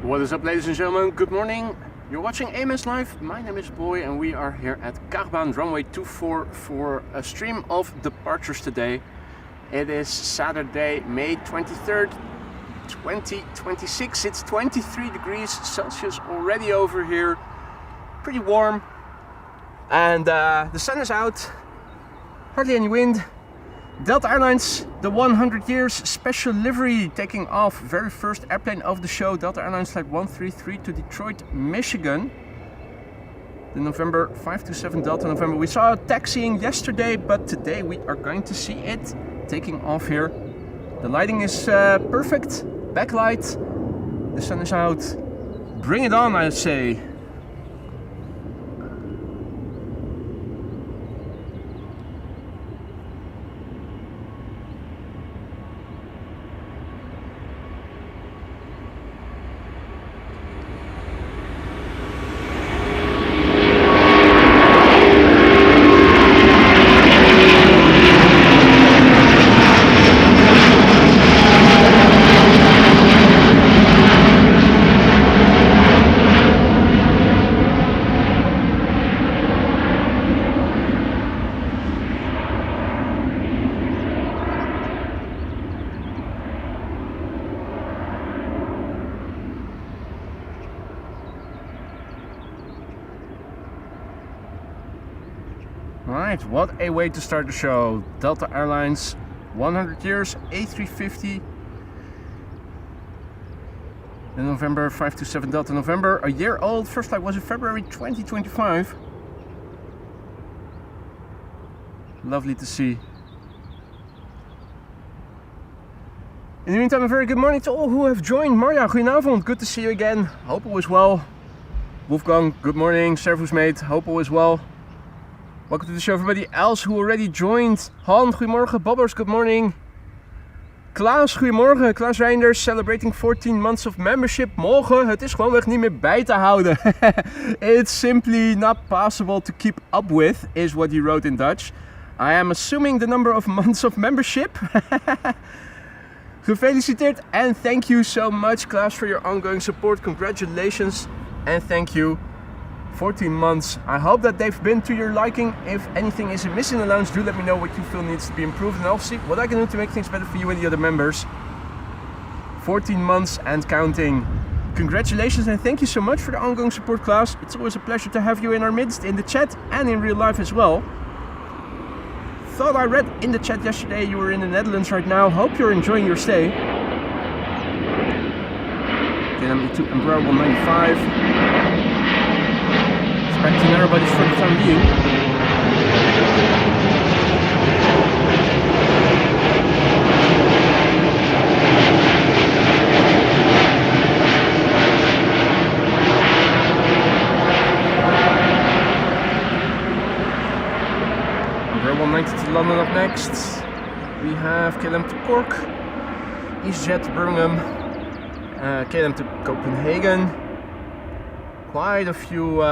What is up, ladies and gentlemen? Good morning. You're watching AMS Live. My name is Boy and we are here at Kaagbaan runway 24 for a stream of departures today. It is Saturday, May 23rd, 2026. It's 23 degrees Celsius already over here. Pretty warm. And the sun is out. Hardly any wind. Delta Airlines, the 100 years special livery taking off. Very first airplane of the show. Delta Airlines flight 133 to Detroit, Michigan. The November 527 Delta November. We saw it taxiing yesterday, but today we are going to see it taking off here. The lighting is perfect. Backlight. The sun is out. Bring it on, I say. Right, what a way to start the show. Delta Airlines, 100 years, A350. The November 527 Delta November, a year old. First flight was in February 2025. Lovely to see. In the meantime, a very good morning to all who have joined. Marja, goedenavond. Good to see you again. Hope all is well. Wolfgang, good morning. Servus mate, hope all is well. Welcome to the show, everybody else who already joined. Han, goedemorgen. Bobbers, good morning. Klaas, goedemorgen. Klaas Reinders, celebrating 14 months of membership. Morgen, het is gewoonweg niet meer bij te houden. It's simply not possible to keep up with, is what he wrote in Dutch. I am assuming the number of months of membership. Gefeliciteerd and thank you so much, Klaas, for your ongoing support. Congratulations and thank you. 14 months. I hope that they've been to your liking. If anything is amiss in the lounge, do let me know what you feel needs to be improved and I'll see what I can do to make things better for you and the other members. 14 months and counting. Congratulations and thank you so much for the ongoing support, Klaas. It's always a pleasure to have you in our midst, in the chat and in real life as well. Thought I read in the chat yesterday you were in the Netherlands right now. Hope you're enjoying your stay. KLM to Embraer 195. Back to narrow-bodies for the time being. Embraer 190 to London up next. We have KLM to Cork, EasyJet to Birmingham, KLM to Copenhagen. Quite a few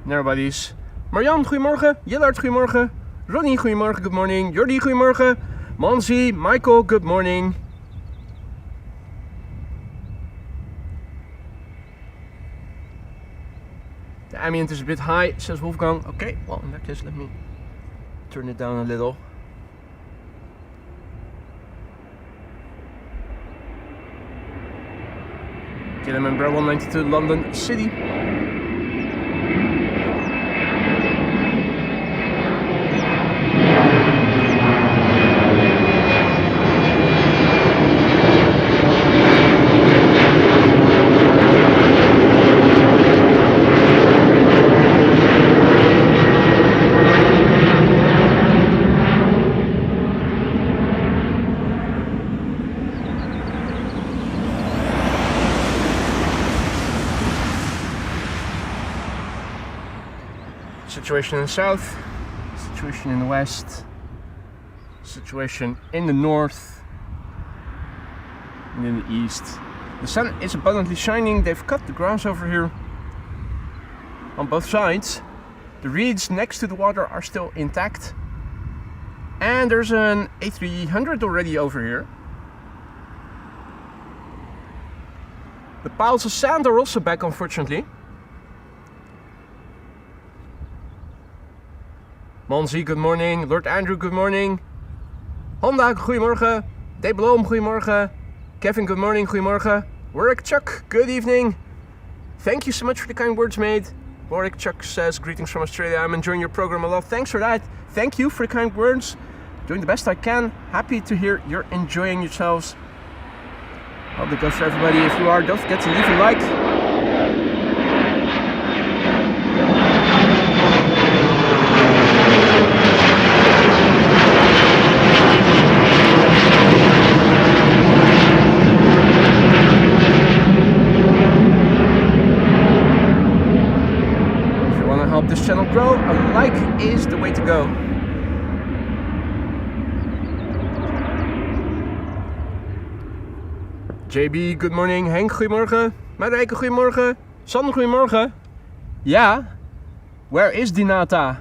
narrow-bodies. Marjan, goedemorgen. Jillard, goedemorgen. Ronnie, goedemorgen. Good morning. Jordi, goedemorgen. Manzi, Michael, good morning. The ambient is a bit high, says Wolfgang. Okay, well, in that case, let me turn it down a little. KLM Embraer 192 London City. Situation in the south, situation in the west, situation in the north, and in the east. The sun is abundantly shining. They've cut the grass over here on both sides. The reeds next to the water are still intact. And there's an A300 already over here. The piles of sand are also back, unfortunately. Monzi, good morning. Lord Andrew, good morning. Honda, goedemorgen. Deblom, goedemorgen. Kevin, good morning, goedemorgen. Warwick Chuck, good evening. Thank you so much for the kind words, mate. Warwick Chuck says, greetings from Australia. I'm enjoying your program a lot. Thanks for that. Thank you for the kind words. Doing the best I can. Happy to hear you're enjoying yourselves. Hope that goes for everybody. If you are, don't forget to leave a like. Help this channel grow, a like is the way to go. JB, good morning. Henk, goedemorgen. Marijke, goedemorgen. Sander, goedemorgen. Ja, where is Dinata?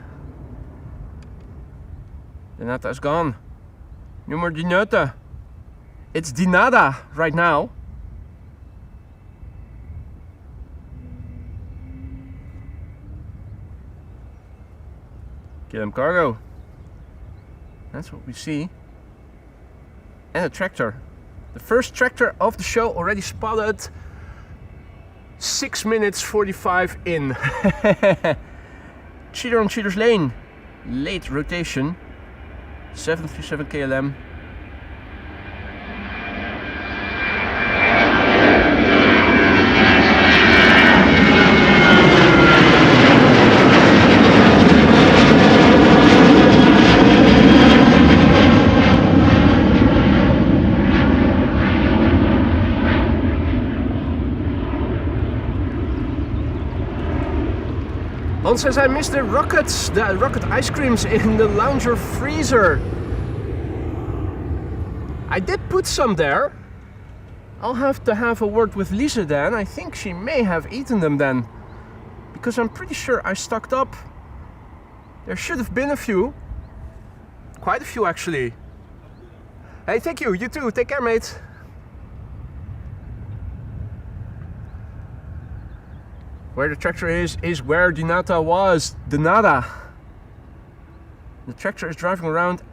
Dinata is gone. No more Dinata. It's Dinada right now. KLM cargo. That's what we see. And a tractor. The first tractor of the show already spotted. 6 minutes 45 in. Cheater on Cheater's Lane. Late rotation. 737 KLM. Hans says I missed the rocket ice creams in the lounger freezer. I did put some there. I'll have to have a word with Lisa then. I think she may have eaten them then. Because I'm pretty sure I stocked up. There should have been a few. Quite a few actually. Hey, thank you. You too. Take care, mate. Where the tractor is where Dinata was. Dinata. The tractor is driving around.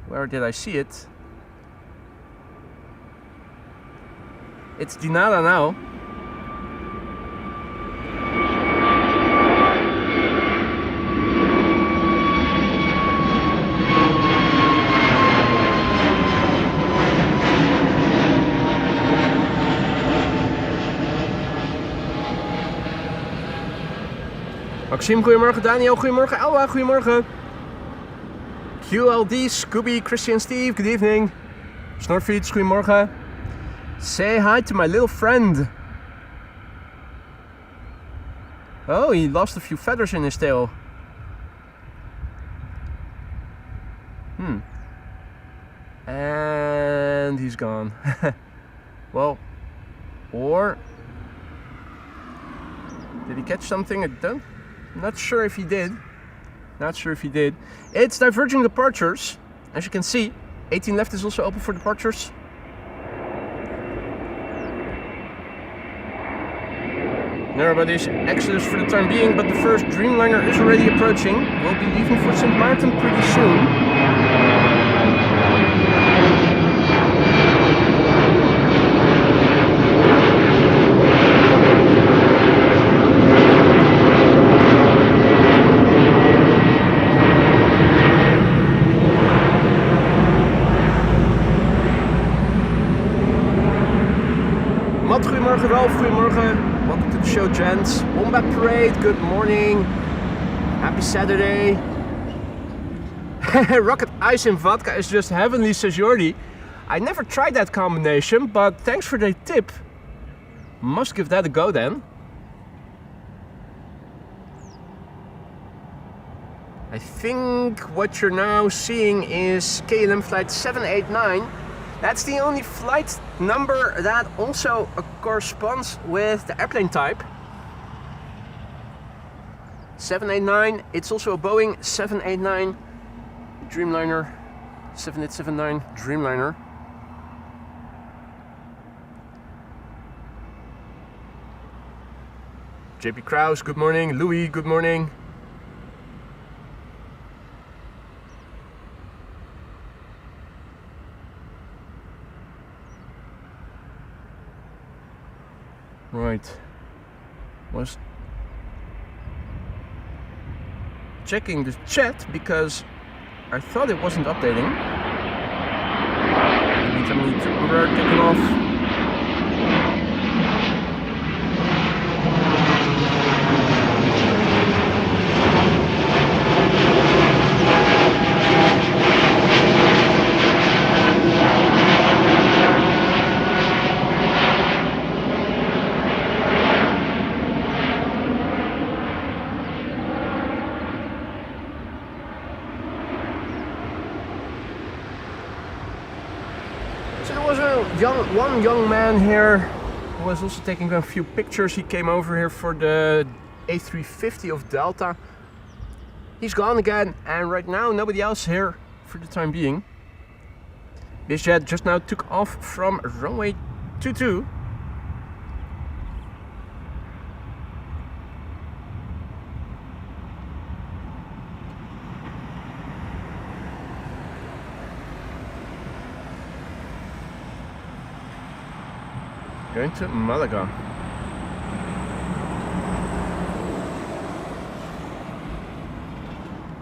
Where did I see it? It's Dinata now. Maxime, goedemorgen. Daniel, goedemorgen. Elwa, goedemorgen. QLD, Scooby, Christian, Steve, good evening. Snorfiets, goedemorgen. Say hi to my little friend. Oh, he lost a few feathers in his tail. And he's gone. Well, or did he catch something? Not sure if he did. Not sure if he did. It's diverging departures. As you can see, 18 left is also open for departures. Everybody's exodus for the time being, but the first Dreamliner is already approaching. We'll be leaving for St. Maarten pretty soon. Matt, goedemorgen. Ralf, goedemorgen. Welcome to the show, gents. Wombat Parade, good morning. Happy Saturday. Rocket ice and vodka is just heavenly, says Jordi. I never tried that combination, but thanks for the tip. Must give that a go then. I think what you're now seeing is KLM flight 789. That's the only flight number that also corresponds with the airplane type. 789, it's also a Boeing 789 Dreamliner, 7879 Dreamliner. JP Kraus, good morning. Louis, good morning. Right. Was checking the chat because I thought it wasn't updating. Meantime, we need to umbrella taking off. One young man here who was also taking a few pictures. He came over here for the A350 of Delta. He's gone again, and right now nobody else here for the time being. This jet just now took off from runway 22. Going to Malaga.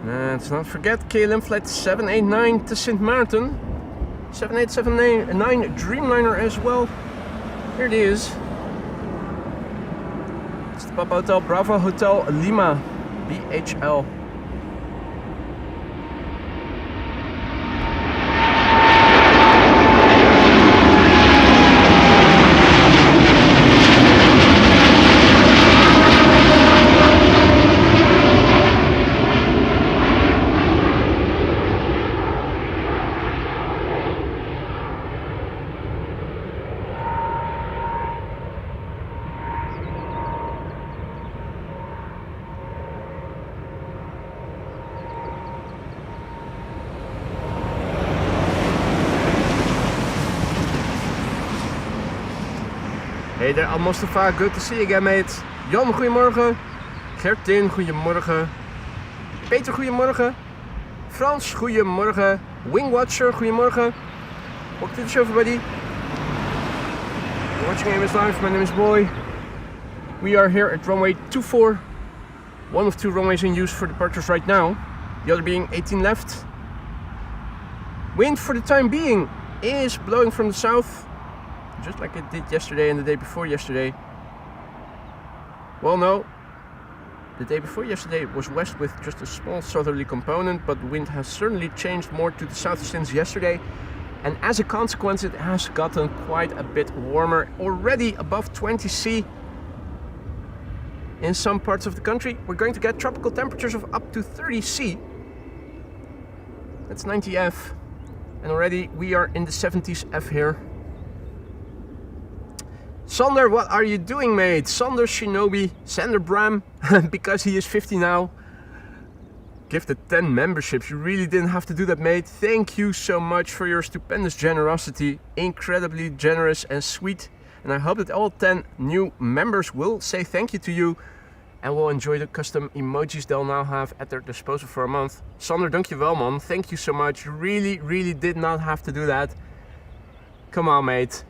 Let's not forget KLM flight 789 to Sint Maarten. 7879 Dreamliner as well. Here it is. It's the Papa Hotel Bravo Hotel Lima BHL. Hey there, Al-Mustafa, good to see you again, mate. Jan, goedemorgen. Gertin, goedemorgen. Peter, goedemorgen. Frans, goedemorgen. Wingwatcher, goedemorgen. Welcome to the show, everybody. You're watching AMS Live, my name is Boy. We are here at runway 24. One of two runways in use for departures right now. The other being 18 left. Wind for the time being is blowing from the south. Just like it did yesterday and the day before yesterday. Well, no. The day before yesterday was west with just a small southerly component, but the wind has certainly changed more to the south since yesterday. And as a consequence, it has gotten quite a bit warmer, already above 20 C in some parts of the country. We're going to get tropical temperatures of up to 30 C. That's 90 F. And already we are in the 70s F here. Sander, what are you doing, mate? Sander Shinobi, Sander Bram, because he is 50 now. Gifted 10 memberships. You really didn't have to do that, mate. Thank you so much for your stupendous generosity. Incredibly generous and sweet. And I hope that all 10 new members will say thank you to you and will enjoy the custom emojis they'll now have at their disposal for a month. Sander, dankjewel, man. Thank you so much. You really did not have to do that. Come on, mate.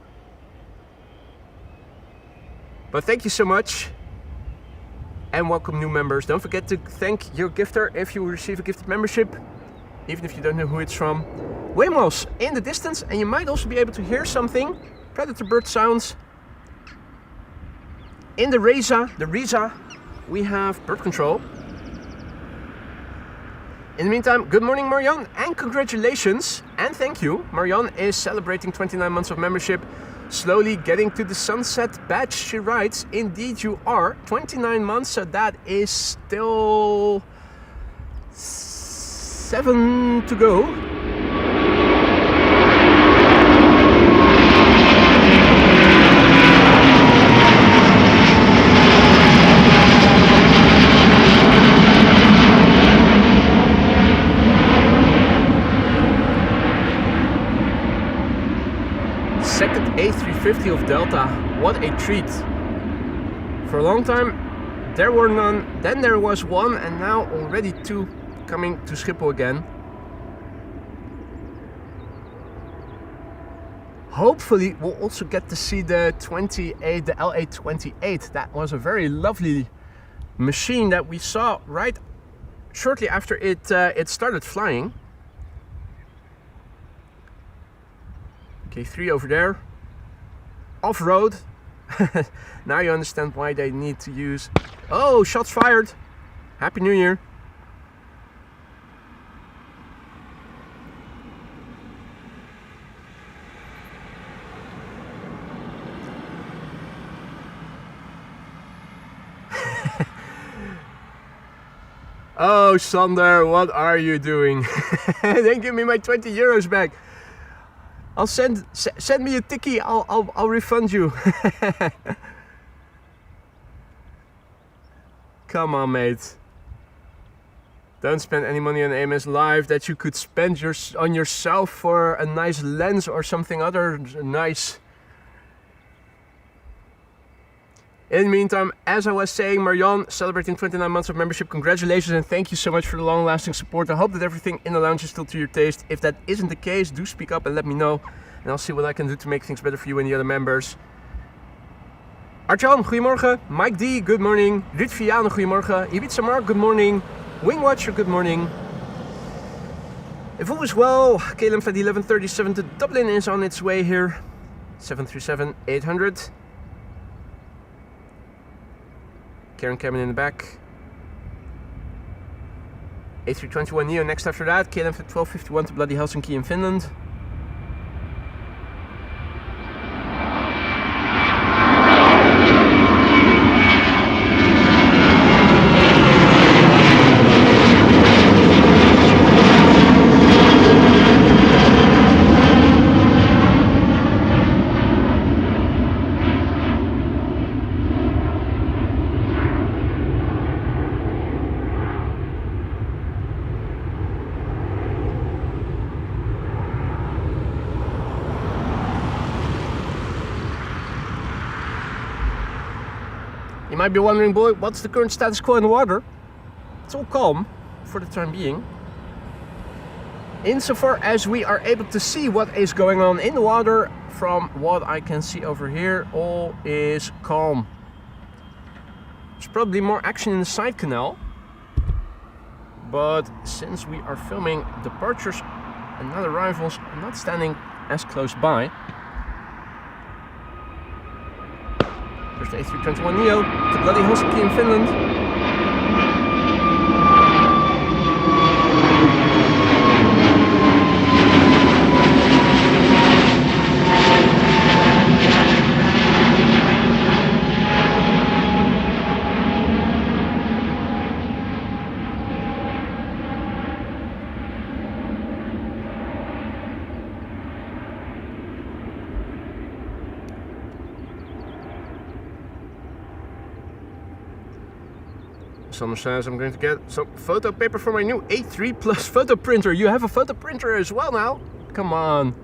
But thank you so much, and welcome new members. Don't forget to thank your gifter if you receive a gifted membership, even if you don't know who it's from. Wemos in the distance, and you might also be able to hear something. Predator bird sounds. In the Reza, we have bird control. In the meantime, good morning, Marianne, and congratulations, and thank you. Marianne is celebrating 29 months of membership. Slowly getting to the sunset badge, she writes. Indeed you are. 29 months, so that is still 7 to go. Second A350 of Delta, what a treat. For a long time, there were none, then there was one, and now already two coming to Schiphol again. Hopefully we'll also get to see the 28, the LA28. That was a very lovely machine that we saw right shortly after it started flying. Okay, 3 over there. Off-road. Now you understand why they need to use... Oh, shots fired! Happy New Year! Oh, Sander, what are you doing? Then give me my 20 euros back. I'll send me a tikkie. I'll refund you. Come on, mate. Don't spend any money on AMS Live that you could spend on yourself for a nice lens or something other nice. In the meantime, as I was saying, Marianne, celebrating 29 months of membership. Congratulations and thank you so much for the long-lasting support. I hope that everything in the lounge is still to your taste. If that isn't the case, do speak up and let me know. And I'll see what I can do to make things better for you and the other members. Arjan, goedemorgen. Mike D, good morning. Ruud Vianen, goedemorgen. Ibiza Mark, good morning. Wingwatcher, good morning. If all is well, KLM flight 1137 to Dublin is on its way here. 737-800. Karen cabin in the back. A321neo next after that. KLM flight 1251 to bloody Helsinki in Finland. You might be wondering, boy, what's the current status quo in the water? It's all calm for the time being. Insofar as we are able to see what is going on in the water, from what I can see over here, all is calm. There's probably more action in the side canal, but since we are filming departures and not arrivals, I'm not standing as close by. There's the A321neo to bloody Helsinki in Finland. Someone says I'm going to get some photo paper for my new A3 Plus photo printer. You have a photo printer as well now? Come on.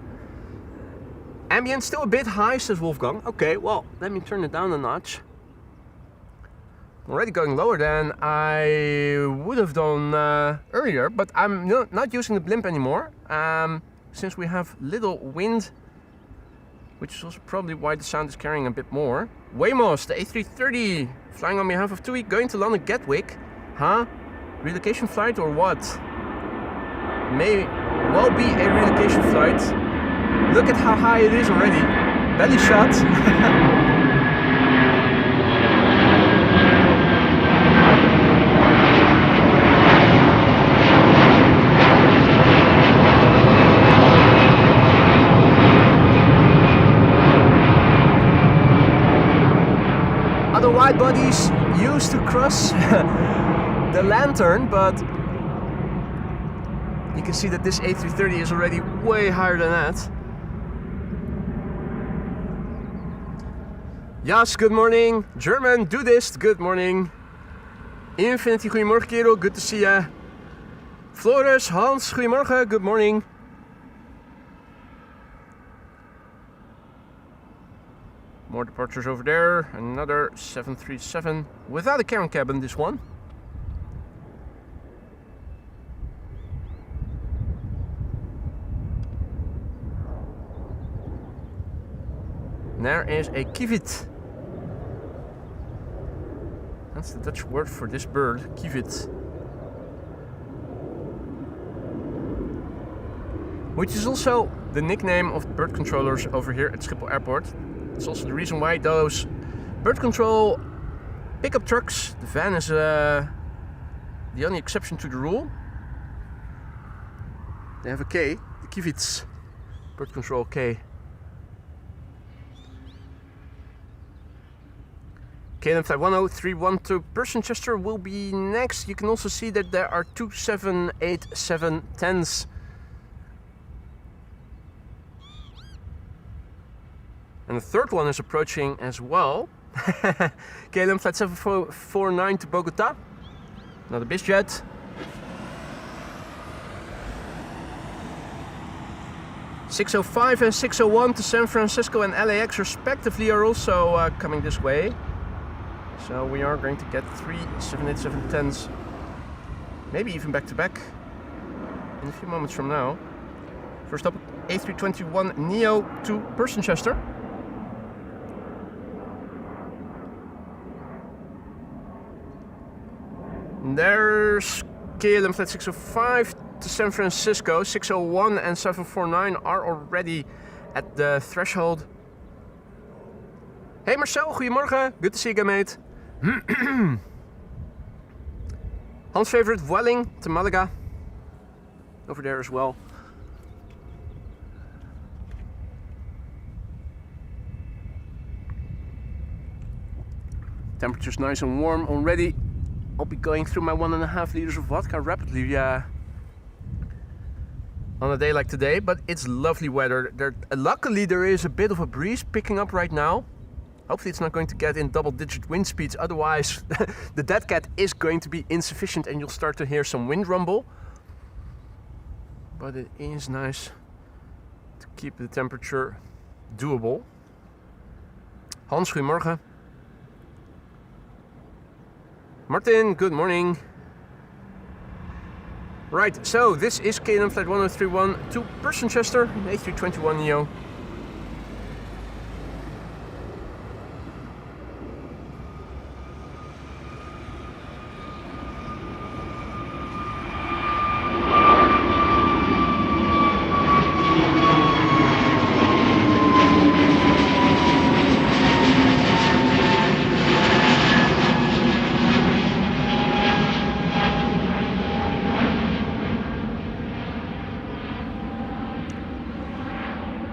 Ambient still a bit high, says Wolfgang. Okay, well, let me turn it down a notch. I'm already going lower than I would have done earlier, but I'm not using the blimp anymore. Since we have little wind, which is also probably why the sound is carrying a bit more. Wamos, the A330, flying on behalf of TUI, going to London Gatwick. Huh? Relocation flight or what? May well be a relocation flight. Look at how high it is already. Belly shot. Wide bodies used to cross the lantern, but you can see that this A330 is already way higher than that. Jas, good morning. German, do this, good morning. Infinity, goedemorgen kerel, good to see ya. Floris, Hans, goedemorgen, good morning. More departures over there. Another 737 without a carrying cabin, this one. And there is a kievit. That's the Dutch word for this bird, kievit. Which is also the nickname of bird controllers over here at Schiphol Airport. It's also the reason why those bird control pickup trucks, the van is the only exception to the rule. They have a K, the kievits, bird control K. KLM flight 10312 to Manchester will be next. You can also see that there are 2 787-10s. And the third one is approaching as well. KLM flight 749 to Bogota. Another BizJet. .605 and 601 to San Francisco and LAX respectively are also coming this way. So we are going to get 3 787-10s, maybe even back to back in a few moments from now. First up, A321neo to Manchester. There's KLM flight 605 to San Francisco. 601 and 749 are already at the threshold. Hey Marcel, goedemorgen. Good to see you again, mate. Hans' favorite, Vueling to Malaga. Over there as well. Temperature's nice and warm already. I'll be going through my 1.5 liters of vodka rapidly on a day like today, but it's lovely weather. Luckily there is a bit of a breeze picking up right now. Hopefully it's not going to get in double-digit wind speeds, otherwise the dead cat is going to be insufficient and you'll start to hear some wind rumble. But it is nice to keep the temperature doable. Hans, goedemorgen. Martin, good morning. Right, so this is KLM flight 1031 to Manchester, A321neo.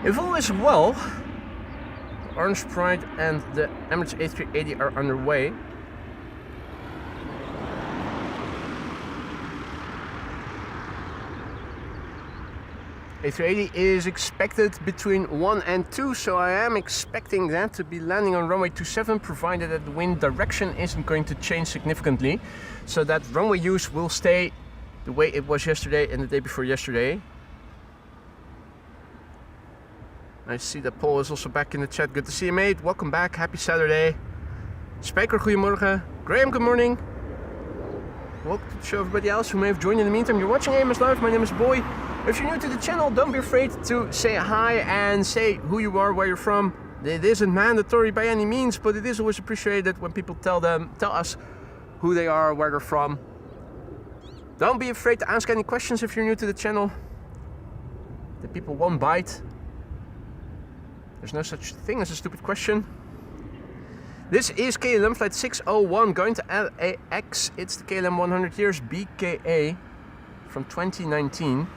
If all is well, the Orange Pride and the Emirates A380 are underway. A380 is expected between 1 and 2, so I am expecting that to be landing on runway 27, provided that the wind direction isn't going to change significantly, so that runway use will stay the way it was yesterday and the day before yesterday. I see that Paul is also back in the chat. Good to see you, mate. Welcome back. Happy Saturday. Spijker, goedemorgen. Graham, good morning. Welcome to the show, everybody else who may have joined in the meantime. You're watching AMS Live. My name is Boy. If you're new to the channel, don't be afraid to say hi and say who you are, where you're from. It isn't mandatory by any means, but it is always appreciated when people tell us who they are, where they're from. Don't be afraid to ask any questions if you're new to the channel. The people won't bite. There's no such thing as a stupid question. This is KLM flight 601 going to LAX. It's the KLM 100 years BKA from 2019.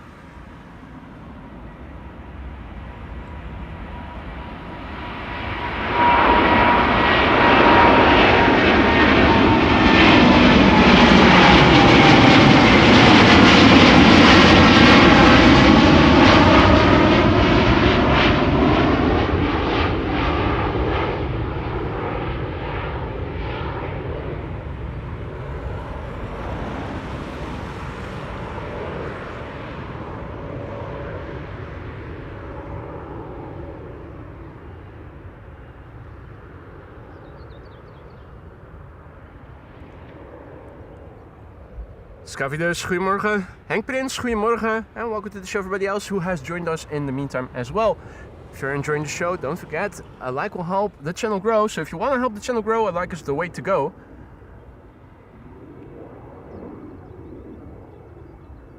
Scavi dus, goedemorgen. Henk Prins, goedemorgen. And welcome to the show, everybody else who has joined us in the meantime as well. If you're enjoying the show, don't forget, a like will help the channel grow. So if you want to help the channel grow, a like is the way to go.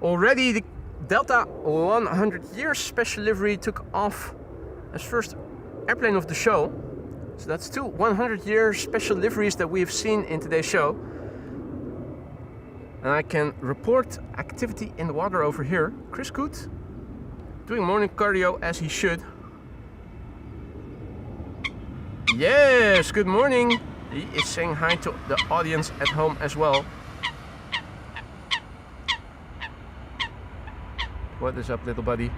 Already the Delta 100 years special livery took off as first airplane of the show. So that's 2 100 year special liveries that we have seen in today's show. And I can report activity in the water over here. Chris Coot doing morning cardio as he should. Yes, good morning. He is saying hi to the audience at home as well. What is up, little buddy?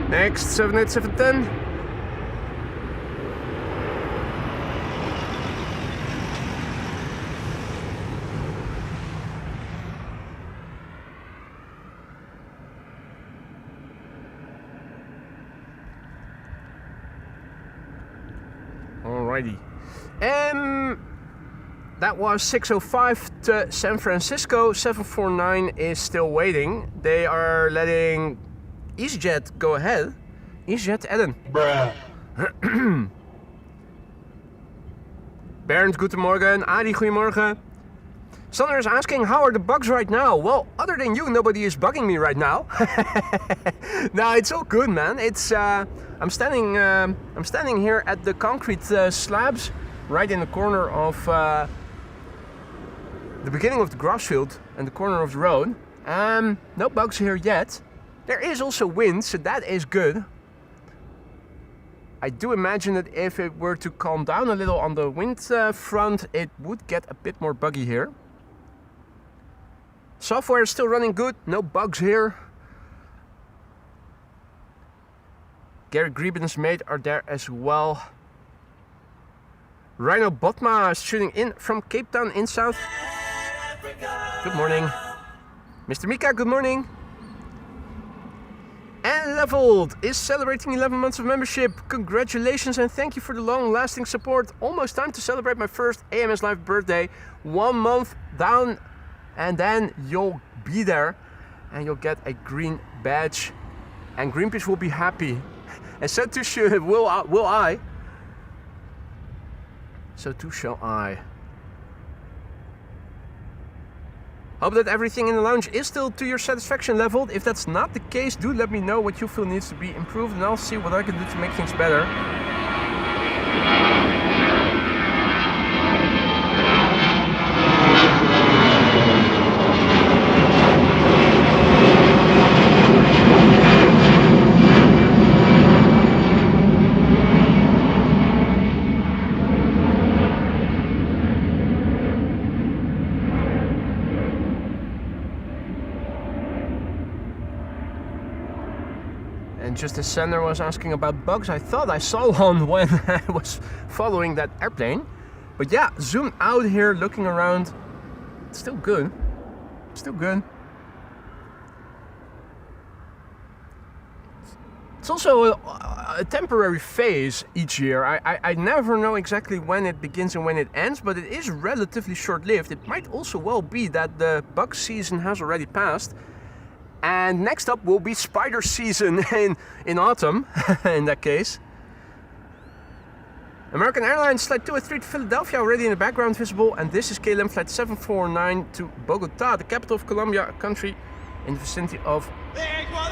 Next, 78710. Alrighty. That was 6:05 to San Francisco. 749 is still waiting. They are letting EasyJet go ahead. EasyJet Eden. Bruh. Bernd, goedemorgen. Adi, goedemorgen. Sander is asking, how are the bugs right now? Well, other than you, nobody is bugging me right now. No, it's all good, man. It's I'm standing here at the concrete slabs, right in the corner of the beginning of the grass field and the corner of the road. No bugs here yet. There is also wind, so that is good. I do imagine that if it were to calm down a little on the wind front, it would get a bit more buggy here. Software is still running good, no bugs here. Gary Greben's mate are there as well. Rhino Botma is shooting in from Cape Town in South. Good morning. Mr. Mika, good morning. And Leveled is celebrating 11 months of membership. Congratulations and thank you for the long-lasting support. Almost time to celebrate my first AMS Live birthday. 1 month down and then you'll be there and you'll get a green badge. And Greenpeace will be happy. And so too will I. So too shall I. Hope that everything in the lounge is still to your satisfaction level. If that's not the case, do let me know what you feel needs to be improved and I'll see what I can do to make things better. Just as Sander was asking about bugs, I thought I saw one when I was following that airplane. But yeah, zoomed out here, looking around. It's still good. Still good. It's also a temporary phase each year. I never know exactly when it begins and when it ends, but it is relatively short-lived. It might also well be that the bug season has already passed. And next up will be spider season in autumn, in that case. American Airlines Flight 203 to Philadelphia already in the background visible. And this is KLM Flight 749 to Bogota, the capital of Colombia, a country in the vicinity of Ecuador.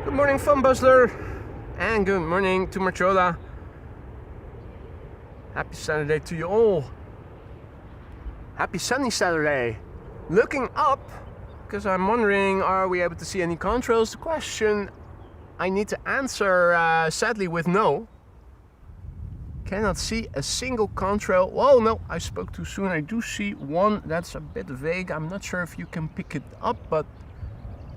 Good morning, Fun Buzzler, and good morning to Marchola. Happy Saturday to you all. Happy sunny Saturday. Looking up, because I'm wondering, are we able to see any contrails? The question I need to answer sadly with no. Cannot see a single contrail. Whoa, no, I spoke too soon. I do see one that's a bit vague. I'm not sure if you can pick it up, but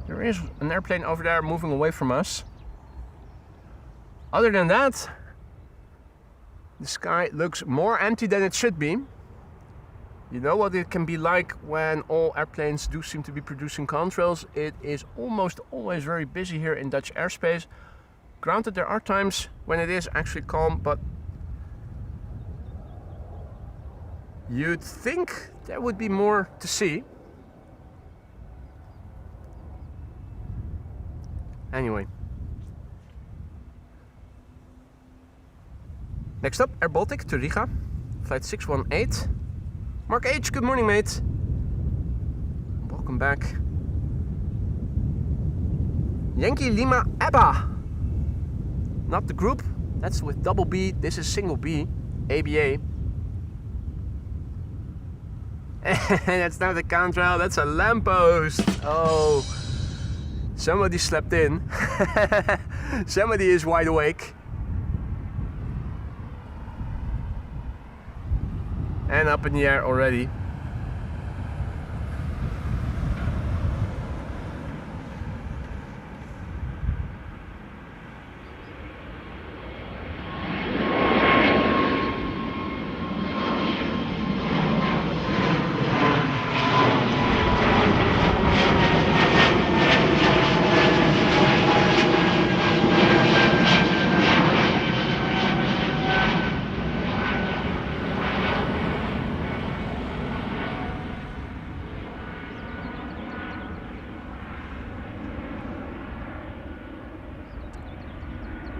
there is an airplane over there moving away from us. Other than that, the sky looks more empty than it should be. You know what it can be like when all airplanes do seem to be producing contrails. It is almost always very busy here in Dutch airspace. Granted, there are times when it is actually calm, but you'd think there would be more to see. Anyway. Next up, Air Baltic to Riga, flight 618. Mark H, good morning, mate. Welcome back. Yankee Lima ABBA. Not the group, that's with double B, this is single B, ABA. That's not a contrail, that's a lamppost. Oh, somebody slept in. Somebody is wide awake. And up in the air already.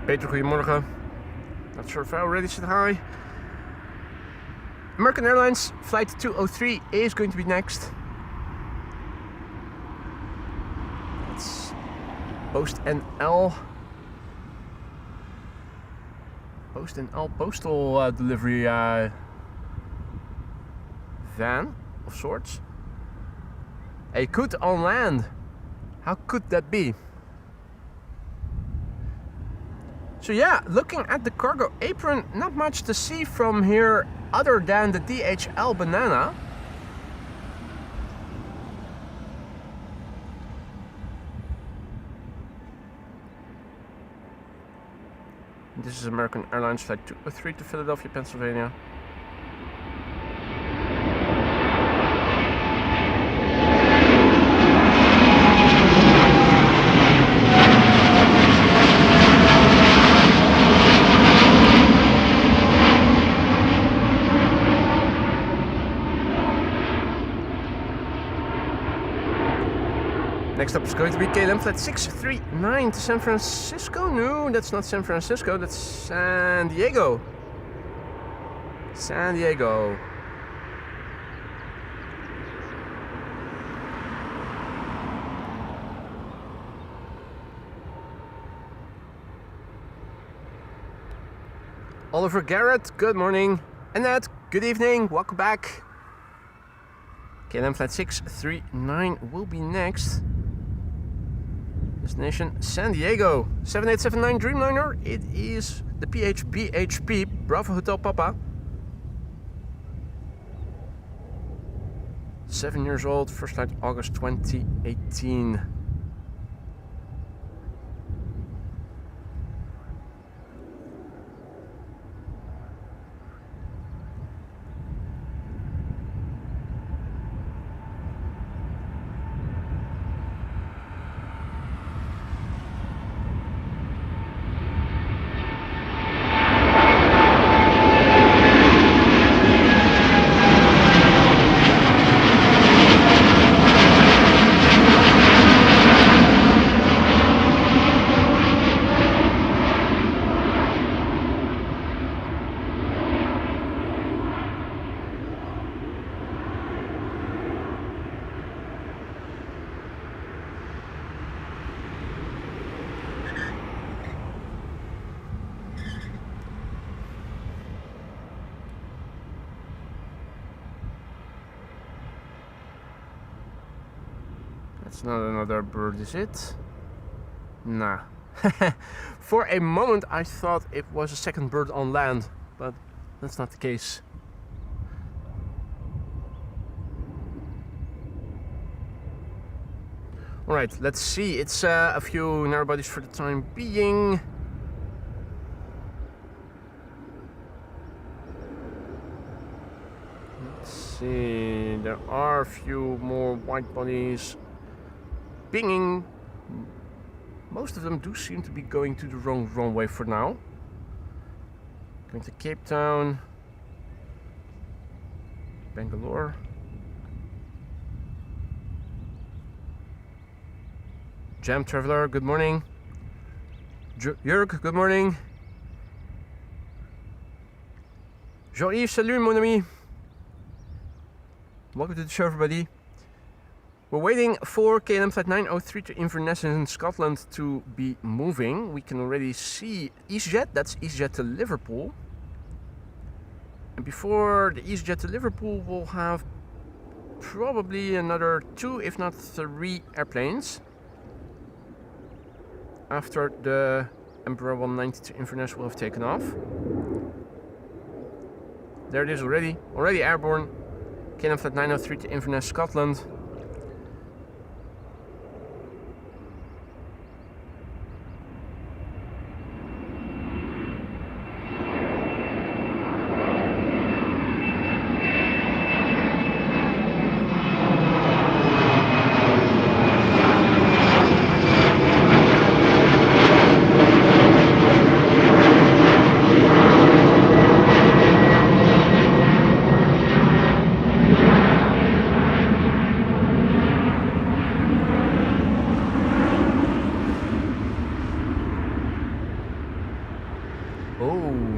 Peter, goedemorgen. Not sure if I already said hi. American Airlines flight 203 is going to be next. That's Post NL. Post NL postal delivery van of sorts. A could on land. How could that be? So yeah, looking at the cargo apron, not much to see from here other than the DHL banana. This is American Airlines flight 203 to Philadelphia, Pennsylvania. Next up is going to be KLM flight 639 to San Francisco. No, that's not San Francisco, that's San Diego. San Diego. Oliver Garrett, good morning. Annette, good evening, welcome back. KLM flight 639 will be next. Destination San Diego, 7879 Dreamliner. It is the PHP Bravo Hotel Papa. 7 years old, first flight August 2018. That's not another bird, is it? Nah. For a moment I thought it was a second bird on land, but that's not the case. Alright, let's see. It's a few narrow bodies for the time being. Let's see. There are a few more wide bodies pinging. Most of them do seem to be going to the wrong runway for now. Going to Cape Town, Bangalore. Jam Traveler, good morning. Jörg, good morning. Jean-Yves, salut mon ami. Welcome to the show, everybody. We're waiting for KLM flight 903 to Inverness in Scotland to be moving. We can already see EasyJet, that's EasyJet to Liverpool. And before the EasyJet to Liverpool, we'll have probably another 2, if not 3 airplanes. After the Embraer 190 to Inverness will have taken off. There it is already airborne. KLM flight 903 to Inverness, Scotland.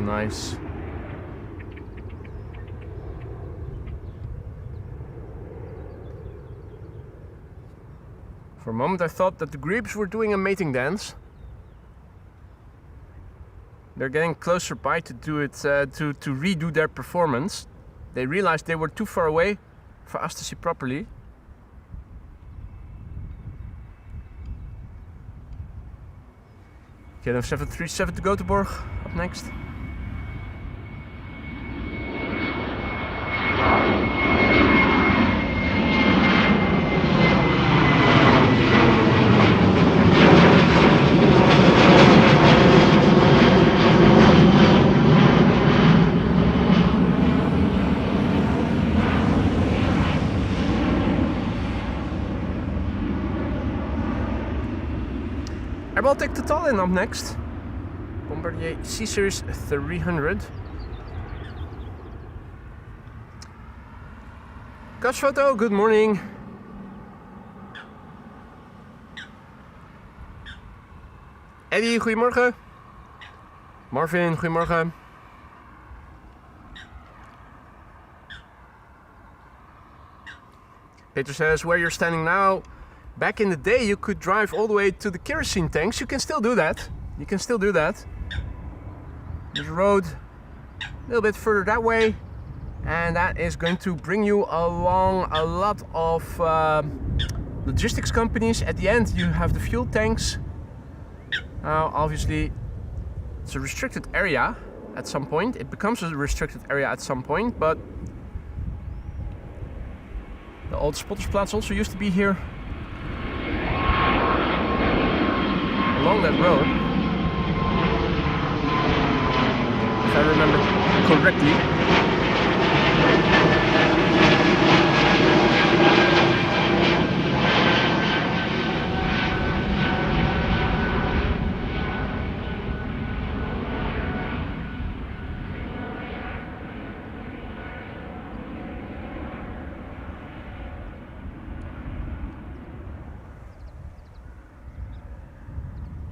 Nice. For a moment I thought that the grebes were doing a mating dance. They're getting closer by to do it, to redo their performance. They realized they were too far away for us to see properly. KLM 737 to Göteborg up next. I will take the Tallinn up next. Bombardier C-Series 300. Photo, good morning. Eddie, goedemorgen. Marvin, goedemorgen. Peter says, where you're standing now, back in the day you could drive all the way to the kerosene tanks. You can still do that. You can still do that. There's a road a little bit further that way, and that is going to bring you along a lot of logistics companies. At the end you have the fuel tanks. Now obviously it's a restricted area at some point. It becomes a restricted area at some point, but the old Spottersplatz also used to be here along that road, if I remember correctly.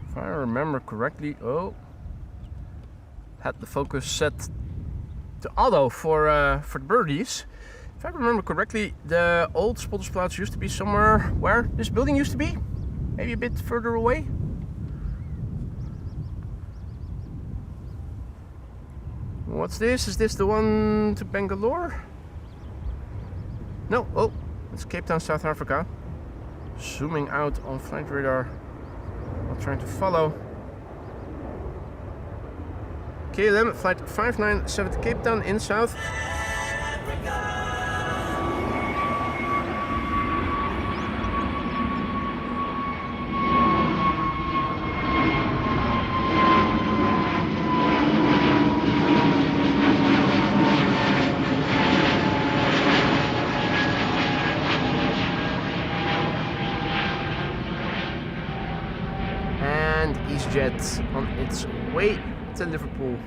If I remember correctly, had the focus set to auto for the birdies. If I remember correctly, the old Spottersplatz used to be somewhere where this building used to be, maybe a bit further away. What's this? Is this the one to Bangalore? No, it's Cape Town, South Africa. Zooming out on flight radar while trying to follow. KLM flight 597 to Cape Town in south. EasyJet on its way to Liverpool.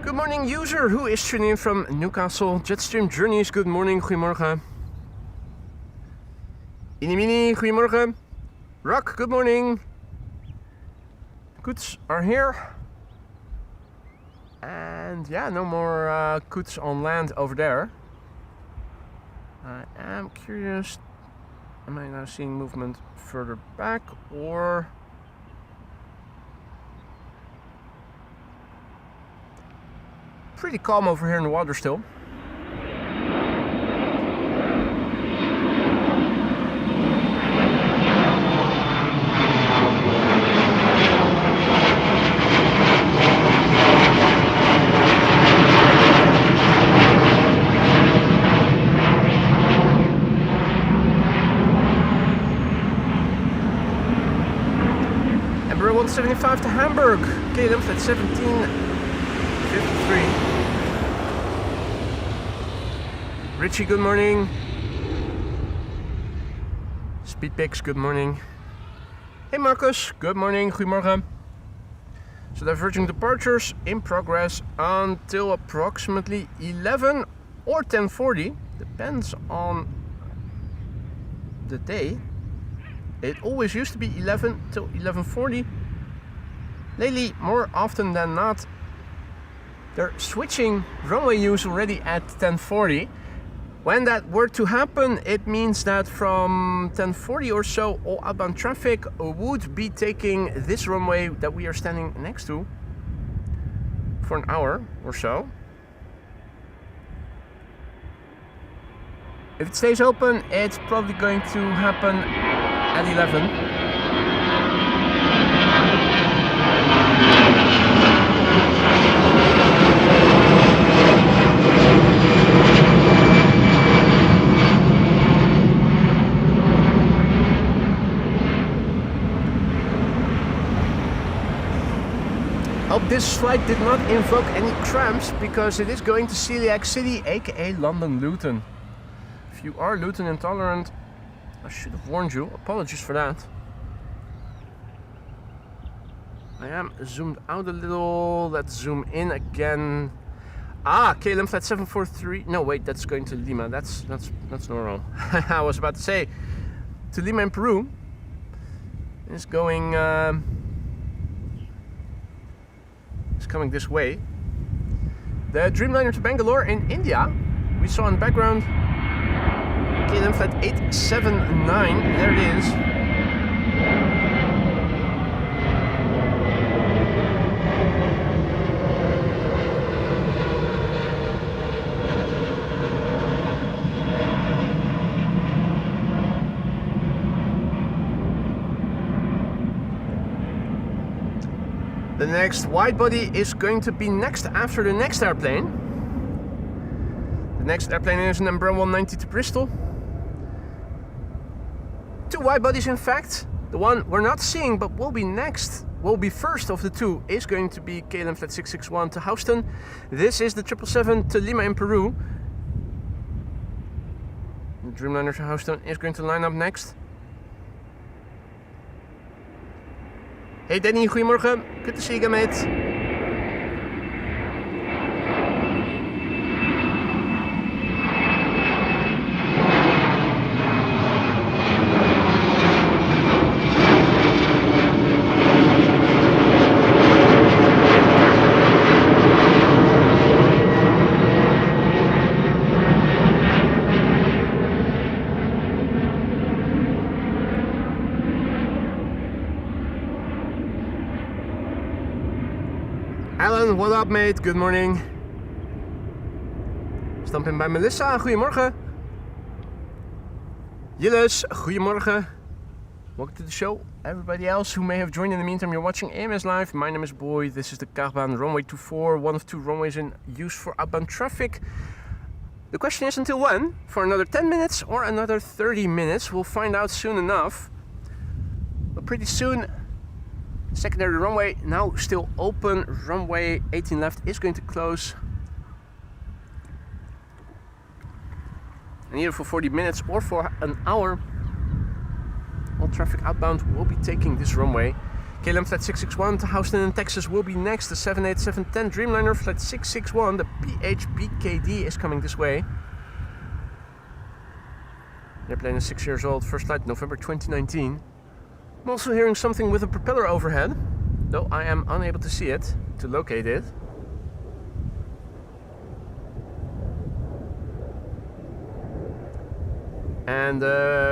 Good morning, user who is tuning in from Newcastle. Jetstream Journeys, good morning, goedemorgen. Inimini, goedemorgen. Rock, good morning. Goods are here. And yeah, no more goods on land over there. I am curious, am I now seeing movement further back or... Pretty calm over here in the water still. Embraer 175 to Hamburg, KLM flight 1753. Richie, good morning. Speedpix, good morning. Hey Marcus, good morning, goedemorgen. So diverging departures in progress until approximately 11 or 10:40, depends on the day. It always used to be 11 till 11:40. Lately, more often than not, they're switching runway use already at 10:40. When that were to happen, it means that from 10:40 or so, all outbound traffic would be taking this runway that we are standing next to for an hour or so. If it stays open, it's probably going to happen at 11. Hope this flight did not invoke any cramps because it is going to Celiac City, aka London Luton. If you are Luton intolerant, I should have warned you. Apologies for that. I am zoomed out a little. Let's zoom in again. Ah, KLM flight 743. No, wait, that's going to Lima. That's normal. I was about to say to Lima in Peru. It's going. It's coming this way. The Dreamliner to Bangalore in India. We saw in the background KLM flight 879. There it is. The next widebody is going to be next after the next airplane. The next airplane is an Embraer 190 to Bristol. Two widebodies, in fact. The one we're not seeing but will be next, will be first of the two, is going to be KLM flight 661 to Houston. This is the 777 to Lima in Peru. The Dreamliner to Houston is going to line up next. Hey Danny, goedemorgen. Good to see you again, mate. Alan, what up, mate? Good morning. Stamp in bij Melissa, goedemorgen. Jilles, goedemorgen. Welcome to the show. Everybody else who may have joined in the meantime, you're watching AMS Live. My name is Boy. This is the Kaagbaan Runway 24, one of 2 runways in use for outbound traffic. The question is until when? For another 10 minutes or another 30 minutes? We'll find out soon enough. But pretty soon, secondary runway now still open. Runway 18 left is going to close. And either for 40 minutes or for an hour, all traffic outbound will be taking this runway. KLM flight 661 to Houston in Texas will be next. The 787-10 Dreamliner flight 661, the PHBKD is coming this way. The airplane is 6 years old, first flight November 2019. I'm also hearing something with a propeller overhead, though I am unable to see it, to locate it. And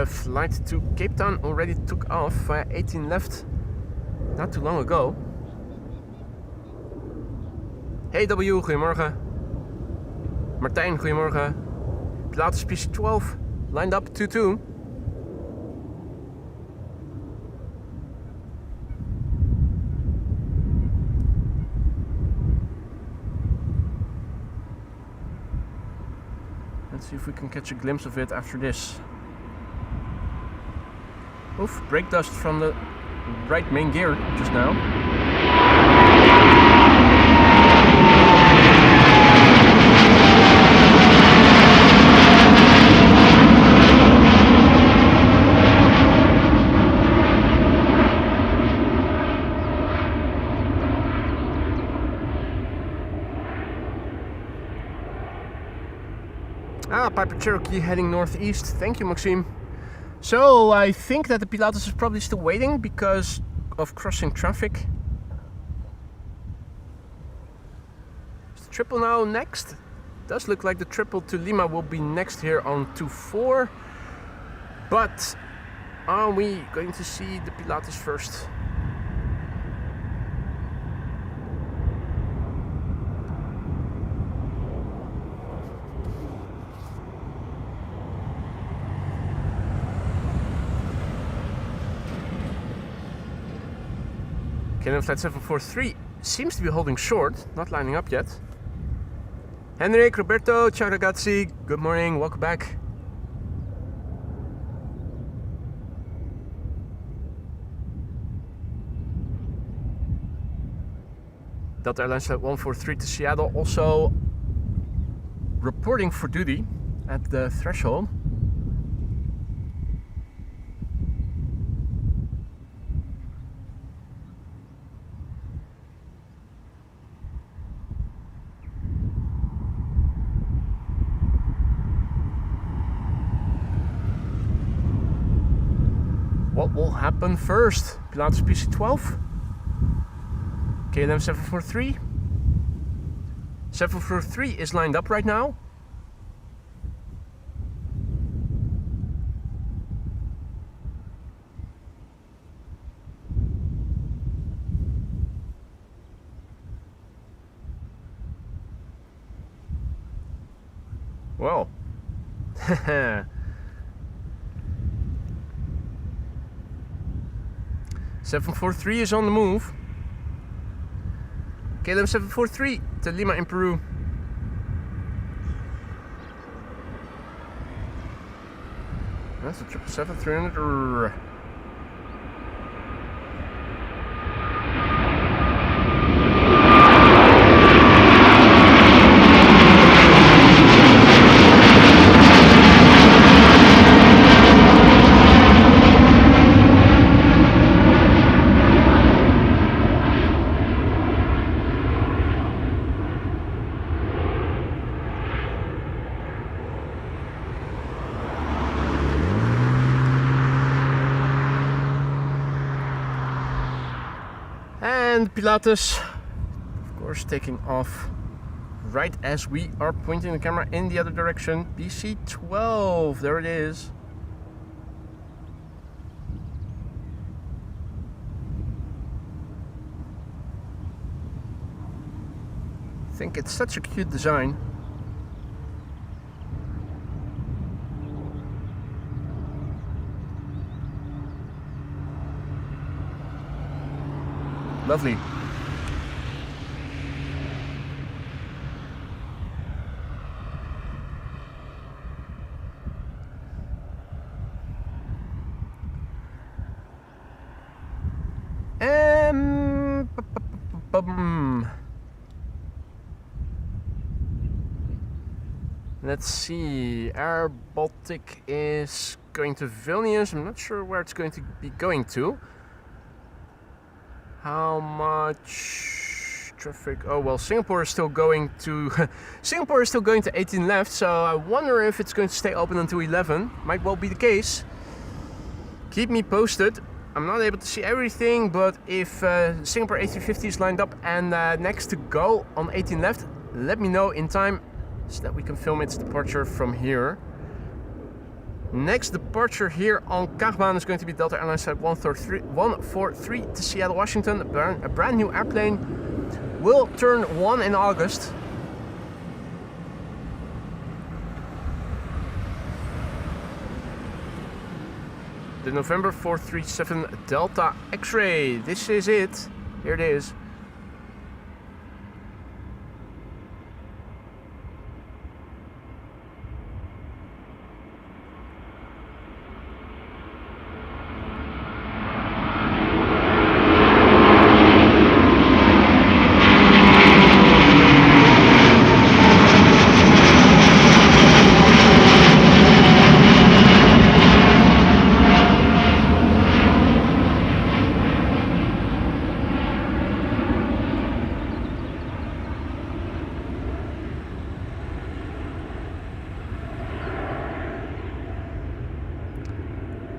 flight to Cape Town already took off via 18 left not too long ago. Hey W, goedemorgen. Martijn, goedemorgen. Pilatus PC12, lined up 2-2. Let's see if we can catch a glimpse of it after this. Oof, brake dust from the right main gear just now. Ah, Piper Cherokee heading northeast. Thank you, Maxime. So I think that the Pilatus is probably still waiting because of crossing traffic. Is the triple now next? Does look like the triple to Lima will be next here on 2-4. But are we going to see the Pilatus first? KLM flight 743 seems to be holding short, not lining up yet. Henrik, Roberto, ciao ragazzi, good morning, welcome back. Delta Airlines flight 143 to Seattle also reporting for duty at the threshold. What will happen first? Pilatus PC12? KLM 743? 743 is lined up right now. Well, 743 is on the move. KLM 743 to Lima in Peru. That's a 777-300. And Pilatus, of course, taking off right as we are pointing the camera in the other direction. BC12, there it is. I think it's such a cute design. Lovely. Let's see, Air Baltic is going to Vilnius. I'm not sure where it's going to be going to. How much traffic? Oh well, Singapore is still going to Singapore is still going to 18 left, so I wonder if it's going to stay open until 11. Might well be the case. Keep me posted. I'm not able to see everything, but if Singapore A350 is lined up and next to go on 18 left, let me know in time so that we can film its departure from here. Next departure here on Kaagbaan is going to be Delta Airlines Flight 143 to Seattle, Washington. A brand new airplane. Will turn 1 in August. The November 437 Delta X-Ray. This is it. Here it is.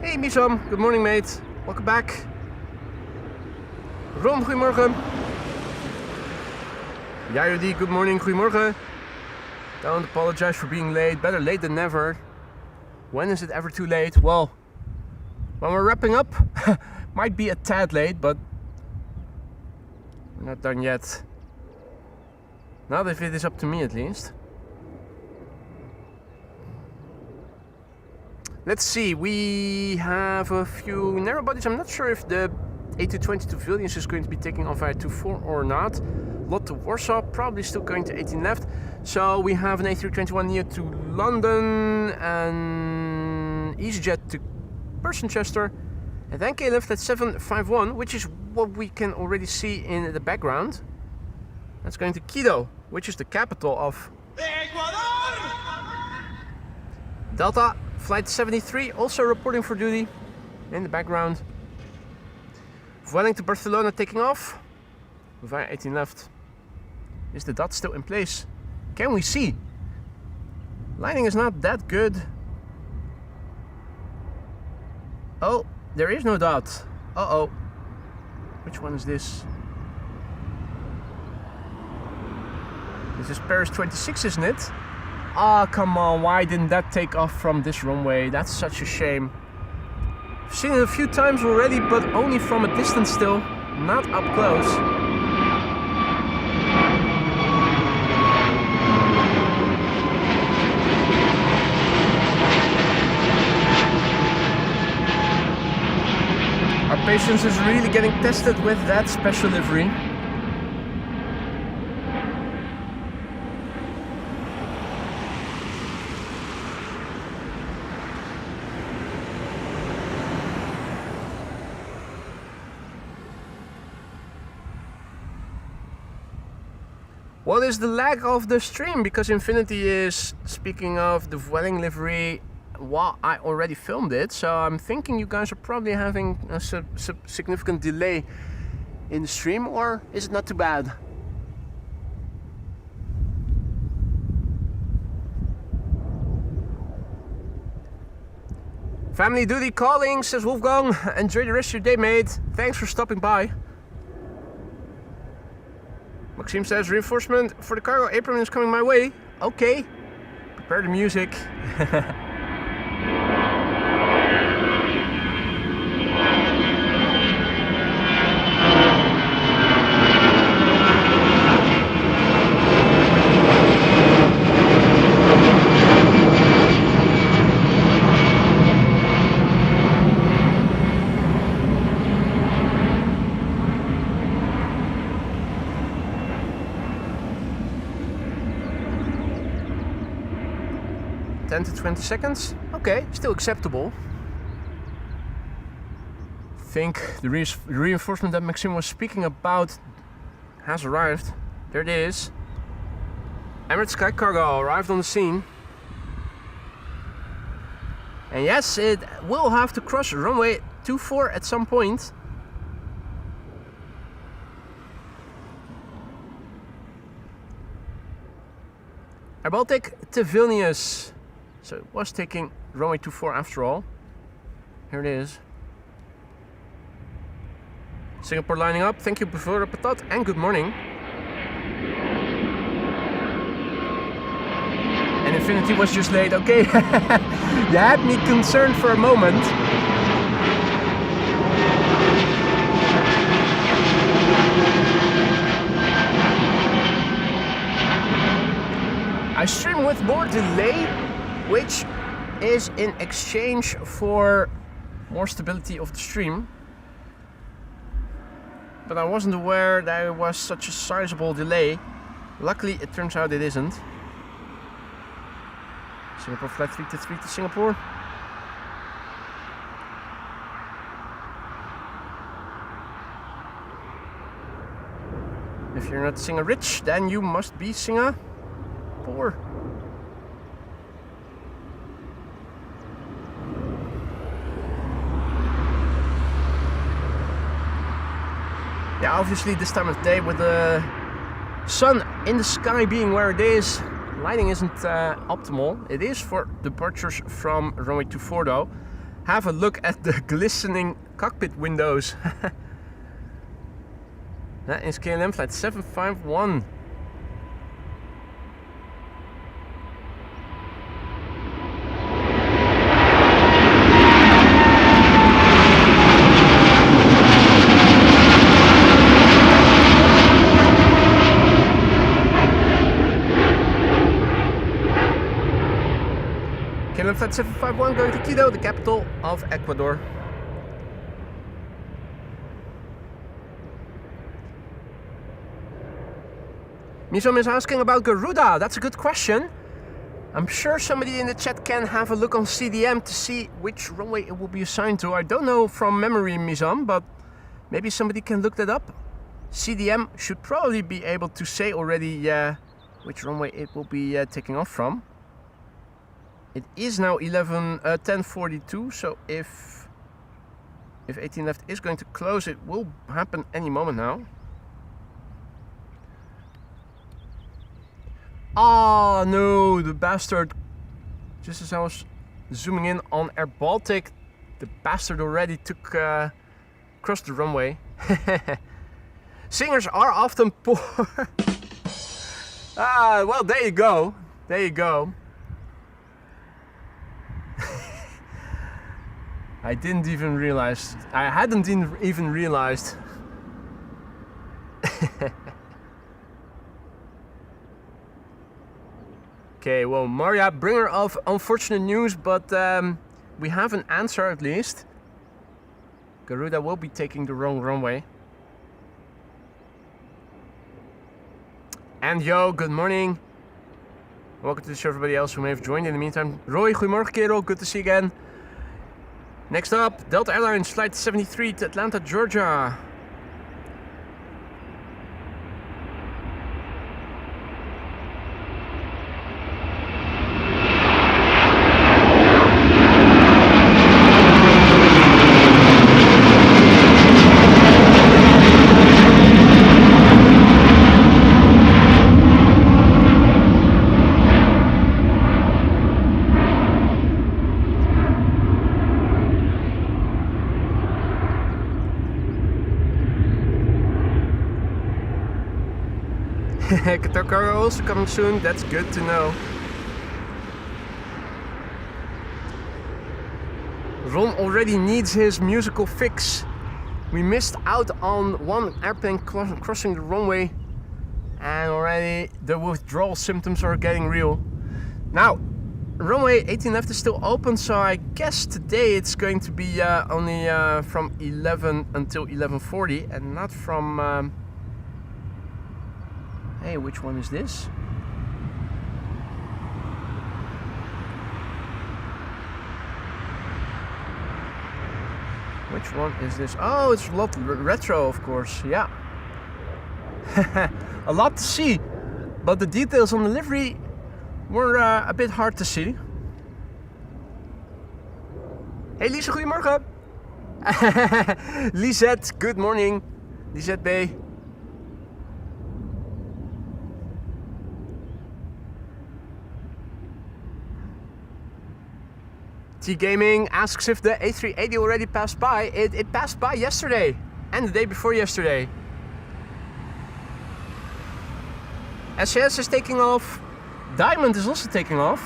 Hey Misom, good morning mate. Welcome back. Ron, goedemorgen. Jayodi, good morning, goedemorgen. Don't apologize for being late. Better late than never. When is it ever too late? Well, when we're wrapping up, might be a tad late, but we're not done yet. Not if it is up to me at least. Let's see, we have a few narrow bodies. I'm not sure if the A220 to Vilnius is going to be taking off via 24 or not. Lot to Warsaw, probably still going to 18 left. So we have an A321neo to London and EasyJet to Manchester. And then KLF at 751, which is what we can already see in the background. That's going to Quito, which is the capital of Delta. Flight 73 also reporting for duty in the background. Vueling to Barcelona taking off via 18 left. Is the dot still in place? Can we see? Lighting is not that good. Oh, there is no dot. Uh-oh. Which one is this? This is Paris 26, isn't it? Ah, oh, come on, why didn't that take off from this runway? That's such a shame. I've seen it a few times already, but only from a distance still, not up close. Our patience is really getting tested with that special livery. What is the lag of the stream? Because Infinity is speaking of the Vueling livery while I already filmed it, so I'm thinking you guys are probably having a significant delay in the stream, or is it not too bad? Family duty calling, says Wolfgang. Enjoy the rest of your day, mate. Thanks for stopping by. Maxime says, reinforcement for the cargo apron is coming my way. Okay, prepare the music. 10 to 20 seconds. Okay, still acceptable. I think the reinforcement that Maxime was speaking about has arrived. There it is. Emirates Sky Cargo arrived on the scene. And yes, it will have to cross runway 24 at some point. Air Baltic to Vilnius. So it was taking runway 24 after all. Here it is. Singapore lining up. Thank you, Bevora Patat, and good morning. And Infinity was just late. Okay, you had me concerned for a moment. I stream with more delay, which is in exchange for more stability of the stream. But I wasn't aware that it was such a sizable delay. Luckily, it turns out it isn't. Singapore flight 323 to Singapore. If you're not Singer rich, then you must be Singer poor. Yeah, obviously this time of day with the sun in the sky being where it is, lighting isn't optimal. It is for departures from runway 24 though. Have a look at the glistening cockpit windows. That is KLM flight 751. KLM flight 751 going to Quito, the capital of Ecuador. Misom is asking about Garuda. That's a good question. I'm sure somebody in the chat can have a look on CDM to see which runway it will be assigned to. I don't know from memory, Misom, but maybe somebody can look that up. CDM should probably be able to say already which runway it will be taking off from. It is now 10:42, so if 18 left is going to close, it will happen any moment now. Oh no, the bastard. Just as I was zooming in on Air Baltic, the bastard already took crossed the runway. Singers are often poor. Well, there you go. There you go. I didn't even realize. I hadn't even realized. Okay, well, Maria, bringer of unfortunate news, but we have an answer at least. Garuda will be taking the wrong runway. And yo, good morning. Welcome to the show, everybody else who may have joined in the meantime. Roy, goedemorgen kerel, good to see you again. Next up, Delta Airlines flight 73 to Atlanta, Georgia. Qatar Cargo also coming soon, that's good to know. Ron already needs his musical fix. We missed out on one airplane crossing the runway and already the withdrawal symptoms are getting real. Now, runway 18 left is still open, so I guess today it's going to be only from 11 until 11:40 and not from... Hey, which one is this? Which one is this? Oh, it's a lot retro, of course. Yeah. A lot to see, but the details on the livery were a bit hard to see. Hey Lise, goedemorgen. Lisette, good morning. Lisette B. T Gaming asks if the A380 already passed by. It passed by yesterday and the day before yesterday. SAS is taking off. Diamond is also taking off.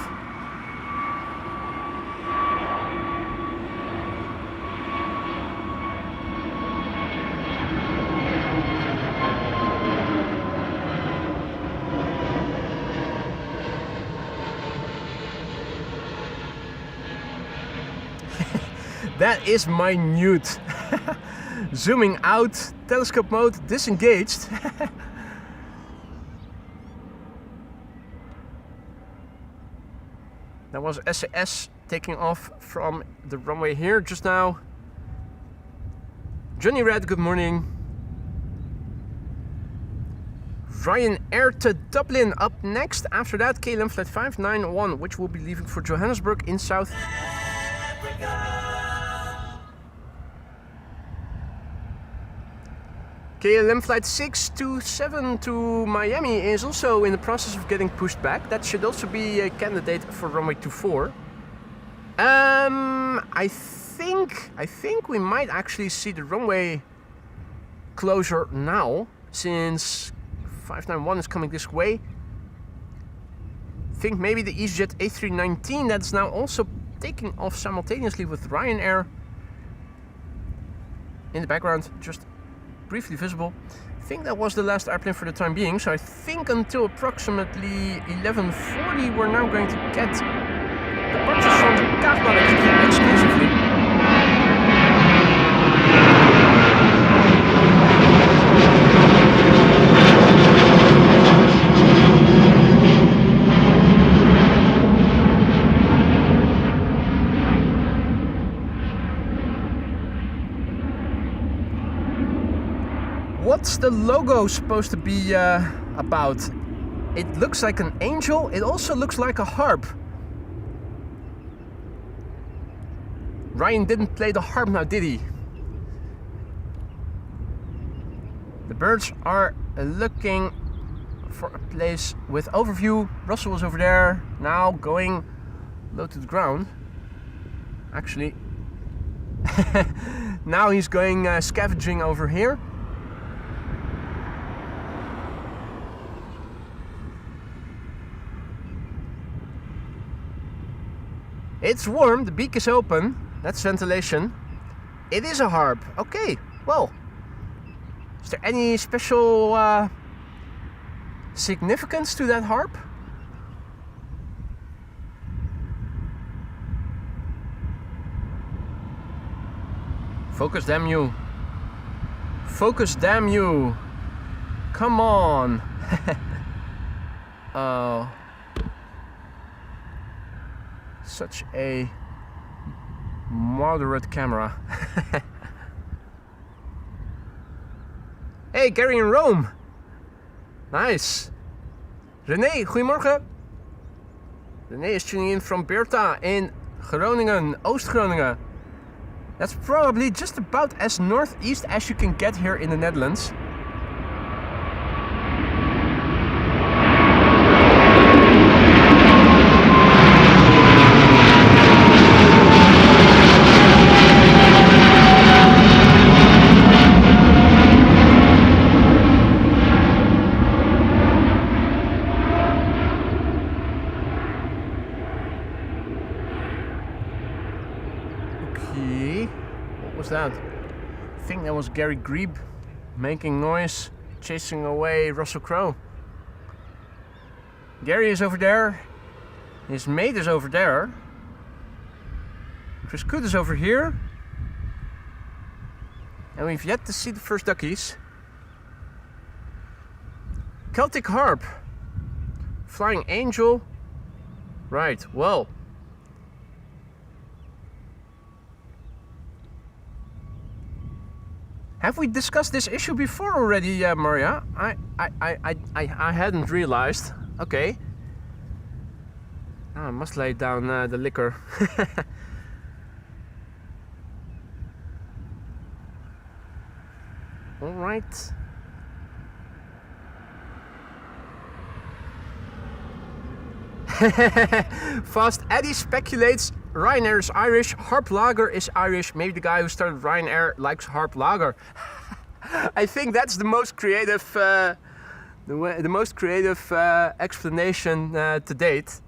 That is minute. Zooming out, telescope mode disengaged. That was SAS taking off from the runway here just now. Johnny Red, good morning. Ryanair to Dublin up next. After that, KLM flight 591, which will be leaving for Johannesburg in South Africa. KLM flight 627 to Miami is also in the process of getting pushed back. That should also be a candidate for runway 24. I think we might actually see the runway closure now, since 591 is coming this way. I think maybe the EasyJet A319 that's now also taking off simultaneously with Ryanair in the background, just briefly visible. I think that was the last airplane for the time being, so I think until approximately 11:40 we're now going to get departures from the Kaagbaan exclusively. What's the logo supposed to be about? It looks like an angel. It also looks like a harp. Ryan didn't play the harp now, did he? The birds are looking for a place with overview. Russell was over there, now going low to the ground. Actually, now he's going scavenging over here. It's warm, the beak is open, that's ventilation. It is a harp, okay, well. Is there any special significance to that harp? Focus, damn you. Focus, damn you. Come on. Oh. Such a moderate camera. Hey, Gary in Rome. Nice. René, goedemorgen. René is tuning in from Beerta in Groningen, Oost-Groningen. That's probably just about as northeast as you can get here in the Netherlands. That? I think that was Gary Grebe making noise, chasing away Russell Crowe. Gary is over there, his mate is over there, Chris Coot is over here, and we've yet to see the first duckies. Celtic Harp, Flying Angel, right, well. Have we discussed this issue before already, Maria? I hadn't realized. Okay. I must lay down the liquor. All right. Fast Eddie speculates Ryanair is Irish, Harp Lager is Irish. Maybe the guy who started Ryanair likes Harp Lager. I think that's the most creative, explanation to date.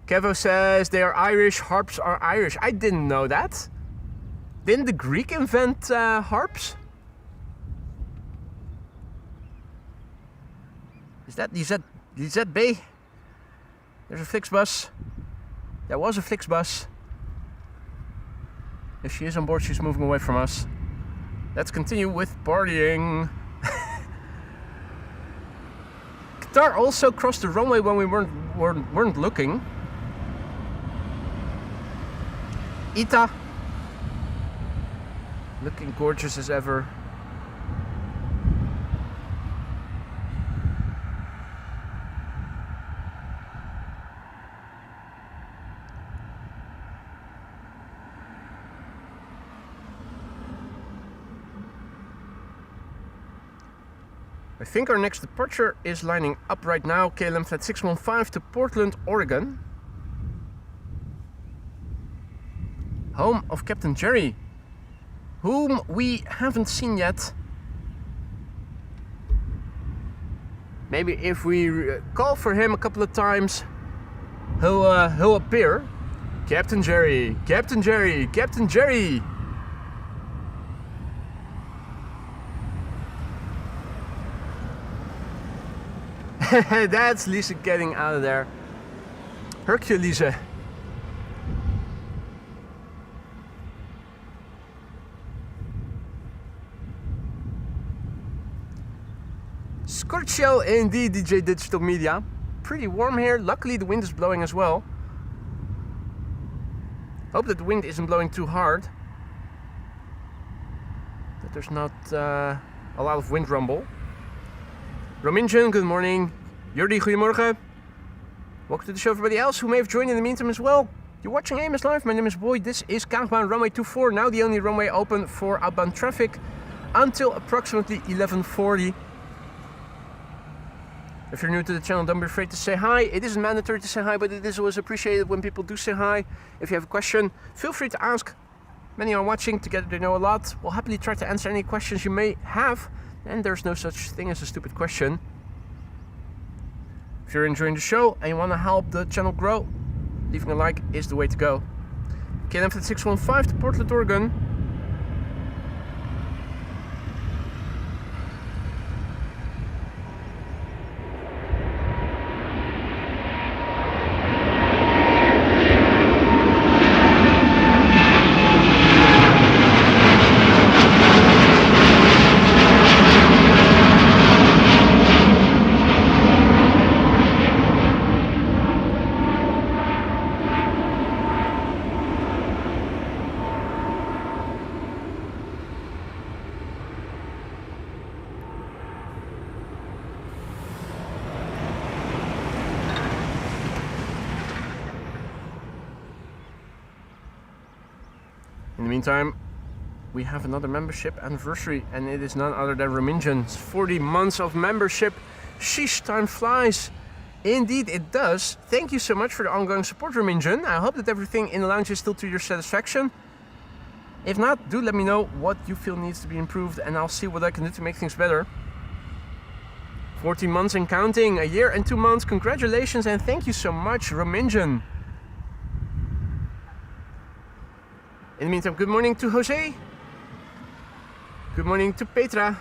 Kevo says they are Irish, harps are Irish. I didn't know that. Didn't the Greek invent harps? Is that ZB? There's a Flixbus. There was a Flixbus. If she is on board, she's moving away from us. Let's continue with partying. Qatar also crossed the runway when we weren't looking. Ita, looking gorgeous as ever. I think our next departure is lining up right now. KLM Flight 615 to Portland, Oregon. Home of Captain Jerry, whom we haven't seen yet. Maybe if we call for him a couple of times, he'll appear. Captain Jerry, Captain Jerry, Captain Jerry. That's Lisa getting out of there. Hercules. Scorchio indeed, DJ Digital Media. Pretty warm here. Luckily the wind is blowing as well. Hope that the wind isn't blowing too hard. That there's not a lot of wind rumble. Rominjan, good morning. Jordi, goedemorgen. Welcome to the show, everybody else who may have joined in the meantime as well. You're watching AMS Live. My name is Boy. This is Kaagbaan runway 24. Now the only runway open for outbound traffic until approximately 11:40. If you're new to the channel, don't be afraid to say hi. It isn't mandatory to say hi, but it is always appreciated when people do say hi. If you have a question, feel free to ask. Many are watching, together they know a lot. We'll happily try to answer any questions you may have. And there's no such thing as a stupid question. If you're enjoying the show and you want to help the channel grow, leaving a like is the way to go. KLM Flight 615 to Portland, Oregon. In the meantime, we have another membership anniversary, and it is none other than Rominjan's 40 months of membership. Sheesh, time flies. Indeed it does. Thank you so much for the ongoing support, Rominjan. I hope that everything in the lounge is still to your satisfaction. If not, do let me know what you feel needs to be improved, and I'll see what I can do to make things better. 14 months and counting, a year and 2 months. Congratulations and thank you so much, Rominjan. In the meantime, good morning to Jose. Good morning to Petra.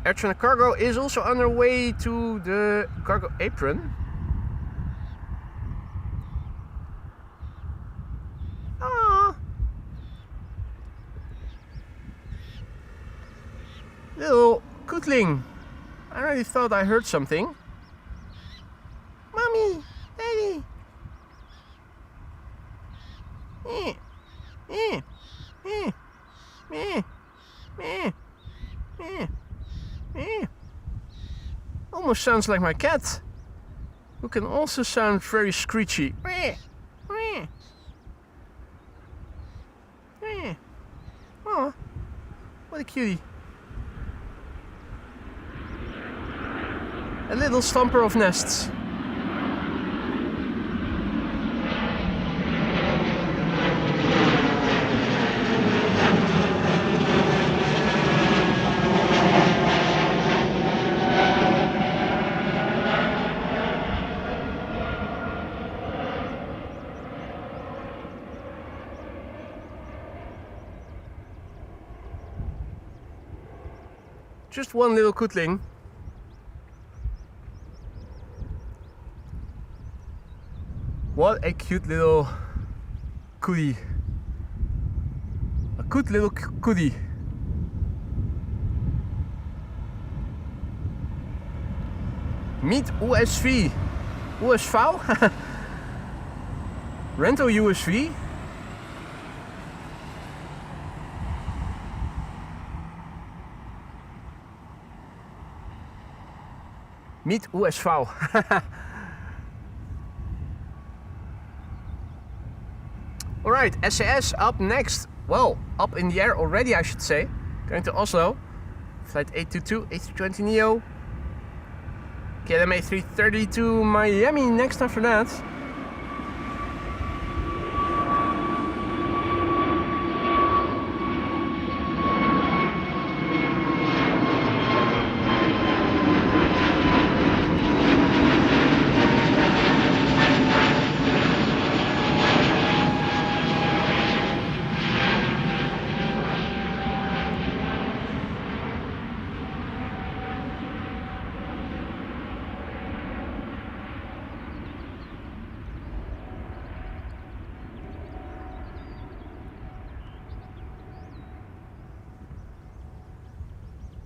Air China Cargo is also on their way to the cargo apron. Ah, little Kootling. I already thought I heard something. Mommy, Daddy. Almost sounds like my cat, who can also sound very screechy. Oh, what a cutie. A little stomper of nests. Just one little kootling. What a cute little cootie. A cute little cootie. Meet USV. USV? Rental USV? Meet USV. Alright, SAS up next. Well, up in the air already, I should say. Going to Oslo. Flight 822, A320neo. KLM A330 to Miami next after that.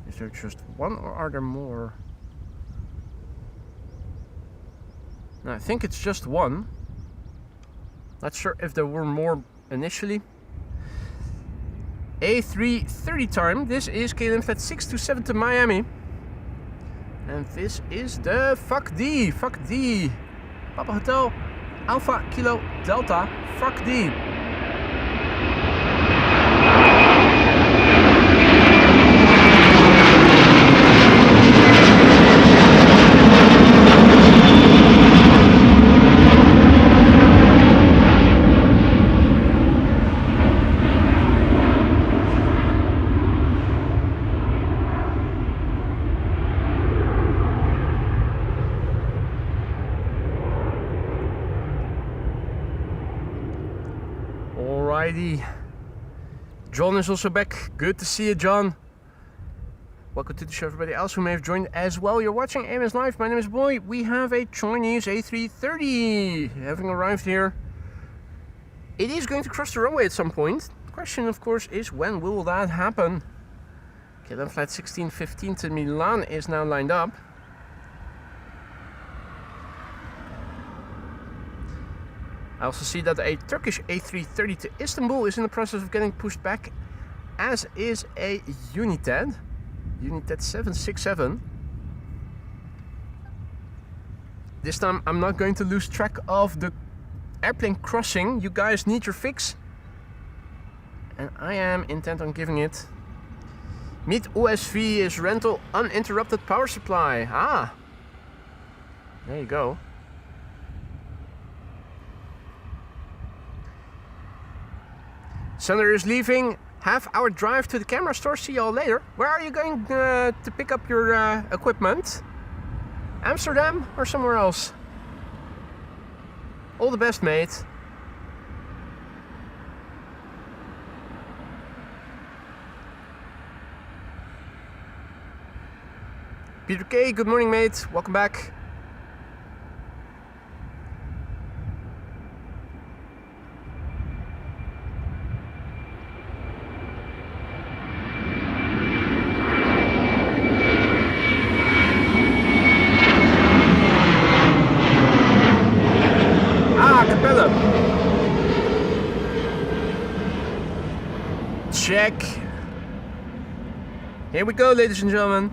Is there just one or are there more? No, I think it's just one. Not sure if there were more initially. A330 time. This is KLM flight 627 to Miami. And this is the fuck D. Papa Hotel Alpha Kilo Delta fuck D. Alrighty, John is also back. Good to see you, John. Welcome to the show, everybody else who may have joined as well. You're watching AMS Live. My name is Boy. We have a Chinese A330 having arrived here. It is going to cross the runway at some point. The question, of course, is when will that happen? KLM flight 1615 to Milan is now lined up. I also see that a Turkish A330 to Istanbul is in the process of getting pushed back, as is a United 767. This time I'm not going to lose track of the airplane crossing. You guys need your fix, and I am intent on giving it. Meet USV is rental uninterrupted power supply. Ah, there you go. Sander is leaving. Half-hour drive to the camera store. See y'all later. Where are you going to pick up your equipment? Amsterdam or somewhere else? All the best, mate. Peter K, good morning, mate. Welcome back. check. Here we go, ladies and gentlemen.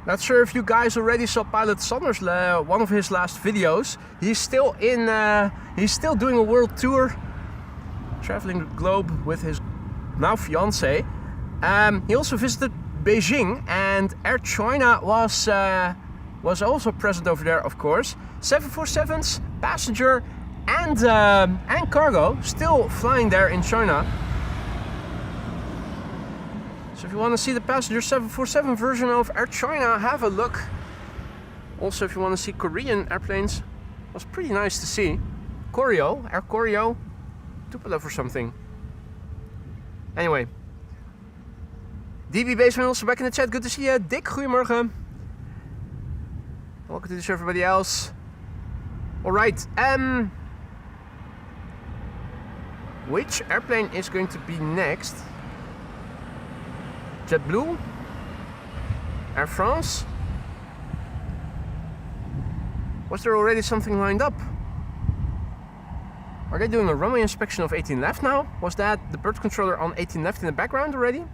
Not sure if you guys already saw Pilot Sanders' one of his last videos. He's still doing a world tour, traveling the globe with his now fiance. He also visited Beijing, and Air China was also present over there, of course. 747s, passenger and cargo, still flying there in China. So if you want to see the passenger 747 version of Air China, have a look. Also, if you want to see Korean airplanes, it was pretty nice to see. Koryo, Air Koryo, Tupolev or something. Anyway. DB Basement also back in the chat. Good to see you. Dick, goedemorgen. Welcome to the show, everybody else. Alright, which airplane is going to be next? JetBlue? Air France? Was there already something lined up? Are they doing a runway inspection of 18 left now? Was that the bird controller on 18 left in the background already?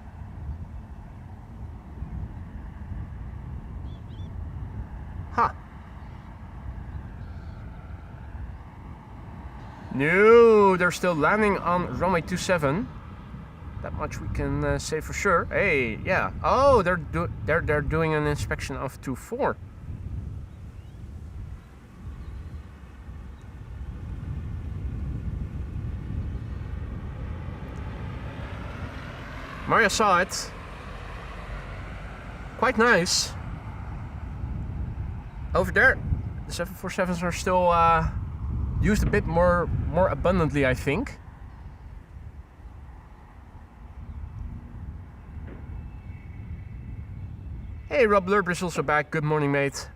Huh. No, they're still landing on runway 27. That much we can say for sure. Hey, yeah. Oh, they're doing an inspection of 24. Maria saw it. Quite nice. Over there, the 747s are still used a bit more abundantly, I think. Hey, Rob Lurb is also back. Good morning, mate.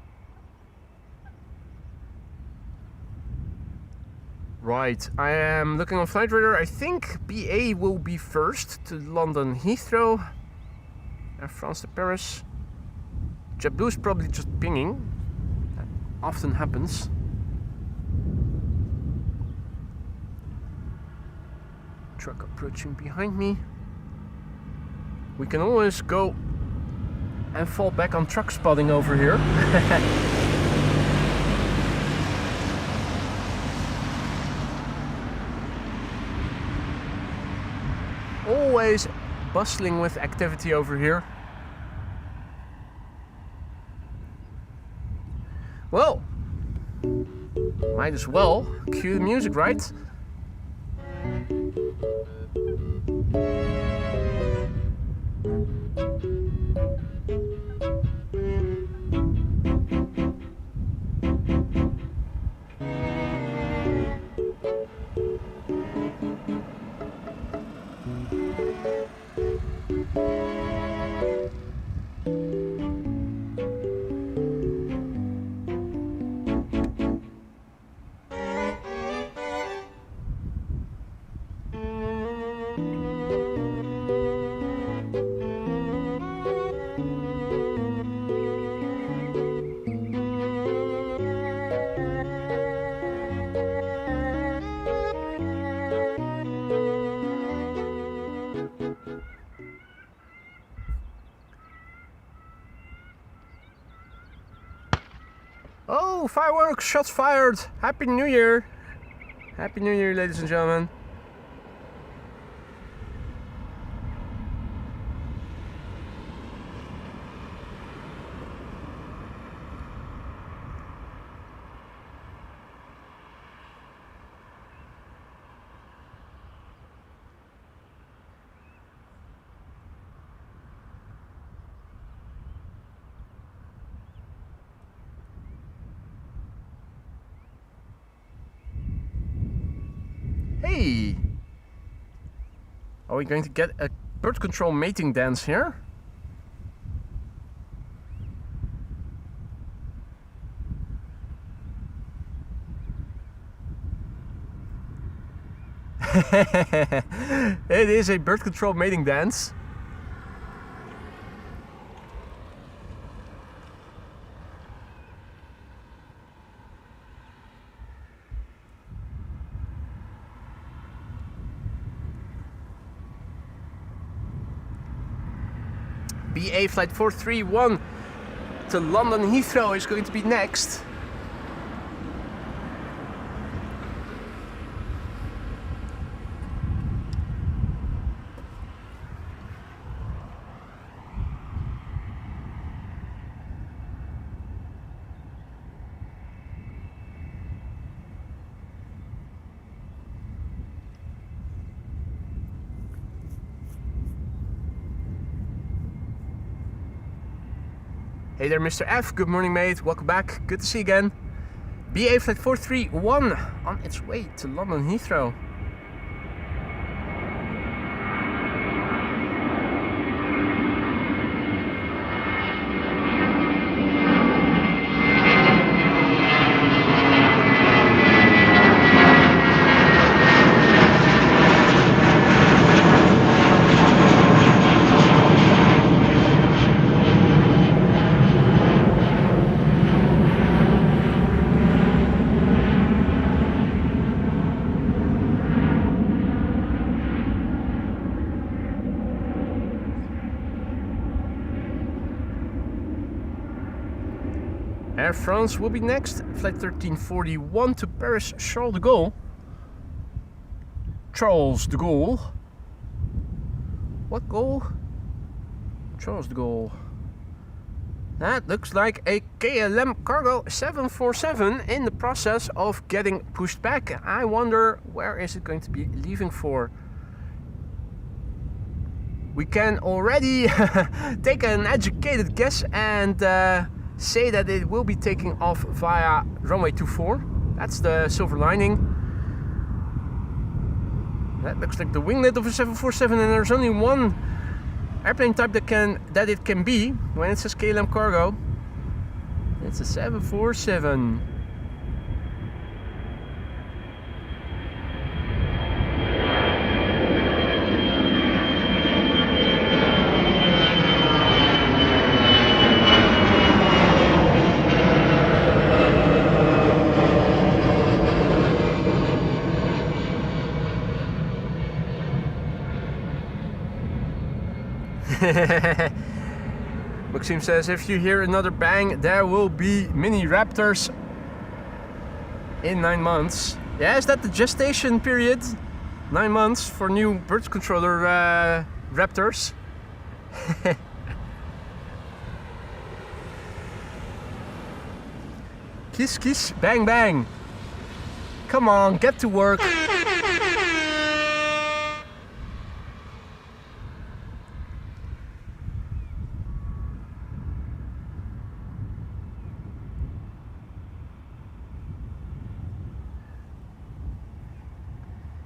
Right, I am looking on Flight Radar. I think BA will be first to London Heathrow. Air France to Paris. JetBlue is probably just pinging. That often happens. Truck approaching behind me. We can always go and fall back on truck spotting over here. Always bustling with activity over here. Well, might as well cue the music, right? Oh, fireworks, shots fired. Happy New Year. Happy New Year, ladies and gentlemen. Hey! Are we going to get a bird control mating dance here? It is a bird control mating dance. BA flight 431 to London Heathrow is going to be next. Hey there, Mr. F. Good morning, mate. Welcome back. Good to see you again. BA flight 431 on its way to London Heathrow. Air France will be next, flight 1341 to Paris Charles de Gaulle. Charles de Gaulle. What Gaulle? Charles de Gaulle. That looks like a KLM cargo 747 in the process of getting pushed back. I wonder where is it going to be leaving for. We can already take an educated guess and say that it will be taking off via runway 24. That's the silver lining. That looks like the winglet of a 747, and there's only one airplane type that it can be when it says KLM cargo. It's a 747. Maxime says, if you hear another bang, there will be mini raptors in 9 months. Yeah, is that the gestation period? 9 months for new bird controller raptors? Kiss, kiss, bang, bang. Come on, get to work.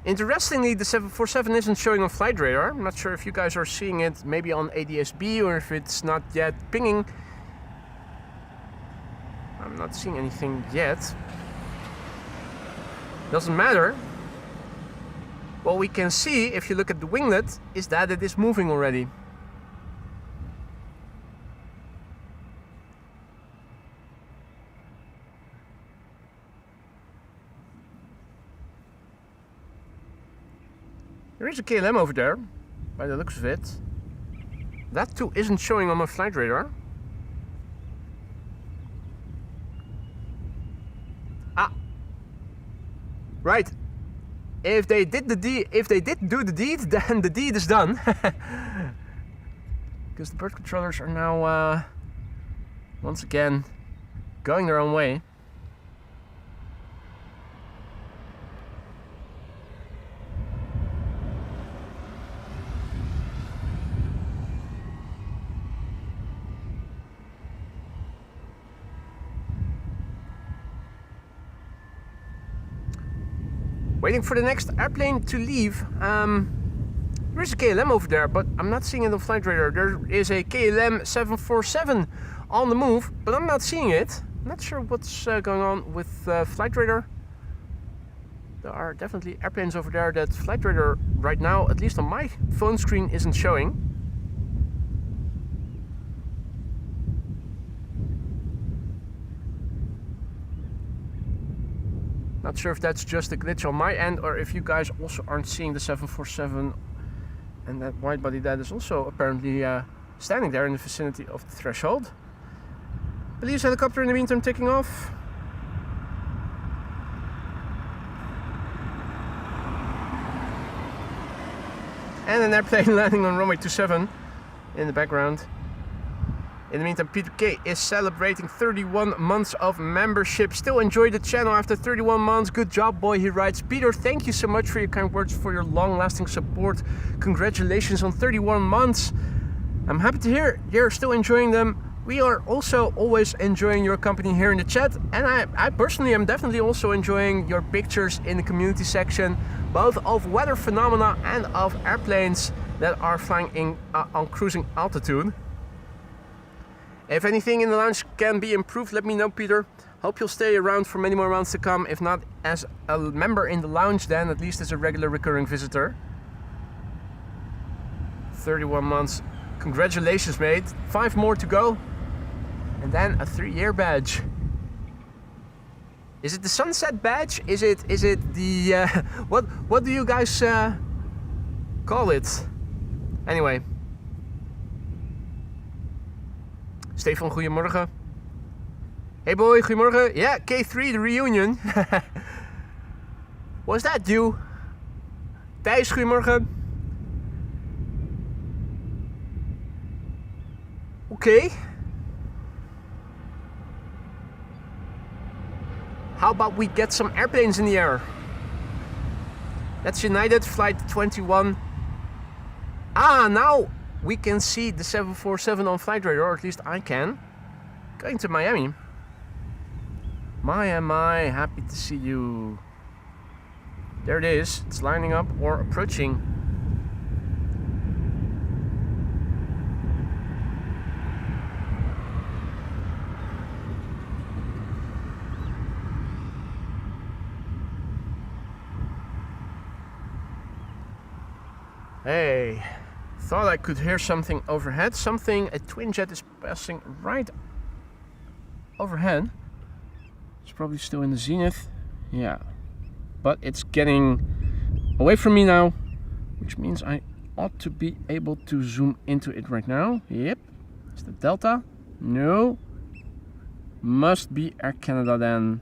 Interestingly, the 747 isn't showing on flight radar. I'm not sure if you guys are seeing it maybe on ADS-B or if it's not yet pinging. I'm not seeing anything yet. Doesn't matter. What we can see, if you look at the winglet, is that it is moving already. There is a KLM over there, by the looks of it. That too isn't showing on my flight radar. Ah, right. If they did the deed, if they didn't do the deed, then the deed is done. Because the bird controllers are now once again going their own way. Waiting for the next airplane to leave. There is a KLM over there, but I'm not seeing it on flight radar. There is a KLM 747 on the move, but I'm not seeing it. I'm not sure what's going on with flight radar. There are definitely airplanes over there that flight radar right now, at least on my phone screen, isn't showing. Not sure if that's just a glitch on my end or if you guys also aren't seeing the 747 and that widebody that is also apparently standing there in the vicinity of the threshold. Police helicopter in the meantime taking off. And an airplane landing on runway 27 in the background. In the meantime, Peter K is celebrating 31 months of membership. Still enjoy the channel after 31 months. Good job, boy, he writes. Peter, thank you so much for your kind words, for your long-lasting support. Congratulations on 31 months. I'm happy to hear you're still enjoying them. We are also always enjoying your company here in the chat. And I personally am definitely also enjoying your pictures in the community section, both of weather phenomena and of airplanes that are flying in, on cruising altitude. If anything in the lounge can be improved, let me know, Peter. Hope you'll stay around for many more months to come. If not as a member in the lounge, then at least as a regular recurring visitor. 31 months. Congratulations, mate. 5 more to go. And then a 3-year badge. Is it the sunset badge? Is it the what do you guys call it? Anyway. Stefan, goedemorgen. Hey boy, goedemorgen. Yeah, K3, the reunion. Was that you? Thijs, goedemorgen. Okay. How about we get some airplanes in the air? That's United, flight 21. Ah, now we can see the 747 on flight radar, or at least I can. Going to Miami. My am I happy to see you. There it is. It's lining up or approaching. Hey. Thought I could hear something overhead. A twin jet is passing right overhead. It's probably still in the zenith. Yeah. But it's getting away from me now, which means I ought to be able to zoom into it right now. Yep. Is that Delta? No. Must be Air Canada then.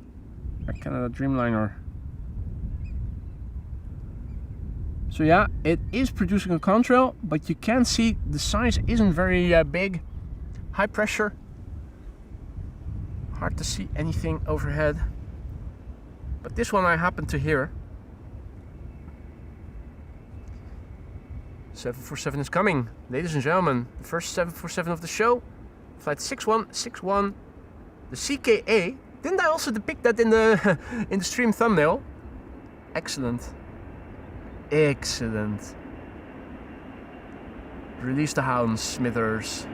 Air Canada Dreamliner. So yeah, it is producing a contrail, but you can see the size isn't very big. High pressure. Hard to see anything overhead. But this one I happen to hear. 747 is coming. Ladies and gentlemen, the first 747 of the show. Flight 6161. The CKA. Didn't I also depict that in the in the stream thumbnail? Excellent. Excellent. Release the hounds, Smithers.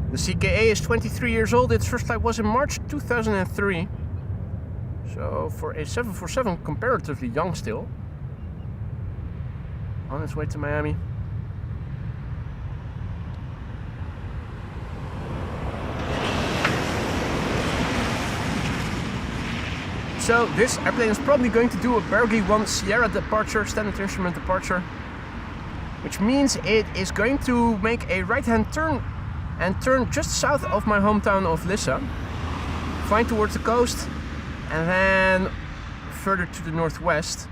The CKA is 23 years old. Its first flight was in March 2003. So for a 747, comparatively young still. On its way to Miami. So this airplane is probably going to do a Bergy 1 Sierra departure, standard instrument departure, which means it is going to make a right-hand turn and turn just south of my hometown of Lisse, flying towards the coast, and then further to the northwest.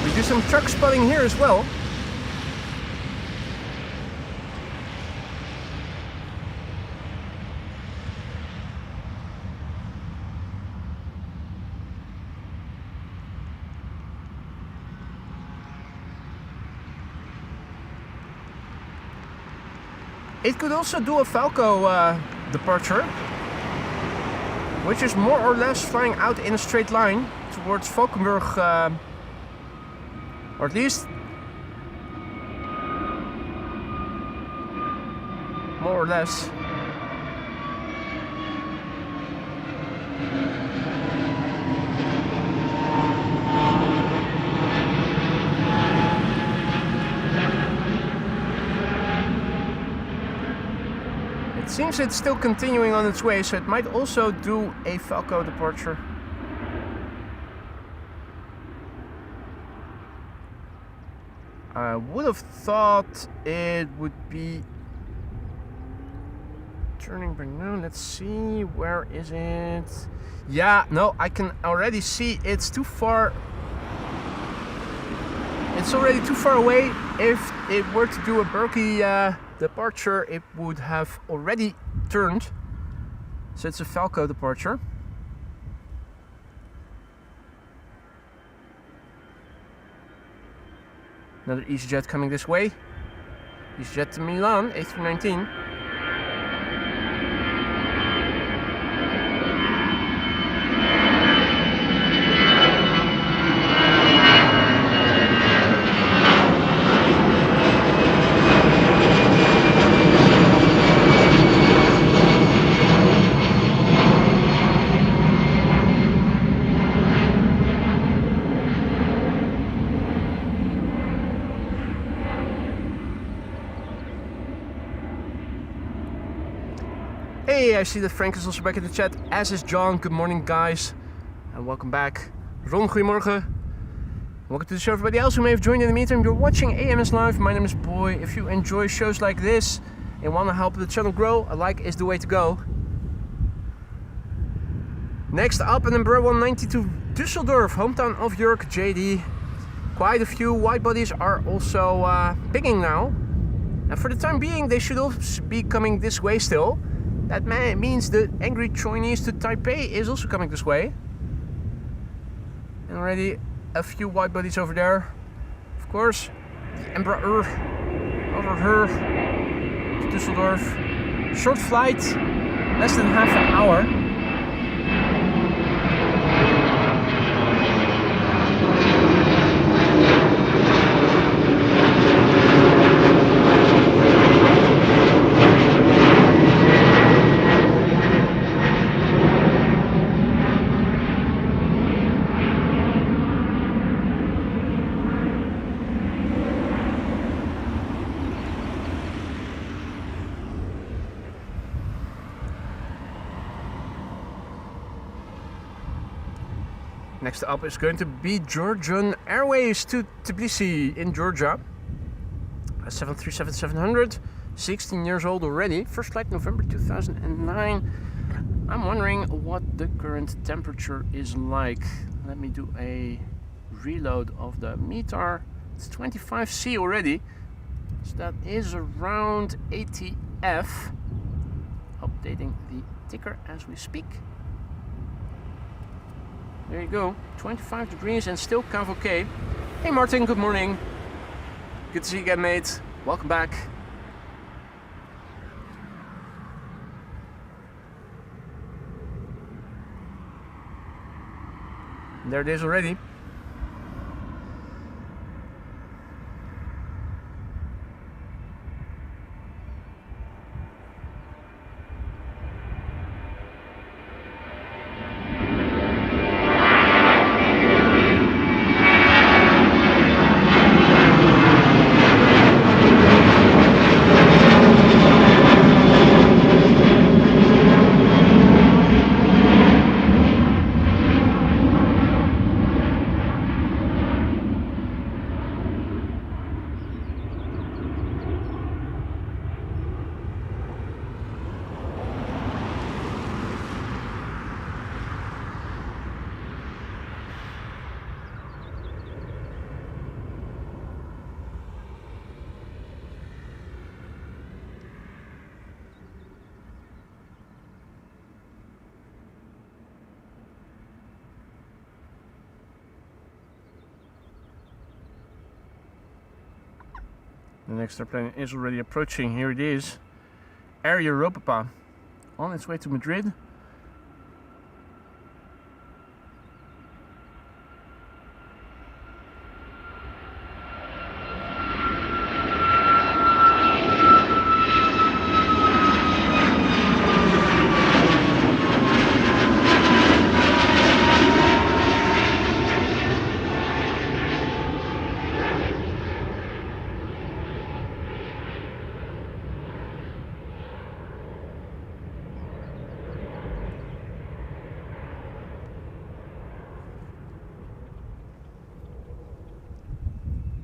We do some truck spotting here as well. It could also do a Falco departure, which is more or less flying out in a straight line towards Valkenburg, or at least more or less. It seems it's still continuing on its way, so it might also do a Falco departure. I would have thought it would be turning back now. Let's see, where is it? Yeah, no, I can already see it's too far. It's already too far away. If it were to do a Bergy departure, it would have already turned. So it's a Falco departure. Another EasyJet coming this way. EasyJet to Milan, A319. Hey, I see that Frank is also back in the chat, as is John. Good morning, guys, and welcome back. Ron, goedemorgen. Welcome to the show, everybody else who may have joined in the meantime. You're watching AMS Live. My name is Boy. If you enjoy shows like this and want to help the channel grow, a like is the way to go. Next up, an Embraer 190 to Düsseldorf, hometown of Jörg JD. Quite a few wide bodies are also pinging now. And for the time being, they should also be coming this way still. That means the angry Chinese to Taipei is also coming this way. And already a few wide bodies over there. Of course, the Embraer over here to Düsseldorf. Short flight, less than half an hour. Next up is going to be Georgian Airways to Tbilisi in Georgia. A 737-700, 16 years old already. First flight November 2009. I'm wondering what the current temperature is like. Let me do a reload of the METAR. It's 25C already. So that is around 80 F. Updating the ticker as we speak. There you go, 25 degrees and still Cavalcade. Hey Martin, good morning. Good to see you again, mate. Welcome back. And there it is already. The next airplane is already approaching. Here it is. Air Europa on its way to Madrid.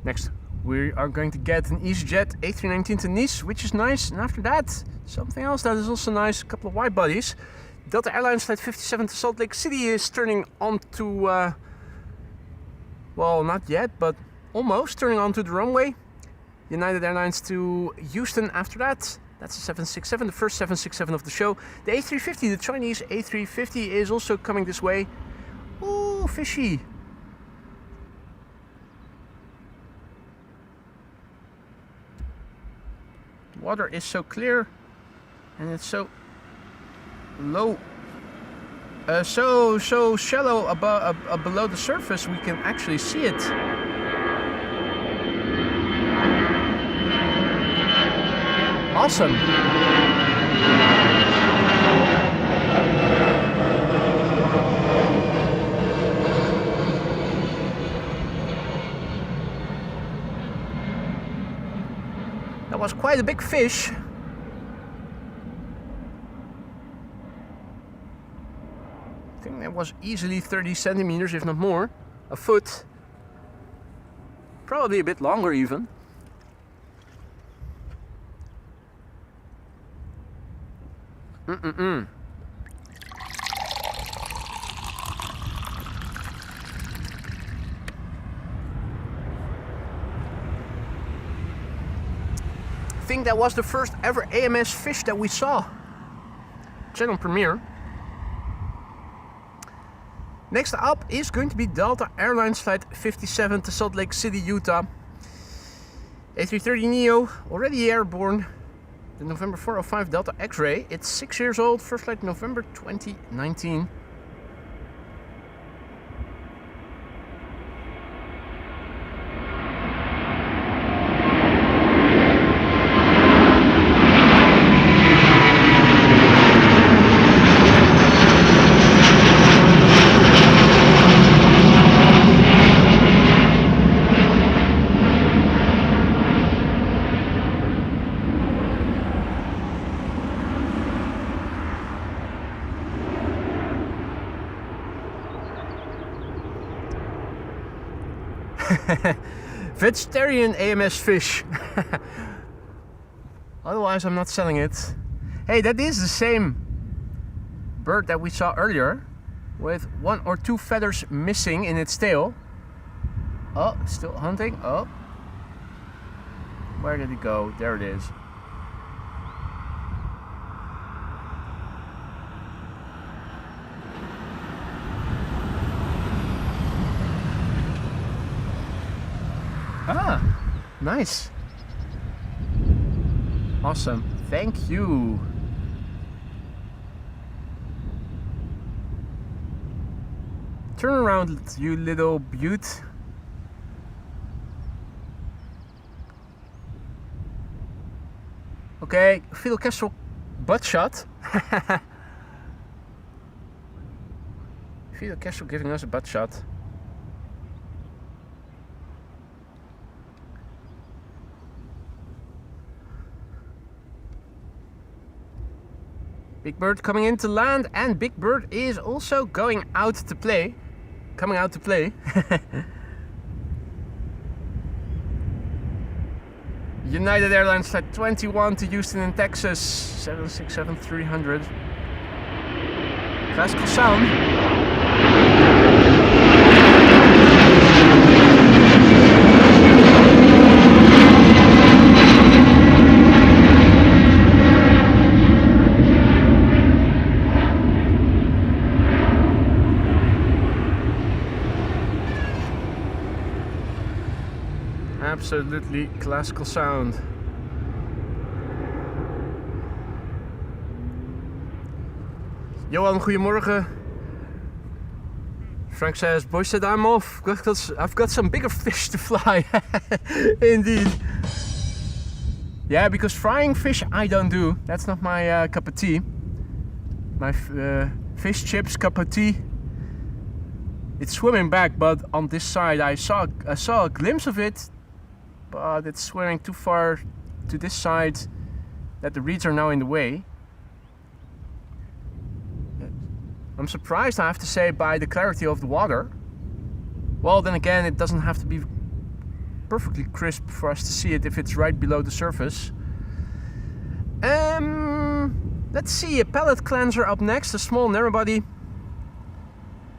Next, we are going to get an EasyJet A319 to Nice, which is nice. And after that, something else that is also nice, a couple of wide bodies. Delta Airlines Flight 57 to Salt Lake City is turning onto, well, not yet, but almost turning onto the runway. United Airlines to Houston after that. That's a 767, the first 767 of the show. The A350, the Chinese A350 is also coming this way. Ooh, fishy. Water is so clear and it's so low, so shallow above below the surface, we can actually see it. Awesome. That was quite a big fish. I think that was easily 30 centimeters, if not more. A foot. Probably a bit longer even. I think that was the first ever AMS fish that we saw. Channel premiere. Next up is going to be Delta Airlines Flight 57 to Salt Lake City, Utah. A330neo, already airborne. The November 405 Delta X-Ray. It's 6 years old, first flight November 2019. Vegetarian AMS fish. Otherwise I'm not selling it. Hey, that is the same bird that we saw earlier, with 1 or 2 feathers missing in its tail. Oh, still hunting. Oh, where did it go? There it is. Ah, nice. Awesome. Thank you. Turn around, you little beaut. Okay, Fidel Castro butt shot. Fidel Castro giving us a butt shot. Big Bird coming in to land, and Big Bird is also going out to play. Coming out to play. United Airlines Flight 21 to Houston in Texas, 767-300. Classical sound. Absolutely classical sound. Johan, goedemorgen. Frank says, boys said I'm off. I've got some bigger fish to fly. Indeed. Yeah, because frying fish I don't do. That's not my cup of tea. My fish chips cup of tea. It's swimming back, but on this side I saw a glimpse of it, but it's swimming too far to this side that the reeds are now in the way. I'm surprised, I have to say, by the clarity of the water. Well, then again, it doesn't have to be perfectly crisp for us to see it if it's right below the surface. Let's see, a pallet cleanser up next, a small narrow body.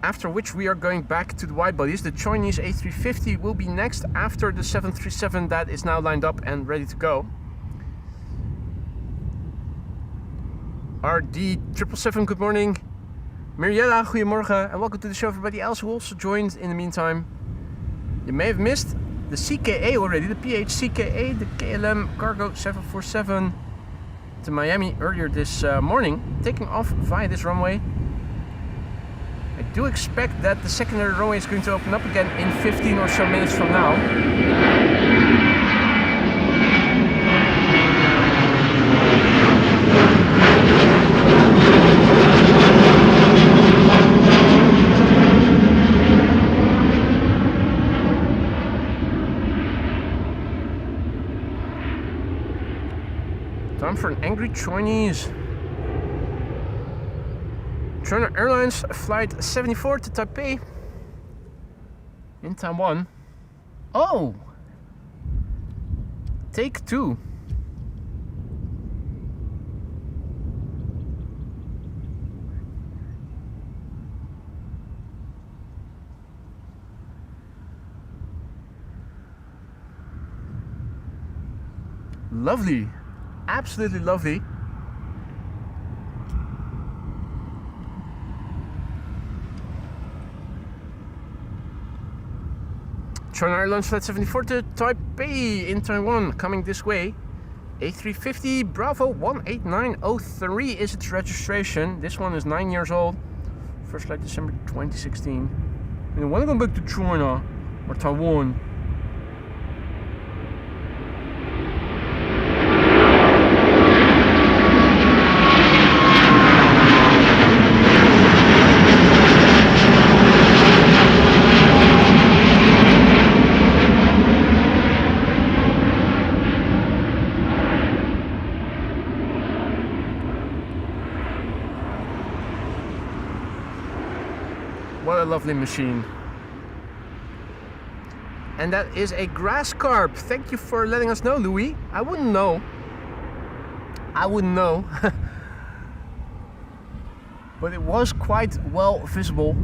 After which we are going back to the wide bodies. The Chinese A350 will be next after the 737 that is now lined up and ready to go. RD 777, good morning. Mariella, goedemorgen, and welcome to the show everybody else who also joined in the meantime. You may have missed the CKA already, the PHCKA, the KLM Cargo 747 to Miami earlier this morning, taking off via this runway. I do expect that the secondary runway is going to open up again in 15 or so minutes from now. Time for an angry Chinese. China Airlines flight 74 to Taipei in Taiwan. Oh! Take two. Lovely. Absolutely lovely. China Airlines Flight 74 to Taipei in Taiwan, coming this way. A350 Bravo 18903 is its registration. This one is 9 years old. First flight December 2016. And I want to go back to China or Taiwan. What a lovely machine. And that is a grass carp. Thank you for letting us know, Louis. I wouldn't know. But it was quite well visible.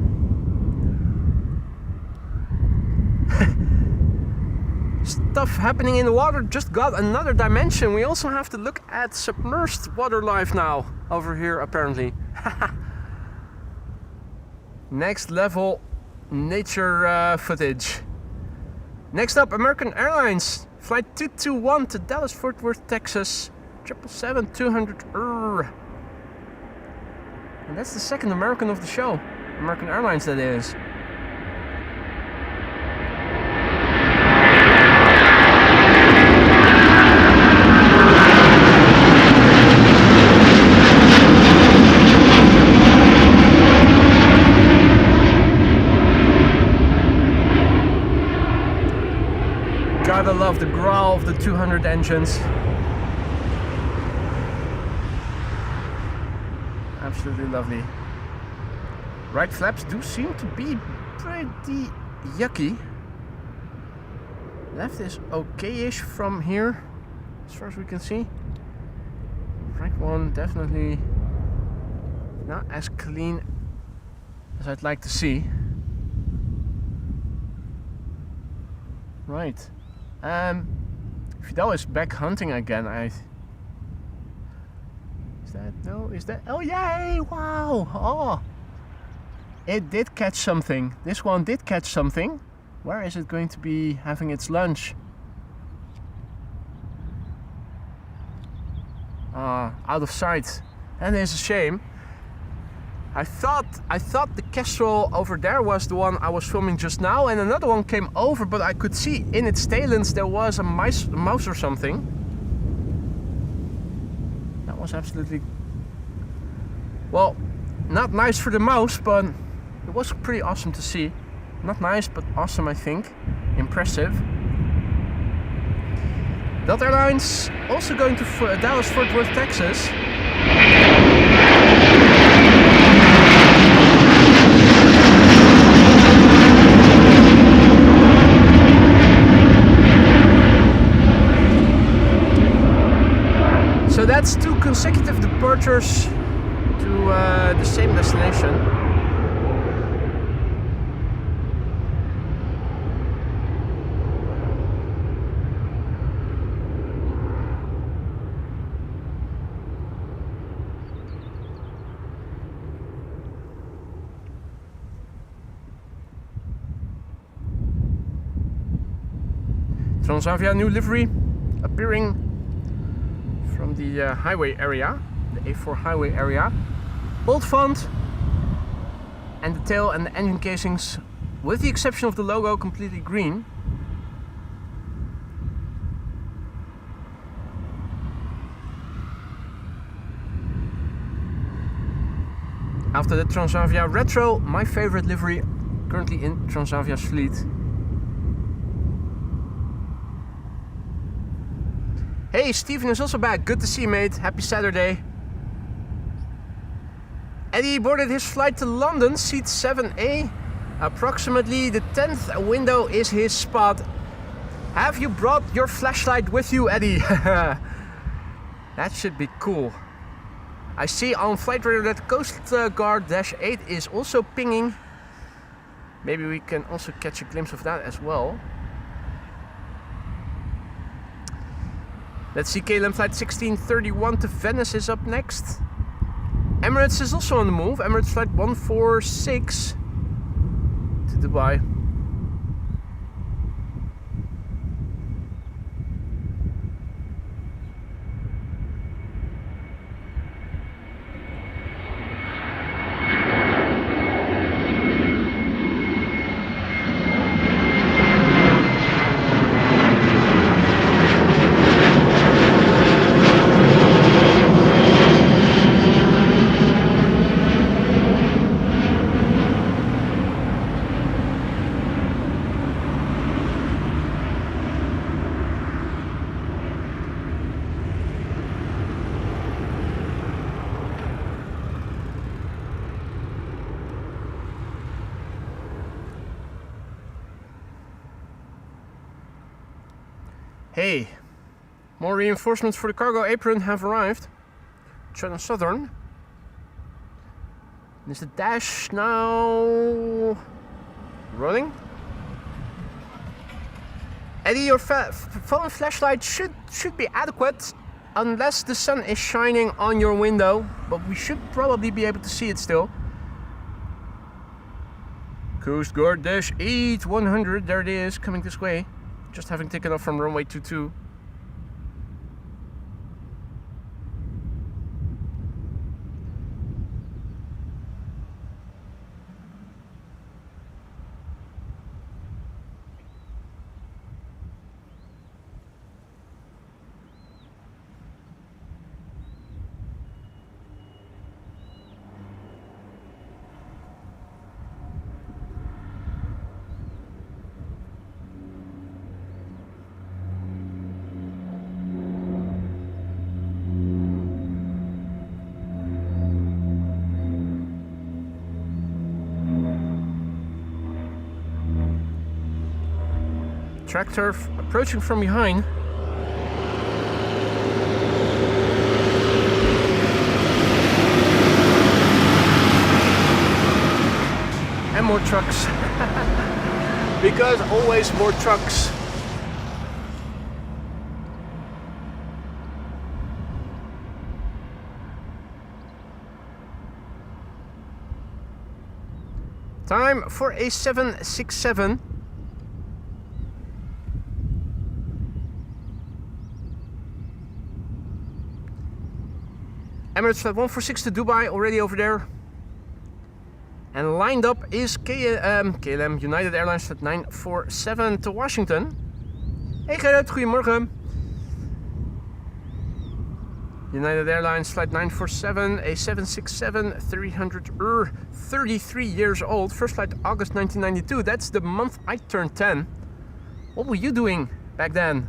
Stuff happening in the water just got another dimension. We also have to look at submerged water life now over here, apparently. Next level nature footage. Next up, American Airlines flight 221 to Dallas Fort Worth, Texas, 777-200. And that's the second American of the show. American Airlines, that is. Gotta love the growl of the 200 engines. Absolutely lovely. Right flaps do seem to be pretty yucky. Left is okay-ish from here, as far as we can see. Right one definitely not as clean as I'd like to see. Right. Fidel is back hunting again. Is that? Oh, yay! Wow! Oh! It did catch something. This one did catch something. Where is it going to be having its lunch? out of sight. And it's a shame. I thought the Kestrel over there was the one I was filming just now, and another one came over, but I could see in its tail ends there was a mouse or something. That was absolutely, well, not nice for the mouse, but it was pretty awesome to see. Not nice, but awesome, I think. Impressive. Delta Airlines also going to Dallas Fort Worth, Texas. So that's 2 consecutive departures to the same destination. Transavia new livery appearing from the highway area, the A4 highway area. Bold font, and the tail and the engine casings, with the exception of the logo, completely green. After the Transavia Retro, my favorite livery currently in Transavia's fleet. Hey, Steven is also back. Good to see you, mate. Happy Saturday. Eddie boarded his flight to London, seat 7A. Approximately the 10th window is his spot. Have you brought your flashlight with you, Eddie? That should be cool. I see on flight radar that Coast Guard -8 is also pinging. Maybe we can also catch a glimpse of that as well. Let's see, KLM flight 1631 to Venice is up next. Emirates is also on the move. Emirates flight 146 to Dubai. Hey, more reinforcements for the cargo apron have arrived. Channel Southern. Is the dash now running? Eddie, your phone flashlight should be adequate unless the sun is shining on your window, but we should probably be able to see it still. Coast Guard -8 100, there it is, coming this way. Just having taken off from runway 22. Tractor approaching from behind. And more trucks. Because always more trucks. Time for a 767. Emirates flight 146 to Dubai, already over there. And lined up is KLM United Airlines flight 947 to Washington. Hey Gerrit, goedemorgen. United Airlines flight 947, a 767-300, 33 years old. First flight August 1992. That's the month I turned 10. What were you doing back then?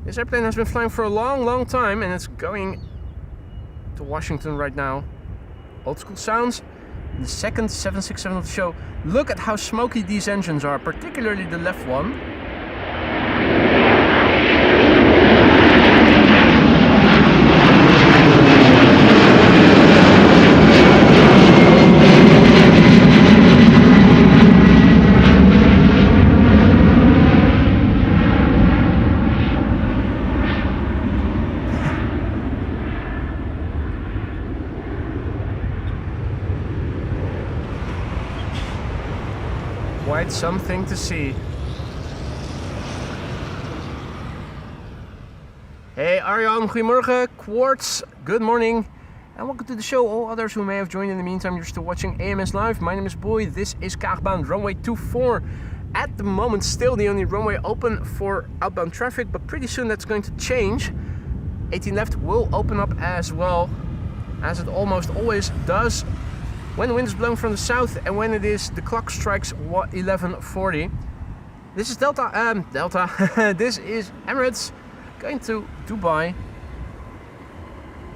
This airplane has been flying for a long time and it's going to Washington right now. Old school sounds. The second 767 of the show. Look at how smoky these engines are, particularly the left one. Quite something to see. Hey Arjan, goedemorgen. Quartz, good morning. And welcome to the show. All others who may have joined in the meantime, you're still watching AMS Live. My name is Boy, this is Kaagbaan, runway 24. At the moment, still the only runway open for outbound traffic, but pretty soon that's going to change. 18 left will open up as well, as it almost always does when the wind is blowing from the south and when it is the clock strikes 11:40. This is Delta. This is Emirates going to Dubai.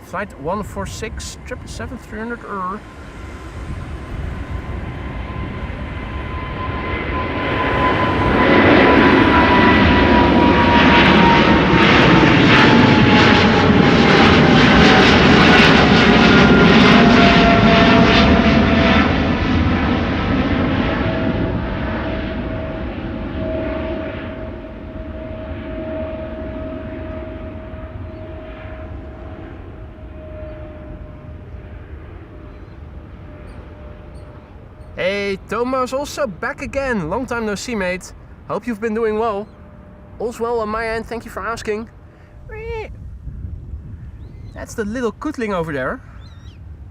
Flight 146, 777-300. Hey Thomas, also back again. Long time no see, mate. Hope you've been doing well. All's well on my end, thank you for asking. That's the little Kootling over there.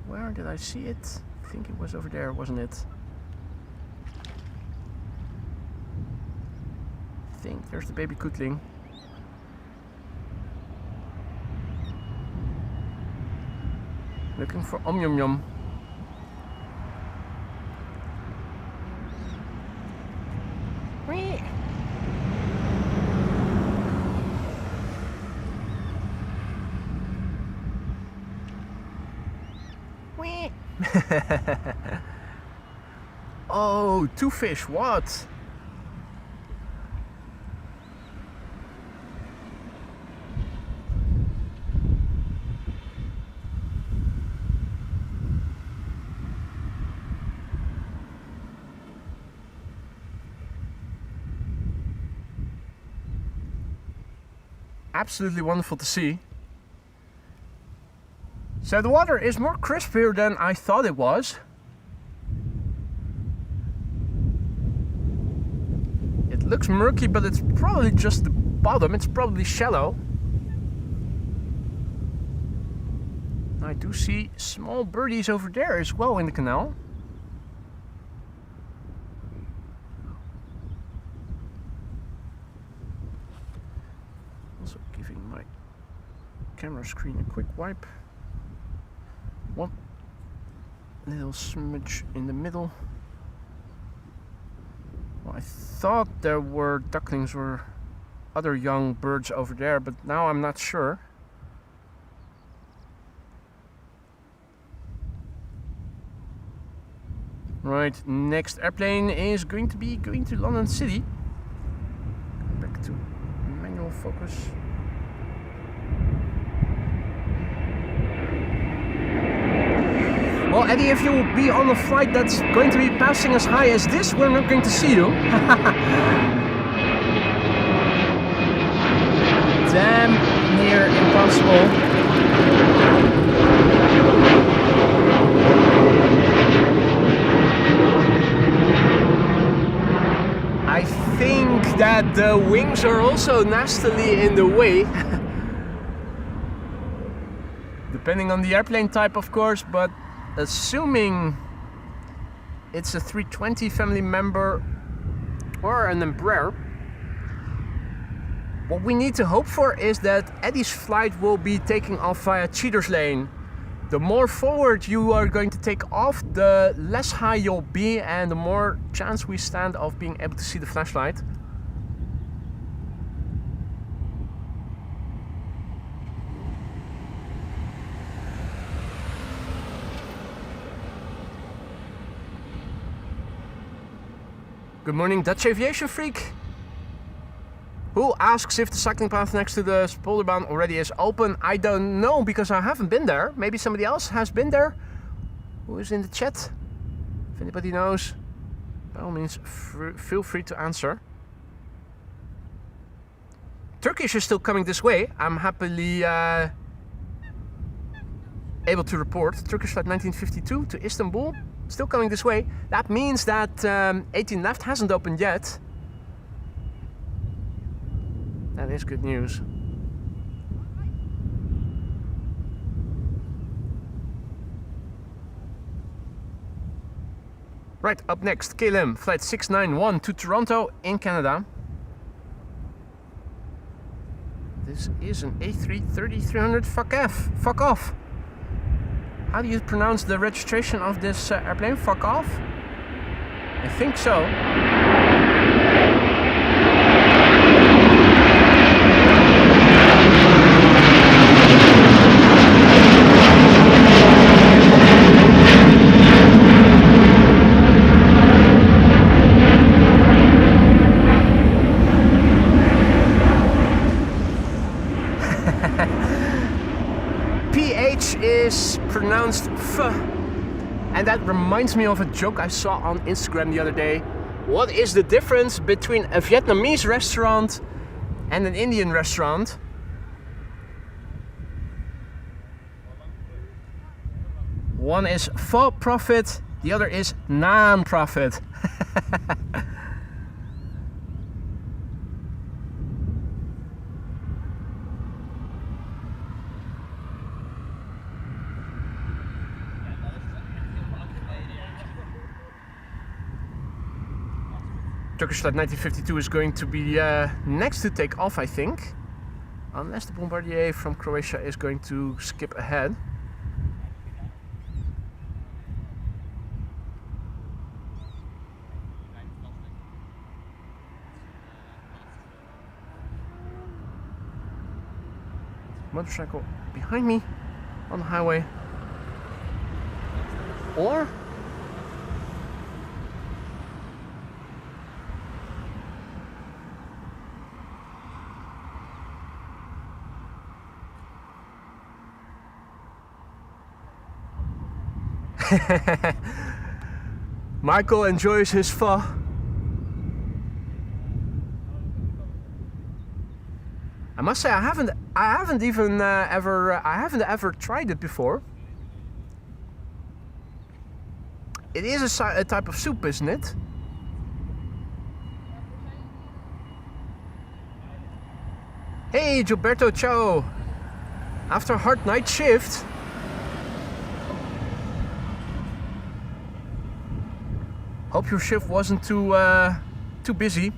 Where did I see it? I think it was over there, wasn't it? I think there's the baby Kootling. Looking for Om Yum Yum. Oh, two fish, what? Absolutely wonderful to see. So the water is more crisp here than I thought it was. It looks murky, but it's probably just the bottom. It's probably shallow. I do see small birdies over there as well in the canal. Also giving my camera screen a quick wipe. One little smudge in the middle. Well, I thought there were ducklings or other young birds over there, but now I'm not sure. Right, next airplane is going to London City. Back to manual focus. Well, Eddie, if you will be on a flight that's going to be passing as high as this, we're not going to see you. Damn near impossible. I think that the wings are also nastily in the way. depending on the airplane type, of course, but assuming it's a 320 family member or an Embraer, what we need to hope for is that Eddie's flight will be taking off via Cheater's Lane. The more forward you are going to take off, the less high you'll be and the more chance we stand of being able to see the flashlight. Good morning, Dutch Aviation Freak. Who asks if the cycling path next to the Spolderbaan already is open? I don't know because I haven't been there. Maybe somebody else has been there. Who is in the chat? If anybody knows, by all means, feel free to answer. Turkish is still coming this way. I'm happily able to report. Turkish flight 1952 to Istanbul, still coming this way. That means that 18 left hasn't opened yet. That is good news. Right, up next, KLM, flight 691 to Toronto in Canada. This is an A330-300 fuck off. How do you pronounce the registration of this airplane? Fuck off? I think so. Is pronounced F, and that reminds me of a joke I saw on Instagram the other day. What is the difference between a Vietnamese restaurant and an Indian restaurant? One is for profit, the other is non-profit. Turkish flight 1952 is going to be next to take off, I think. Unless the Bombardier from Croatia is going to skip ahead. Motorcycle behind me on the highway. Or Michael enjoys his pho. I must say I haven't ever tried it before. It is a type of soup, isn't it? Hey, Gilberto, ciao. After a hard night shift. Hope your shift wasn't too busy.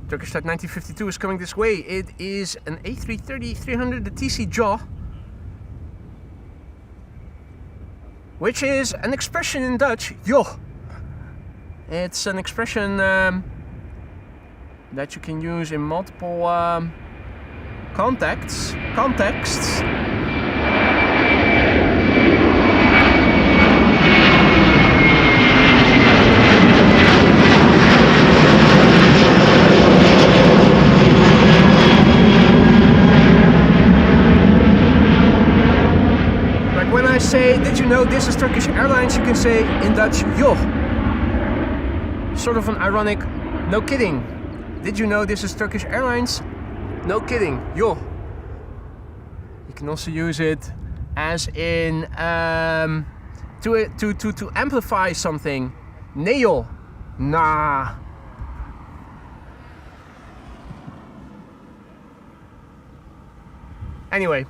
Turkish flight 1952 is coming this way. It is an A330-300, the TC Jaw, which is an expression in Dutch, joh. It's an expression that you can use in multiple contexts. Say, did you know this is Turkish Airlines? You can say in Dutch, joh. Sort of an ironic, no kidding. Did you know this is Turkish Airlines? No kidding, joh. You can also use it as in to amplify something. Nee joh, nah. Anyway.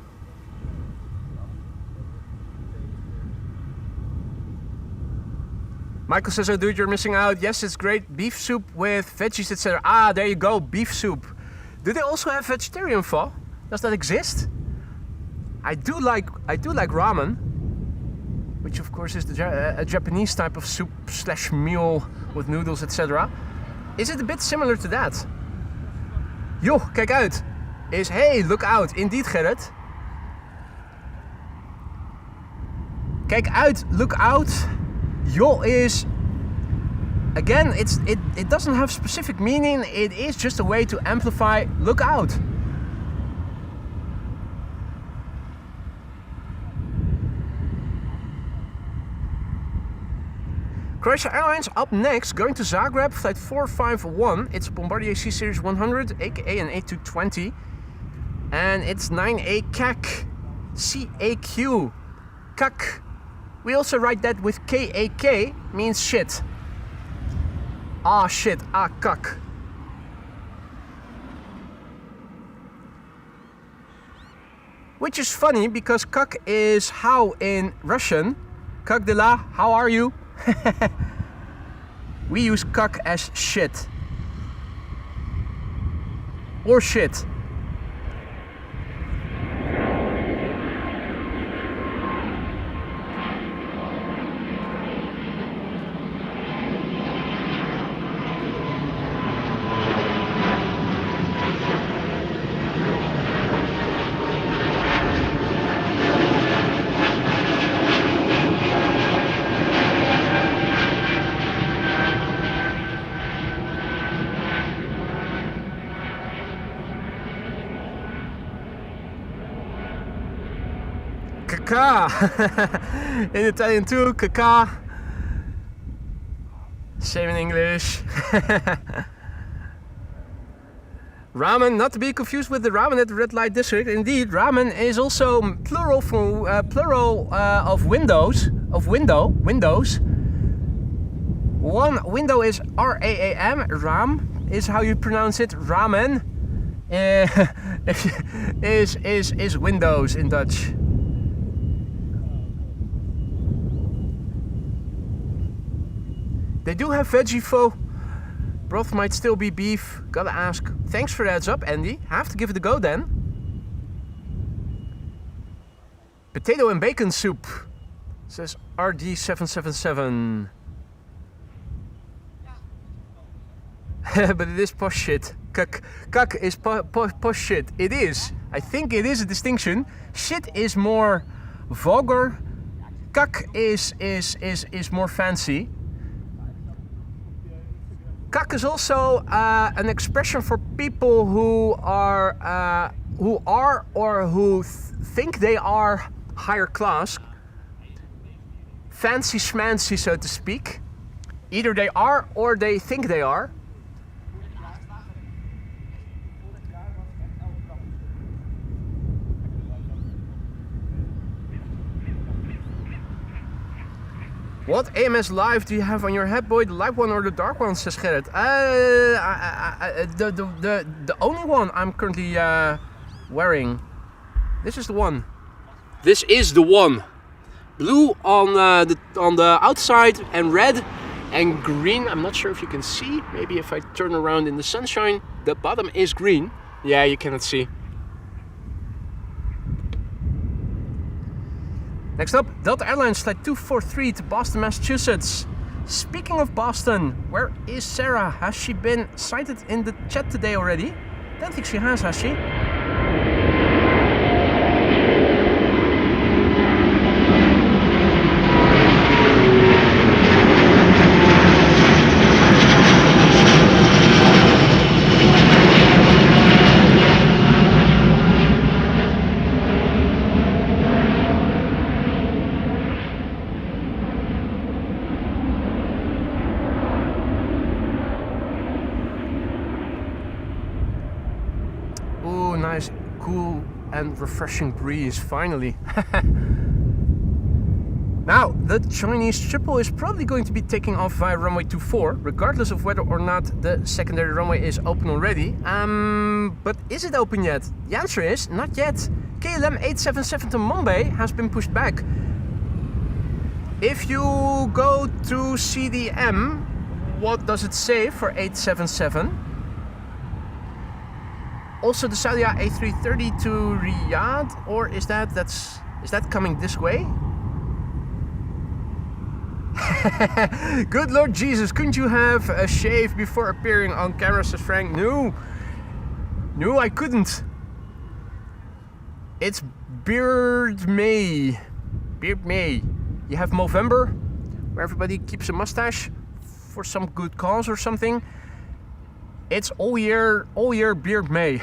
Michael says, oh dude, you're missing out. Yes, it's great. Beef soup with veggies, etc. Ah, there you go, beef soup. Do they also have vegetarian pho? Does that exist? I do like ramen, which of course is a Japanese type of soup slash meal with noodles, etc. Is it a bit similar to that? Joh, kijk uit. Is, hey, look out. Indeed, Gerrit. Kijk uit, look out. Joh is, again, it doesn't have specific meaning. It is just a way to amplify look out. Croatia Airlines up next, going to Zagreb, flight 451. It's Bombardier C Series 100, aka an A220. And it's 9A CAC. C-A-Q. CAC. We also write that with K-A-K, means shit. Ah, shit. Ah, kak. Which is funny, because kak is how in Russian. Kak de la, how are you? We use kak as shit. Or shit. In Italian too, caca. Same in English. Ramen, not to be confused with the ramen at the red light district. Indeed, ramen is also plural for plural of windows. Of windows. One window is R-A-A-M. Ram is how you pronounce it. Ramen is windows in Dutch. They do have veggie pho. Broth might still be beef. Gotta ask. Thanks for the heads up, Andy. Have to give it a go then. Potato and bacon soup. Says RD777. But it is posh shit. Kak is posh shit. It is. I think it is a distinction. Shit is more vulgar. Kak is more fancy. Kak is also an expression for people who are or who think they are higher class, fancy schmancy, so to speak. Either they are or they think they are. What AMS live do you have on your head, boy? The light one or the dark one, says Gerrit. The only one I'm currently wearing. This is the one. This is the one. Blue on the outside and red and green. I'm not sure if you can see. Maybe if I turn around in the sunshine, the bottom is green. Yeah, you cannot see. Next up, Delta Airlines flight 243 to Boston, Massachusetts. Speaking of Boston, where is Sarah? Has she been sighted in the chat today already? Don't think she has she? Nice, cool and refreshing breeze, finally. Now, the Chinese Schiphol is probably going to be taking off via runway 24, regardless of whether or not the secondary runway is open already. But is it open yet? The answer is not yet. KLM 877 to Mumbai has been pushed back. If you go to CDM, what does it say for 877? Also the Saudia A330 to Riyadh, or is that coming this way? Good Lord Jesus, couldn't you have a shave before appearing on camera, says Frank. No, I couldn't. It's Beard May. You have Movember, where everybody keeps a mustache for some good cause or something. It's all year Beard May.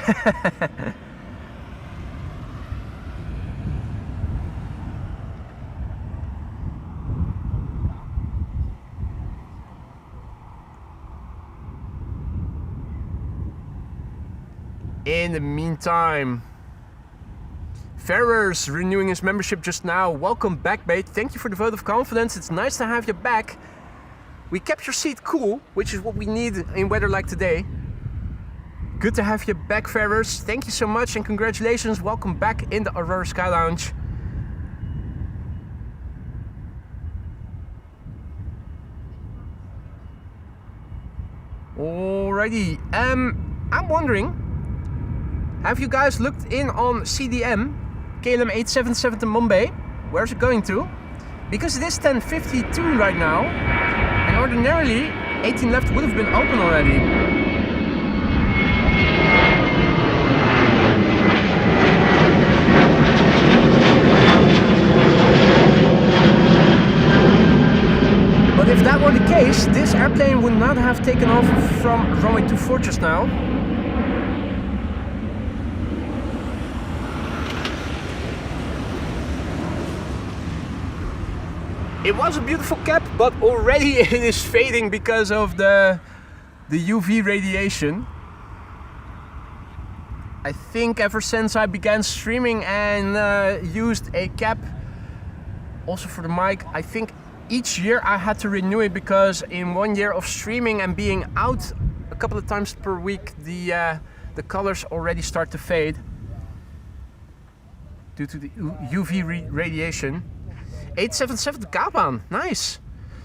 In the meantime, Ferrer's renewing his membership just now. Welcome back, mate. Thank you for the vote of confidence. It's nice to have you back. We kept your seat cool, which is what we need in weather like today. Good to have you back, Ferrers. Thank you so much and congratulations. Welcome back in the Aurora Sky Lounge. Alrighty. I'm wondering, have you guys looked in on CDM, KLM 877 to Mumbai? Where's it going to? Because it is 10:52 right now, and ordinarily 18 left would have been open already. But if that were the case, this airplane would not have taken off from runway 24 just now. It was a beautiful cap, but already it is fading because of the UV radiation. I think ever since I began streaming and used a cap also for the mic, I think each year I had to renew it because in 1 year of streaming and being out a couple of times per week, the colors already start to fade due to the UV radiation. 877 Kaagbaan, nice.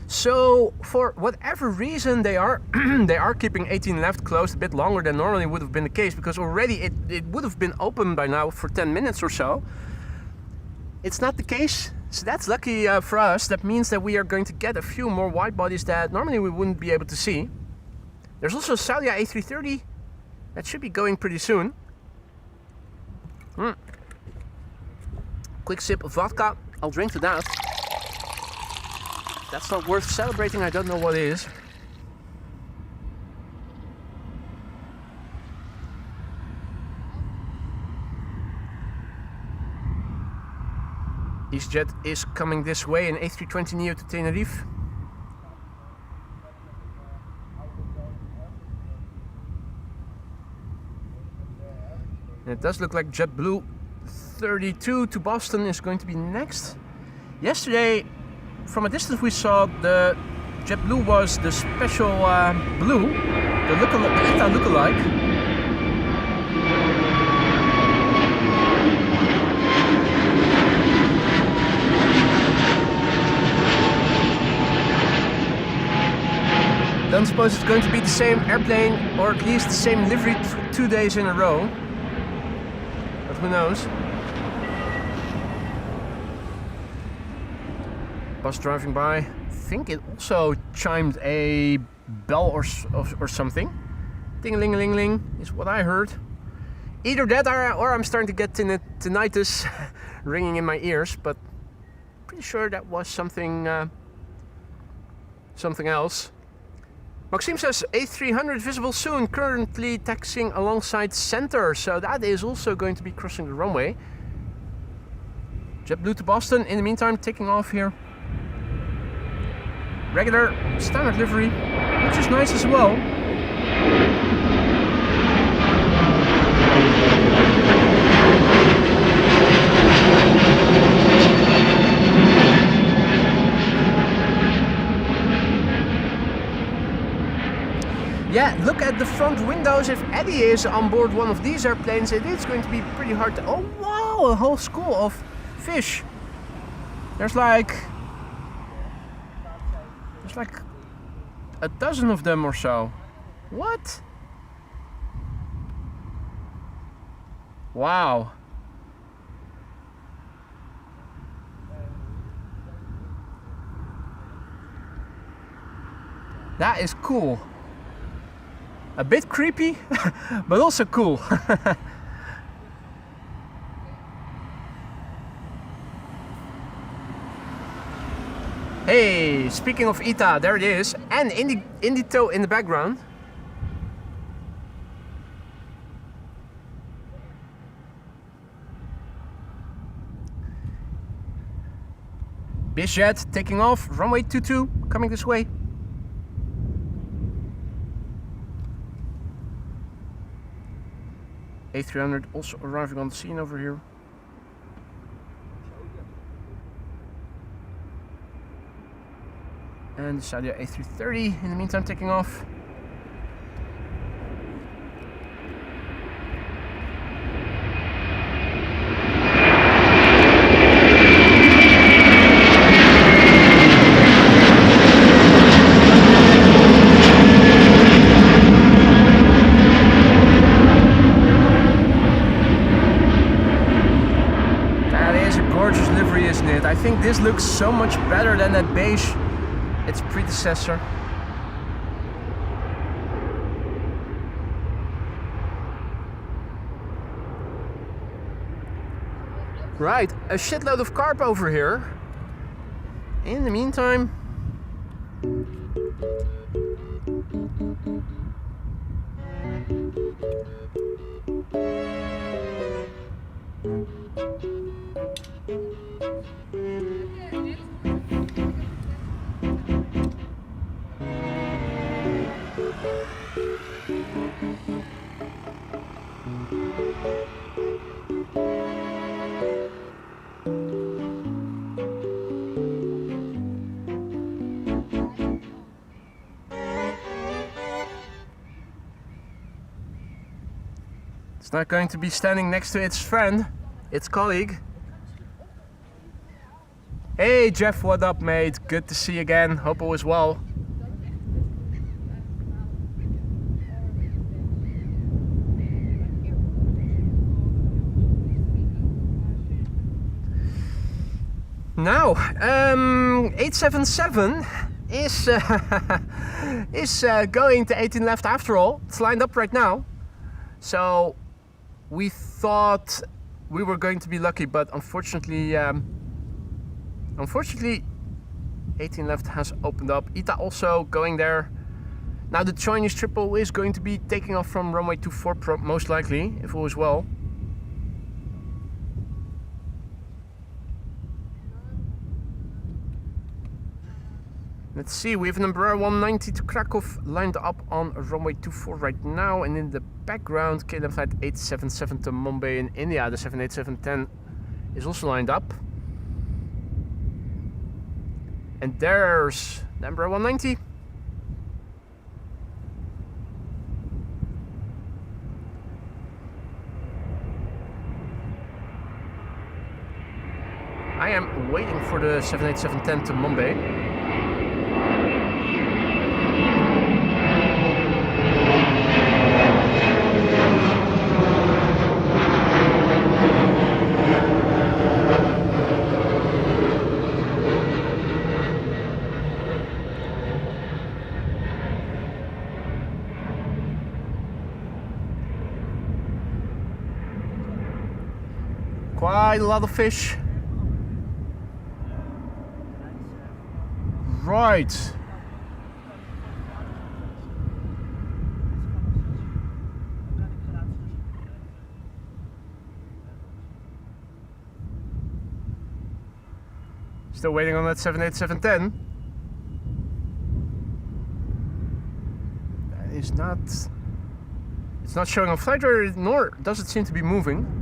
So for whatever reason they are keeping 18 left closed a bit longer than normally would have been the case, because already it would have been open by now for 10 minutes or so. It's not the case, so that's lucky for us. That means that we are going to get a few more wide bodies that normally we wouldn't be able to see. There's also a Saudia A330 that should be going pretty soon. Quick sip of vodka. I'll drink to that. That's not worth celebrating, I don't know what is. EasyJet is coming this way in A320neo to Tenerife. And it does look like JetBlue 32 to Boston is going to be next. Yesterday, from a distance, we saw the JetBlue was the special blue, the ETA lookalike. Don't suppose it's going to be the same airplane, or at least the same livery 2 days in a row. But who knows? Bus driving by. I think it also chimed a bell or something. Ding-a-ling-a-ling-ling is what I heard. Either that or I'm starting to get tinnitus ringing in my ears, but pretty sure that was something else. Maxime says A300 visible soon, currently taxiing alongside center, so that is also going to be crossing the runway. JetBlue to Boston, in the meantime taking off here. Regular standard livery, which is nice as well. Yeah, look at the front windows. If Eddie is on board one of these airplanes, it is going to be pretty hard to... Oh wow, a whole school of fish. There's like a dozen of them or so. What? Wow. That is cool. A bit creepy, but also cool. Hey, speaking of ETA, there it is, and Indito in the background. Bizjet taking off, runway 22 coming this way. A300 also arriving on the scene over here. And the Saudia A330 in the meantime taking off. That is a gorgeous livery, isn't it? I think this looks so much better than that beige its predecessor. Right, a shitload of carp over here. In the meantime, it's not going to be standing next to its friend, its colleague. Hey Jeff, what up mate? Good to see you again, hope all is well. Now, 877 is going to 18 left after all. It's lined up right now. So we thought we were going to be lucky, but unfortunately, 18 left has opened up. ETA also going there. Now the Chinese triple is going to be taking off from runway 24 most likely, if all is well. Let's see, we have an Embraer 190 to Krakow lined up on runway 24 right now, and in the background KLM flight 877 to Mumbai in India. The 787-10 is also lined up. And there's the Embraer 190. I am waiting for the 787-10 to Mumbai. Quite a lot of fish. Right. Still waiting on that 787-10. That is not... It's not showing on flight radar, nor does it seem to be moving.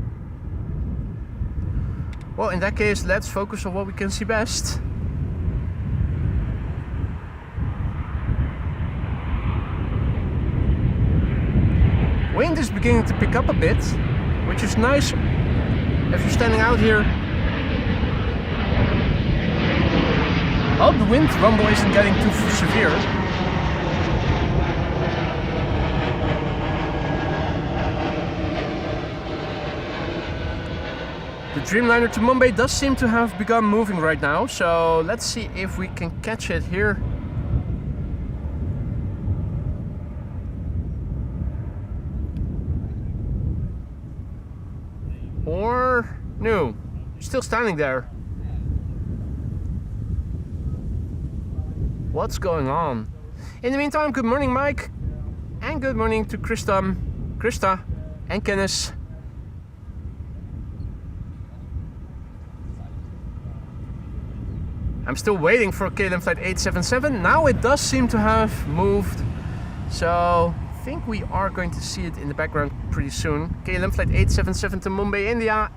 Well, in that case, let's focus on what we can see best. Wind is beginning to pick up a bit, which is nice if you're standing out here. Hope the wind rumble isn't getting too severe. The Dreamliner to Mumbai does seem to have begun moving right now, so let's see if we can catch it here. Or no, still standing there. What's going on? In the meantime, good morning Mike, and good morning to Krista and Kenneth. I'm still waiting for KLM flight 877. Now it does seem to have moved, so I think we are going to see it in the background pretty soon. KLM flight 877 to Mumbai, India.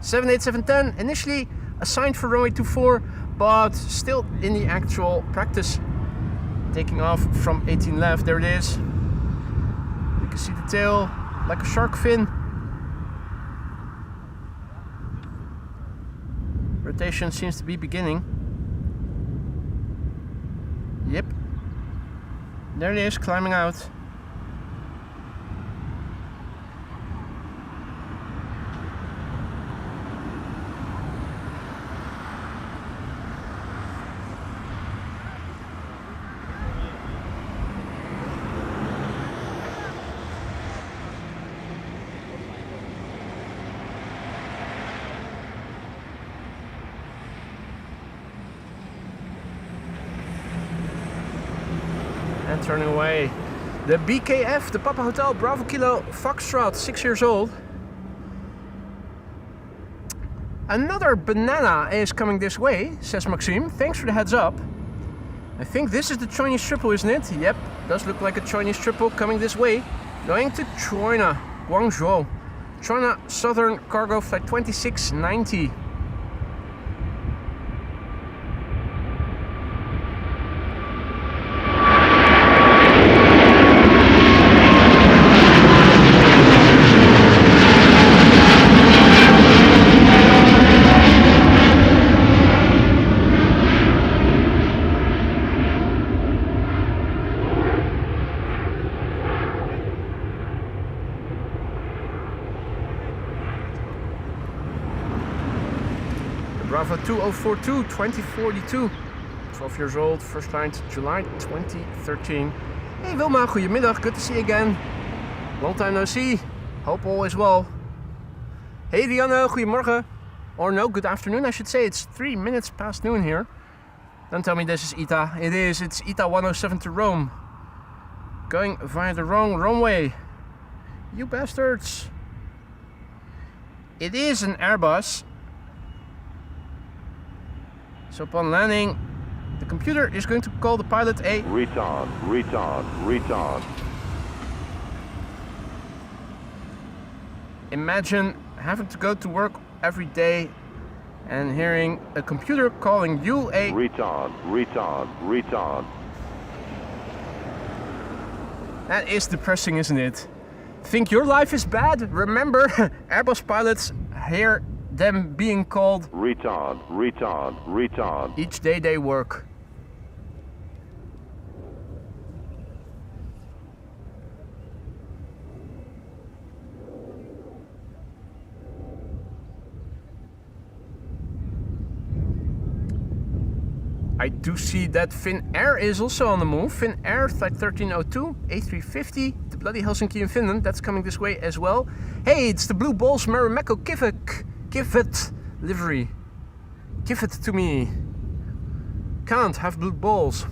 78710 initially assigned for runway 24, but still in the actual practice. Taking off from 18 left, there it is. You can see the tail like a shark fin. Rotation seems to be beginning. Yep, there it is, climbing out. And turning away. The BKF, the Papa Hotel Bravo Kilo Foxtrot, 6 years old. Another banana is coming this way, says Maxime. Thanks for the heads up. I think this is the Chinese triple, isn't it? Yep, does look like a Chinese triple coming this way. Going to China, Guangzhou. China Southern Cargo Flight 2690. Bravo 2042, 2042. 12 years old, first flight July 2013. Hey Wilma, goedemiddag, good to see you again. Long time no see, hope all is well. Hey Rianne, goedemorgen. Or no, good afternoon I should say, it's 3 minutes past noon here. Don't tell me this is ITA, it is, it's ITA 107 to Rome. Going via the wrong runway. You bastards. It is an Airbus. So upon landing, the computer is going to call the pilot a retard. Imagine having to go to work every day and hearing a computer calling you a retard. That is depressing, isn't it? Think your life is bad? Remember, Airbus pilots hear them being called retard each day they work. I do see that Finnair is also on the move. Finnair flight 1302, A350, the bloody Helsinki in Finland, that's coming this way as well. Hey, it's the Blue Balls Marimekko Give it livery. Give it to me. Can't have blue balls.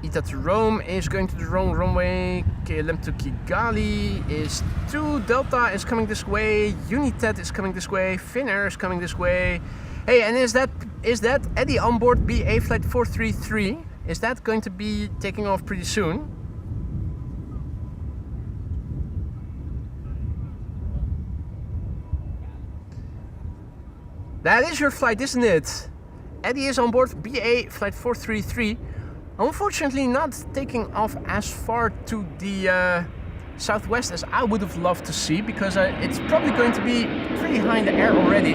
ITA to Rome is going to the wrong runway. KLM to Kigali is 2. Delta is coming this way. United is coming this way. Finnair is coming this way. Hey, and is that Eddie on board BA flight 433? Is that going to be taking off pretty soon? That is your flight, isn't it? Eddie is on board BA flight 433. Unfortunately not taking off as far to the southwest as I would have loved to see, because it's probably going to be pretty high in the air already.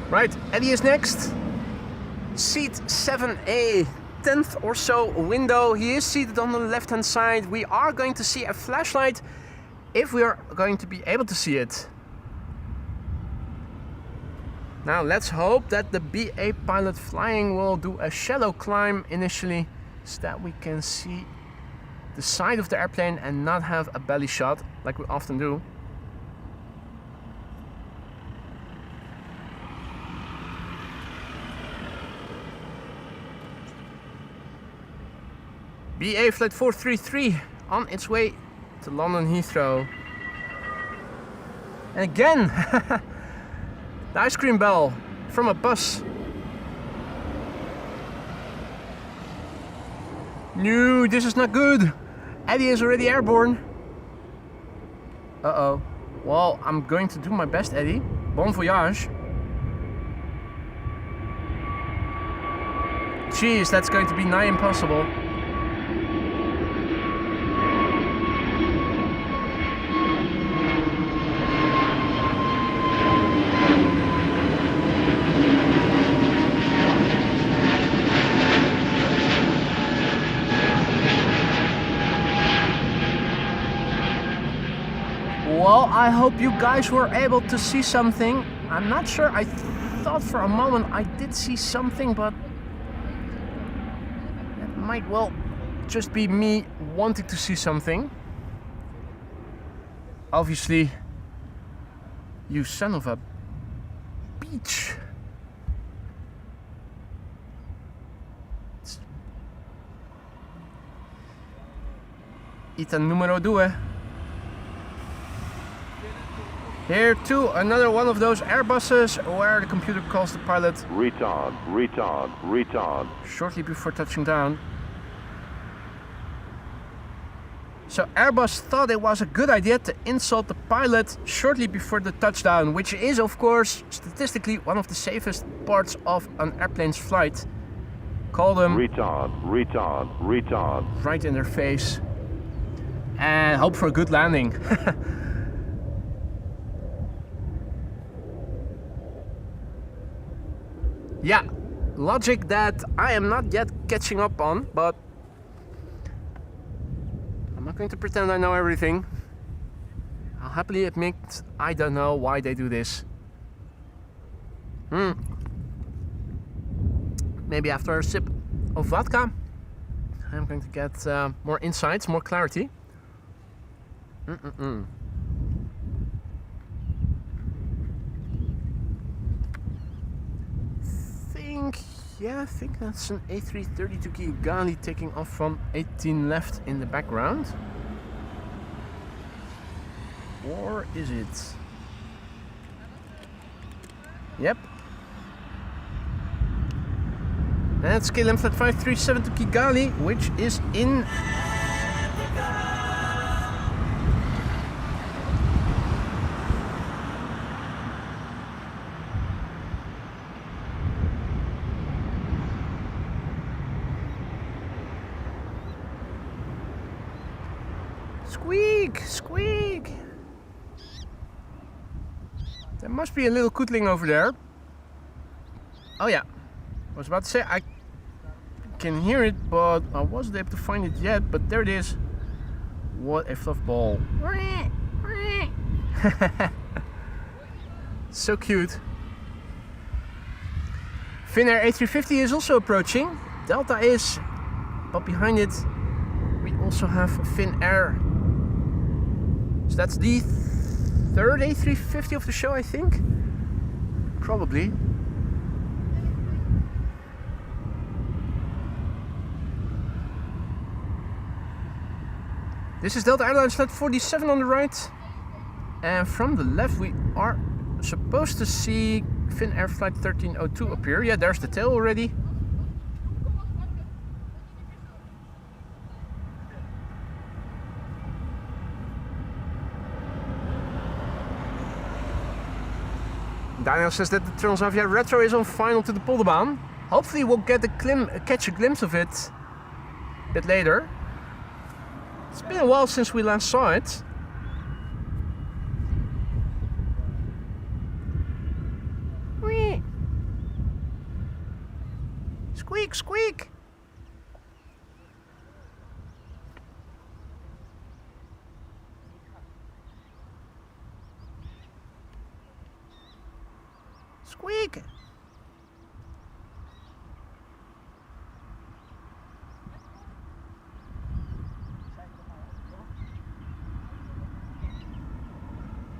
Right, Eddie is next. Seat 7A, 10th or so window. He is seated on the left hand side. We are going to see a flashlight if we are going to be able to see it. Now let's hope that the BA pilot flying will do a shallow climb initially, so that we can see the side of the airplane and not have a belly shot like we often do. BA flight 433 on its way to London Heathrow. And again, the ice cream bell from a bus. No, this is not good. Eddie is already airborne. Uh-oh. Well, I'm going to do my best, Eddie. Bon voyage. Jeez, that's going to be nigh impossible. Well, I hope you guys were able to see something. I'm not sure, I thought for a moment I did see something, but it might well just be me wanting to see something. Obviously, you son of a bitch. Item numero 2. Here too, another one of those Airbuses where the computer calls the pilot retard, retard, retard shortly before touching down. So Airbus thought it was a good idea to insult the pilot shortly before the touchdown, which is of course statistically one of the safest parts of an airplane's flight. Call them retard, retard, retard right in their face and hope for a good landing. Yeah, logic that I am not yet catching up on, but I'm not going to pretend I know everything. I'll happily admit I don't know why they do this. Maybe after a sip of vodka, I'm going to get more insights, more clarity. I think that's an A330 to Kaagbaan taking off from 18 left in the background. Or is it? Yep. That's KLM flight 537 to Kaagbaan, which is in Squeak! Squeak! There must be a little kootling over there. Oh yeah, I was about to say I can hear it, but I wasn't able to find it yet, but there it is. What a fluff ball. So cute. Finnair A350 is also approaching. Delta is, but behind it we also have Finnair. So that's the third A350 of the show, I think. Probably. This is Delta Airlines flight 47 on the right. And from the left we are supposed to see Finnair flight 1302 up here. Yeah, there's the tail already. Daniel says that the Transavia Retro is on final to the Polderbaan. Hopefully we'll get catch a glimpse of it a bit later. It's been a while since we last saw it. Whee! Squeak, squeak! Squeak!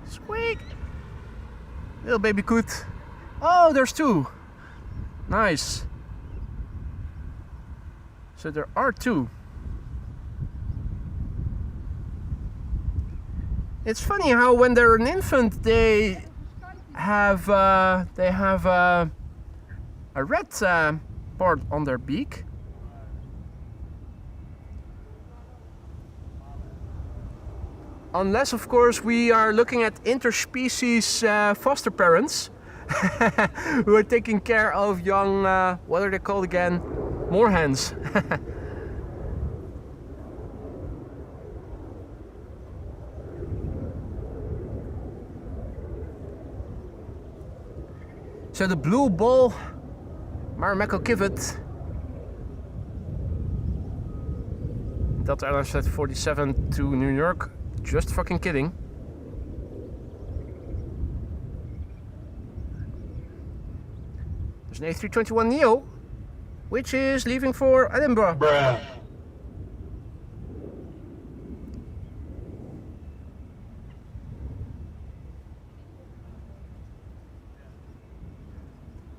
Squeak! Little baby coot. Oh, there's two. Nice. So there are two. It's funny how when they're an infant they have a red part on their beak. Unless, of course, we are looking at interspecies foster parents who are taking care of young, what are they called again? Moorhens. So the blue ball, Marimekko Kivet, Delta Airlines Flight 47 to New York. Just fucking kidding. There's an A321neo, which is leaving for Edinburgh. Bruh.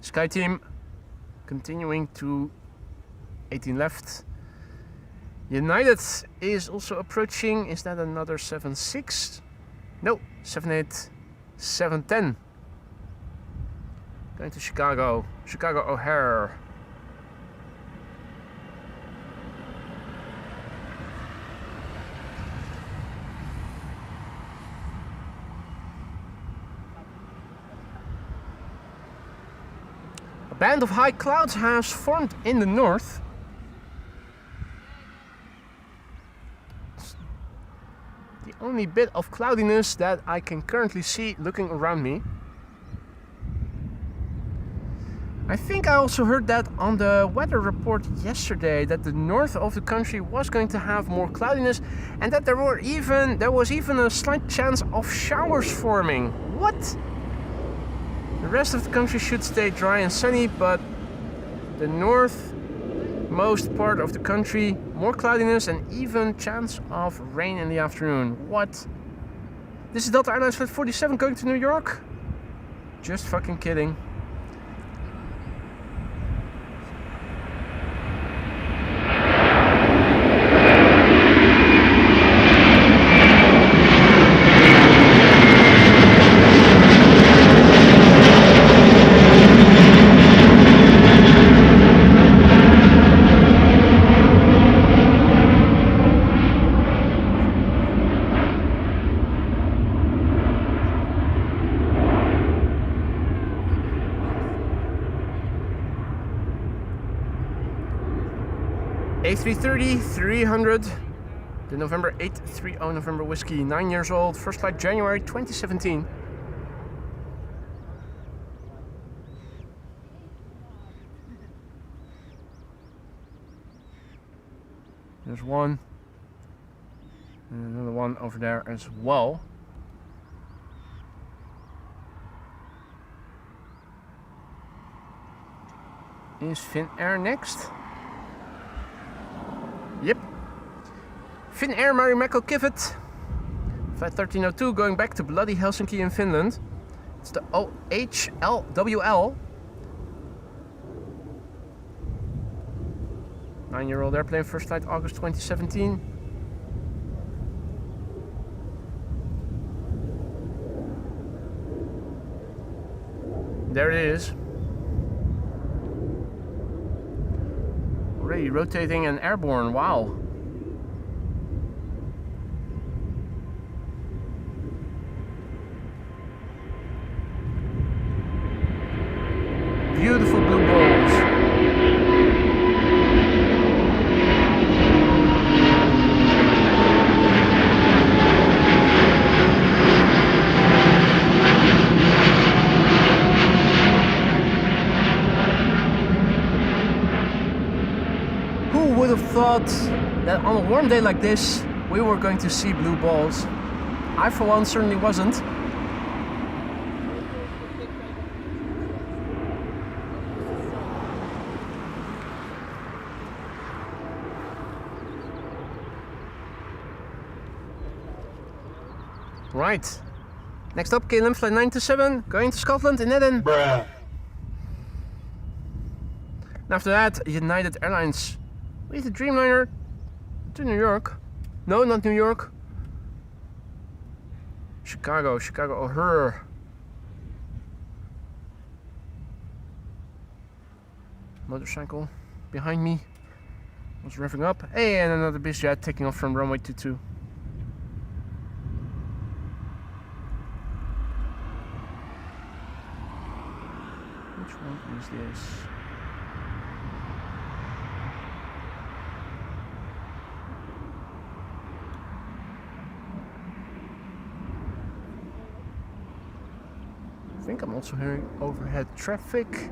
Sky Team continuing to 18 left. United is also approaching. Is that another 7.6? No, 7.8, 7.10. Going to Chicago. Chicago O'Hare. A band of high clouds has formed in the north. The only bit of cloudiness that I can currently see looking around me. I think I also heard that on the weather report yesterday that the north of the country was going to have more cloudiness and that there was even a slight chance of showers forming. What? The rest of the country should stay dry and sunny, but the northmost part of the country, more cloudiness and even chance of rain in the afternoon. What? This is Delta Airlines Flight 47 going to New York? Just fucking kidding. A330, 300, the November 830 November Whiskey, 9 years old, first flight January 2017. There's one, and another one over there as well. Is Finnair next? Yep. Finnair Marimekko Kivet. Flight 1302 going back to bloody Helsinki in Finland. It's the OHLWL. 9-year-old airplane, first flight August 2017. There it is. Already rotating and airborne, wow. Beautiful blue balls. Who would have thought that on a warm day like this we were going to see blue balls? I for one certainly wasn't. Right. Next up, KLM flight 927, going to Scotland in Eden. Bruh. And after that, United Airlines with the Dreamliner to New York. No, not New York. Chicago O'Hare. Motorcycle behind me was revving up. Hey, and another busiest taking off from runway 22. Which one is this? I think I'm also hearing overhead traffic.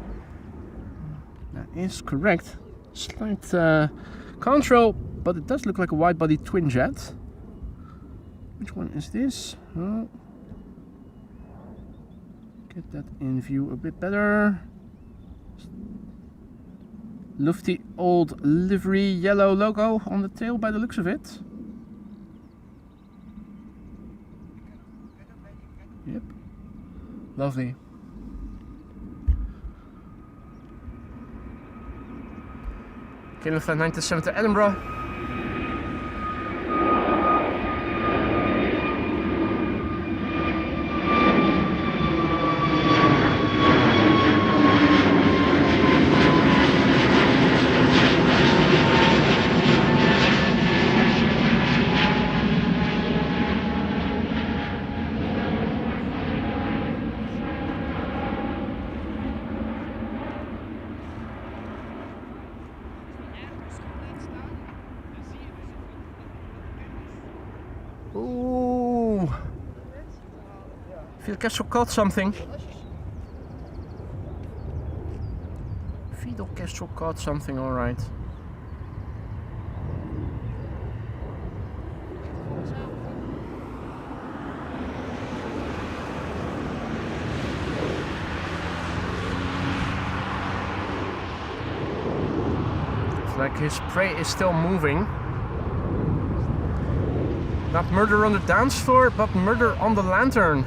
That is correct. Slight control, but it does look like a wide-body twin jet. Which one is this? Oh. Get that in view a bit better. Lofty old livery yellow logo on the tail by the looks of it. Yep. Lovely. KLM flight 927 to Edinburgh. Ooh, Fidel Castro caught something. Fidel Castro caught something, all right. It's like his prey is still moving. Not murder on the dance floor, but murder on the lantern.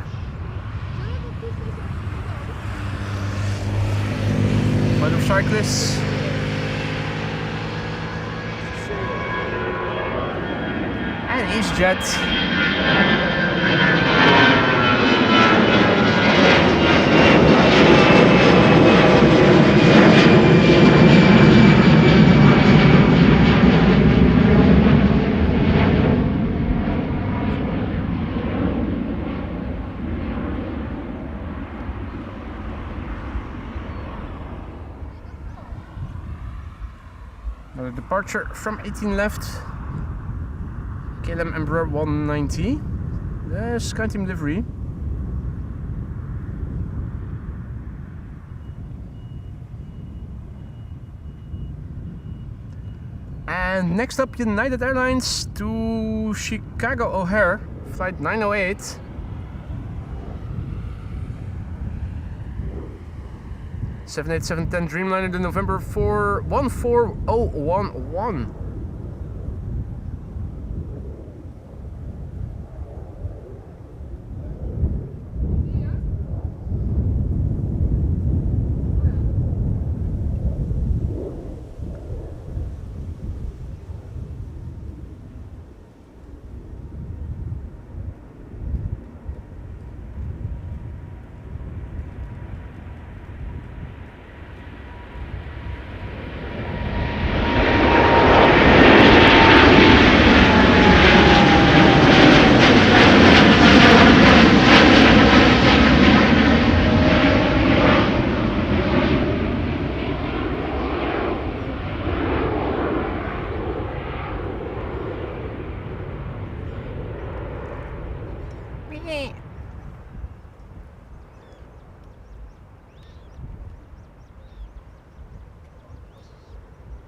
Motorcyclists. And EasyJet. Another departure from 18 left. KLM Embraer 190. The SkyTeam livery. And next up, United Airlines to Chicago O'Hare, flight 908. Seven 787-10 Dreamliner, the November 14011.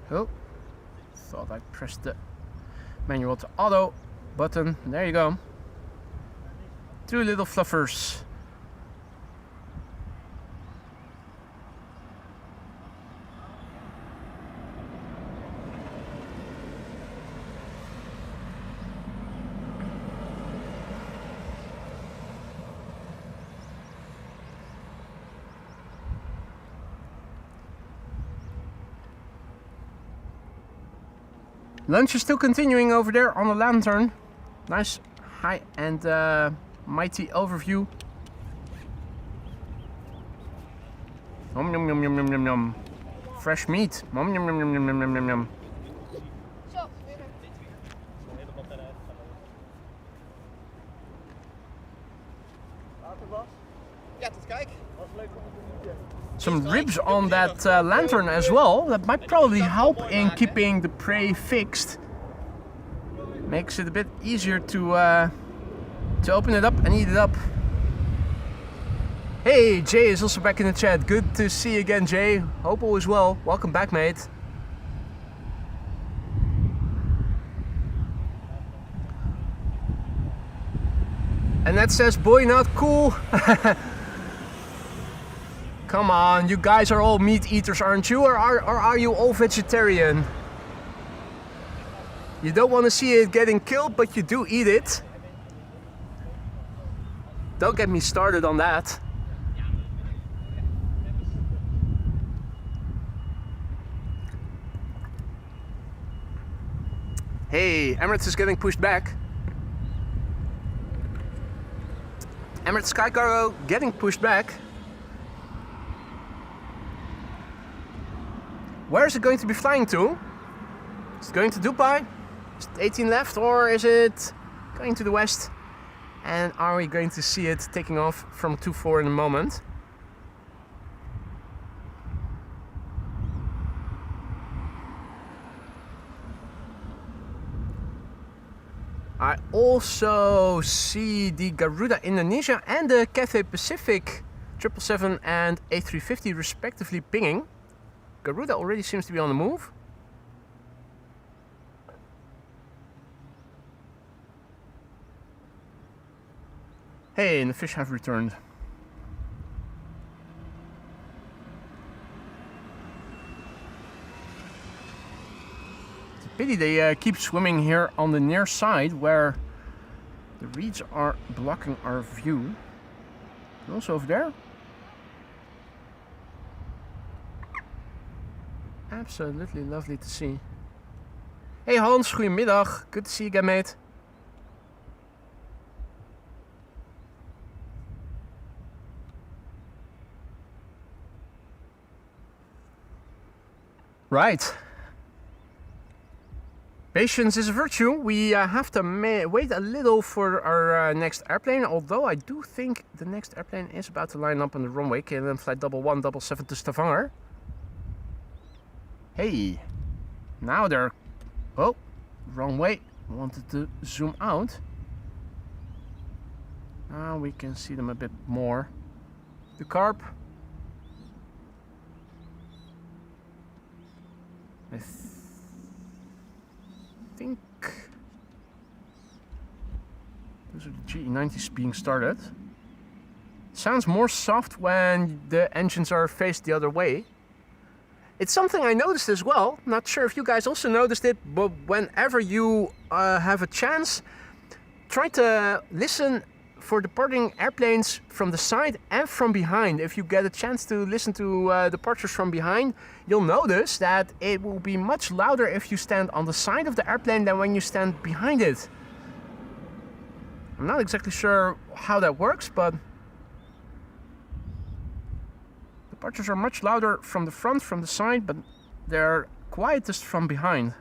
Oh, thought I pressed the manual to auto button. There you go. 2 little fluffers. Lunch is still continuing over there on the lantern. Nice high and mighty overview. Nom nom nom nom nom nom nom. Fresh meat. Nom nom nom nom nom nom nom nom. Some ribs on that lantern as well. That might probably help in keeping the prey fixed. Makes it a bit easier to open it up and eat it up. Hey, Jay is also back in the chat. Good to see you again, Jay. Hope all is well. Welcome back, mate. And that says, boy, not cool. Come on, you guys are all meat eaters, aren't you? Or are you all vegetarian? You don't want to see it getting killed, but you do eat it. Don't get me started on that. Hey, Emirates is getting pushed back. Emirates Sky Cargo getting pushed back. Where is it going to be flying to? Is it going to Dubai? Is it 18 left, or is it going to the west? And are we going to see it taking off from 24 in a moment? I also see the Garuda Indonesia and the Cathay Pacific 777 and A350 respectively pinging. Garuda already seems to be on the move. Hey, and the fish have returned. It's a pity they keep swimming here on the near side where the reeds are blocking our view. And also over there. Absolutely lovely to see. Hey Hans, goedemiddag. Good to see you again, mate. Right. Patience is a virtue. We have to wait a little for our next airplane, although I do think the next airplane is about to line up on the runway. KLM flight 1177 to Stavanger. Hey, now they're, oh, wrong way, wanted to zoom out. Now we can see them a bit more. The carp. I think those are the GE90s being started. Sounds more soft when the engines are faced the other way. It's something I noticed as well. Not sure if you guys also noticed it, but whenever you have a chance, try to listen for departing airplanes from the side and from behind. If you get a chance to listen to departures from behind, you'll notice that it will be much louder if you stand on the side of the airplane than when you stand behind it. I'm not exactly sure how that works, but departures are much louder from the front, from the side, but they're quietest from behind.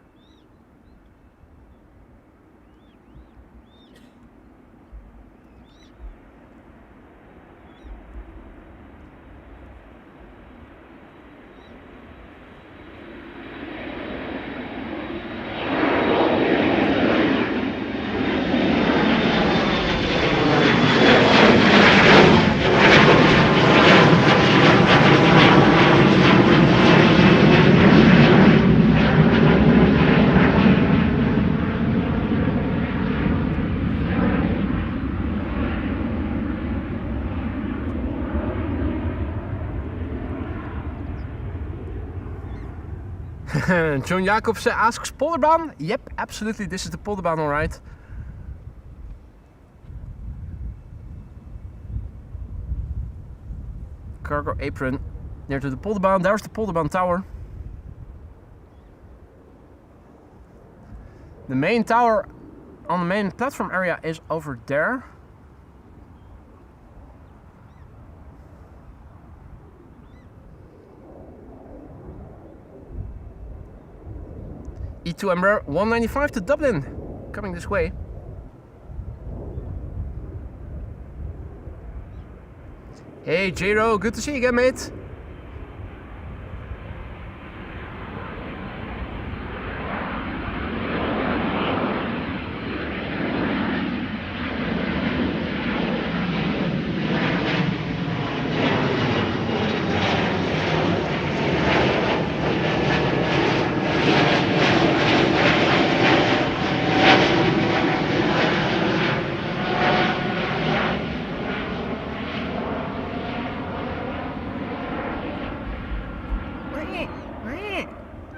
John Jacobs asks, polderbaan? Yep, absolutely, this is the polderbaan, alright. Cargo apron near to the polderbaan. There's the polderbaan tower. The main tower on the main platform area is over there. E2 Embraer 195 to Dublin, coming this way. Hey Jero, good to see you again, mate.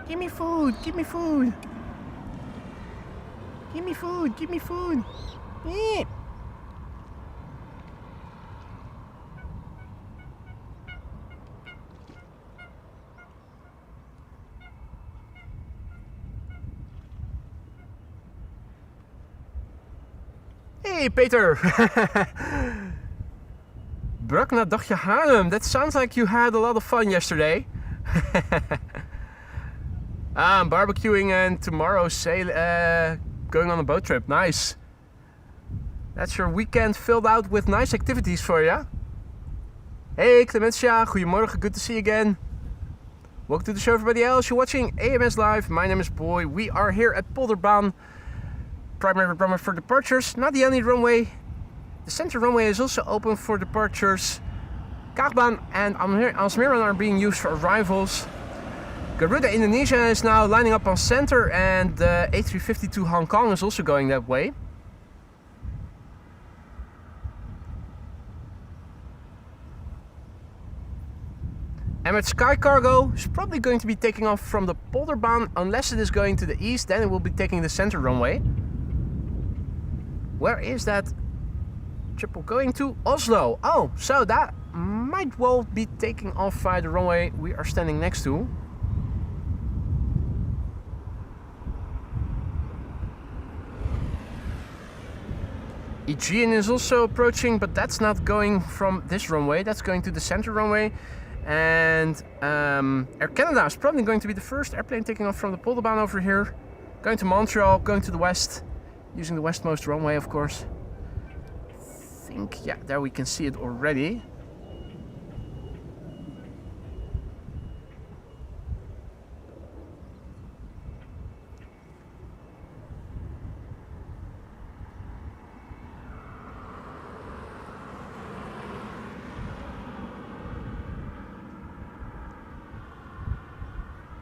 Give me food, give me food. Give me food, give me food. Yeah. Hey Peter. Bruk naar dagje Haarlem. That sounds like you had a lot of fun yesterday. I'm barbecuing and tomorrow going on a boat trip. Nice. That's your weekend filled out with nice activities for you. Hey Clementia, goedemorgen, good to see you again. Welcome to the show everybody else. You're watching AMS Live. My name is Boy. We are here at Polderbaan. Primary runway for departures. Not the only runway. The center runway is also open for departures. Kaagbaan and Almere are being used for arrivals. Garuda Indonesia is now lining up on center, and the A350 to Hong Kong is also going that way. Emirates Sky Cargo is probably going to be taking off from the Polderbaan, unless it is going to the east, then it will be taking the center runway. Where is that triple going to? Oslo. Oh, so that might well be taking off via the runway we are standing next to. Aegean is also approaching, but that's not going from this runway, that's going to the center runway. And Air Canada is probably going to be the first airplane taking off from the Polderbaan over here. Going to Montreal, going to the west, using the westmost runway, of course. I think, yeah, there we can see it already.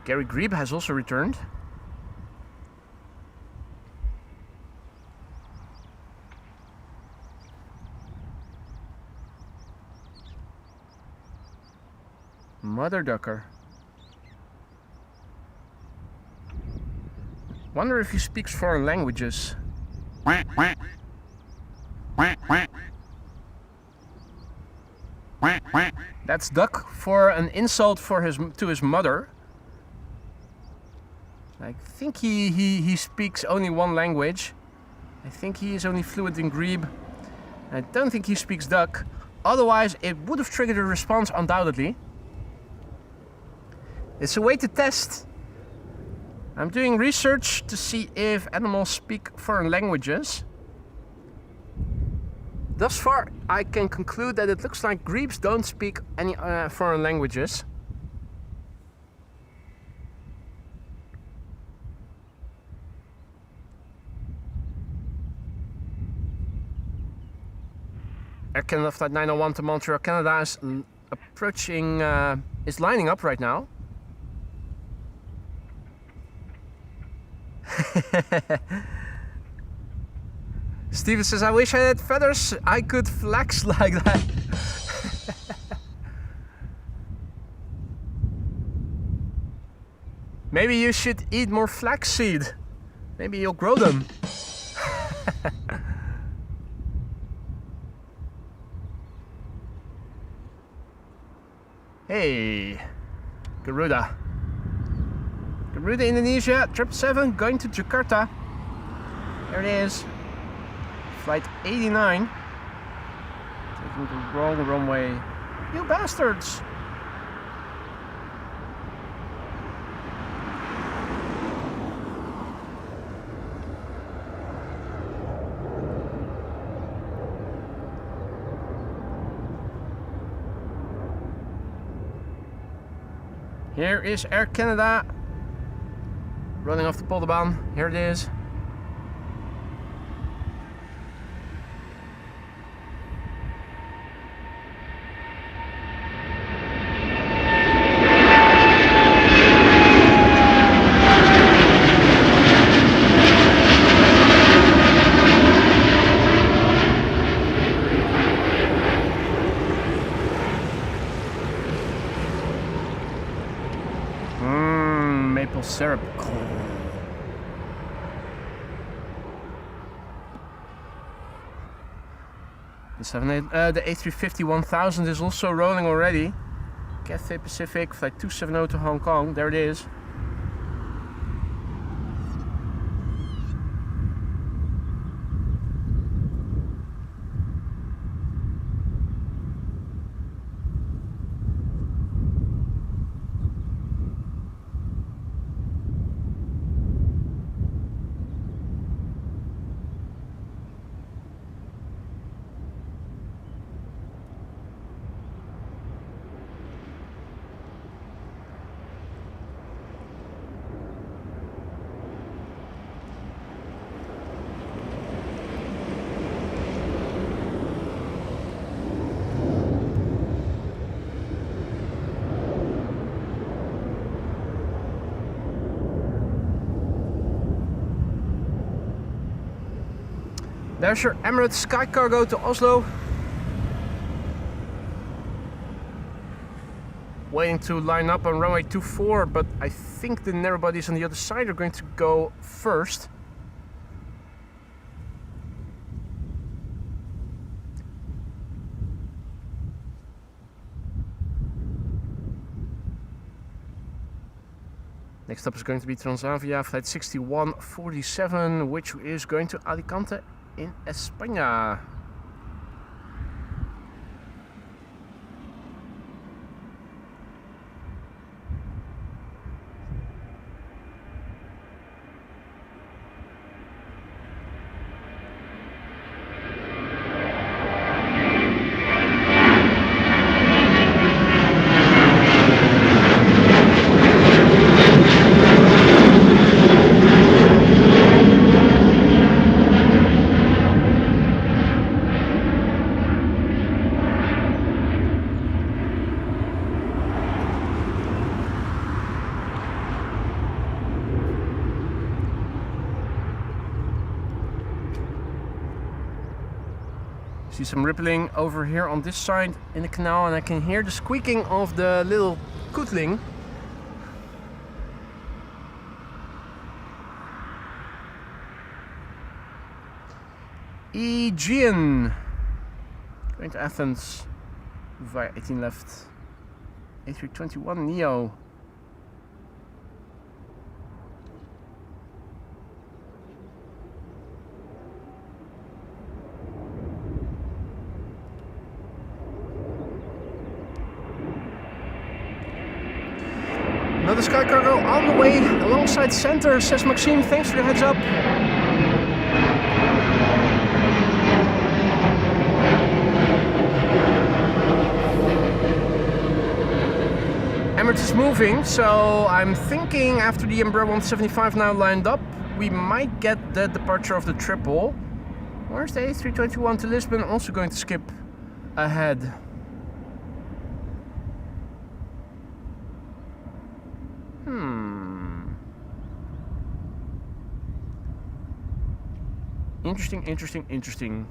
Gary Grebe has also returned. Mother ducker. Wonder if he speaks foreign languages. That's duck for an insult for to his mother. I think he speaks only one language. I think he is only fluent in Grebe. I don't think he speaks duck. Otherwise, it would have triggered a response undoubtedly. It's a way to test. I'm doing research to see if animals speak foreign languages. Thus far, I can conclude that it looks like grebes don't speak any foreign languages. Air Canada Flight 901 to Montreal, Canada is approaching, is lining up right now. Steven says, I wish I had feathers, I could flex like that. Maybe you should eat more flaxseed. Maybe you'll grow them. Hey, Garuda. Garuda, Indonesia, 777 going to Jakarta. There it is. Flight 89. Taking the wrong runway. You bastards! Here is Air Canada running off the Kaagbaan. Here it is. Maple syrup. Oh. The A350-1000 is also rolling already. Cathay Pacific, flight 270 to Hong Kong. There it is. There's your Emirates Sky Cargo to Oslo. Waiting to line up on runway 24, but I think the narrow bodies on the other side are going to go first. Next up is going to be Transavia flight 6147, which is going to Alicante in España. See some rippling over here on this side in the canal, and I can hear the squeaking of the little kootling. Aegean going to Athens via 18 left. A321 Neo. Another Sky Cargo on the way alongside center, says Maxime. Thanks for the heads up. Emirates is moving, so I'm thinking after the Embraer 175 now lined up, we might get the departure of the triple. Where's the A321 to Lisbon also going to skip ahead? Interesting.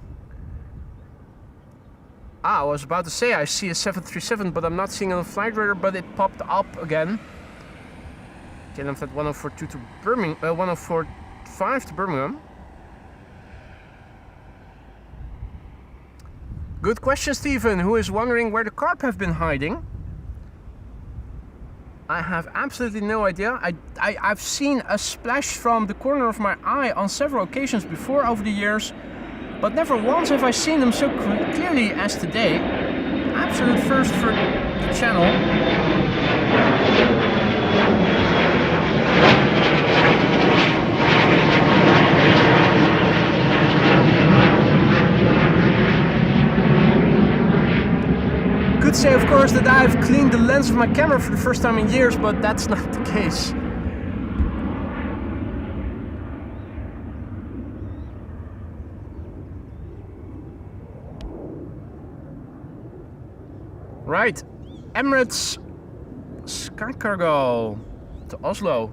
I was about to say I see a 737, but I'm not seeing it on the flight radar, but it popped up again. KLM flight 1042 to Birmingham, 1045 to Birmingham. Good question, Stephen, who is wondering where the carp have been hiding. I have absolutely no idea. I've seen a splash from the corner of my eye on several occasions before over the years, but never once have I seen them so clearly as today. Absolute first for the channel. Could say, of course, that I've cleaned the lens of my camera for the first time in years, but that's not the case. Right, Emirates Sky Cargo to Oslo.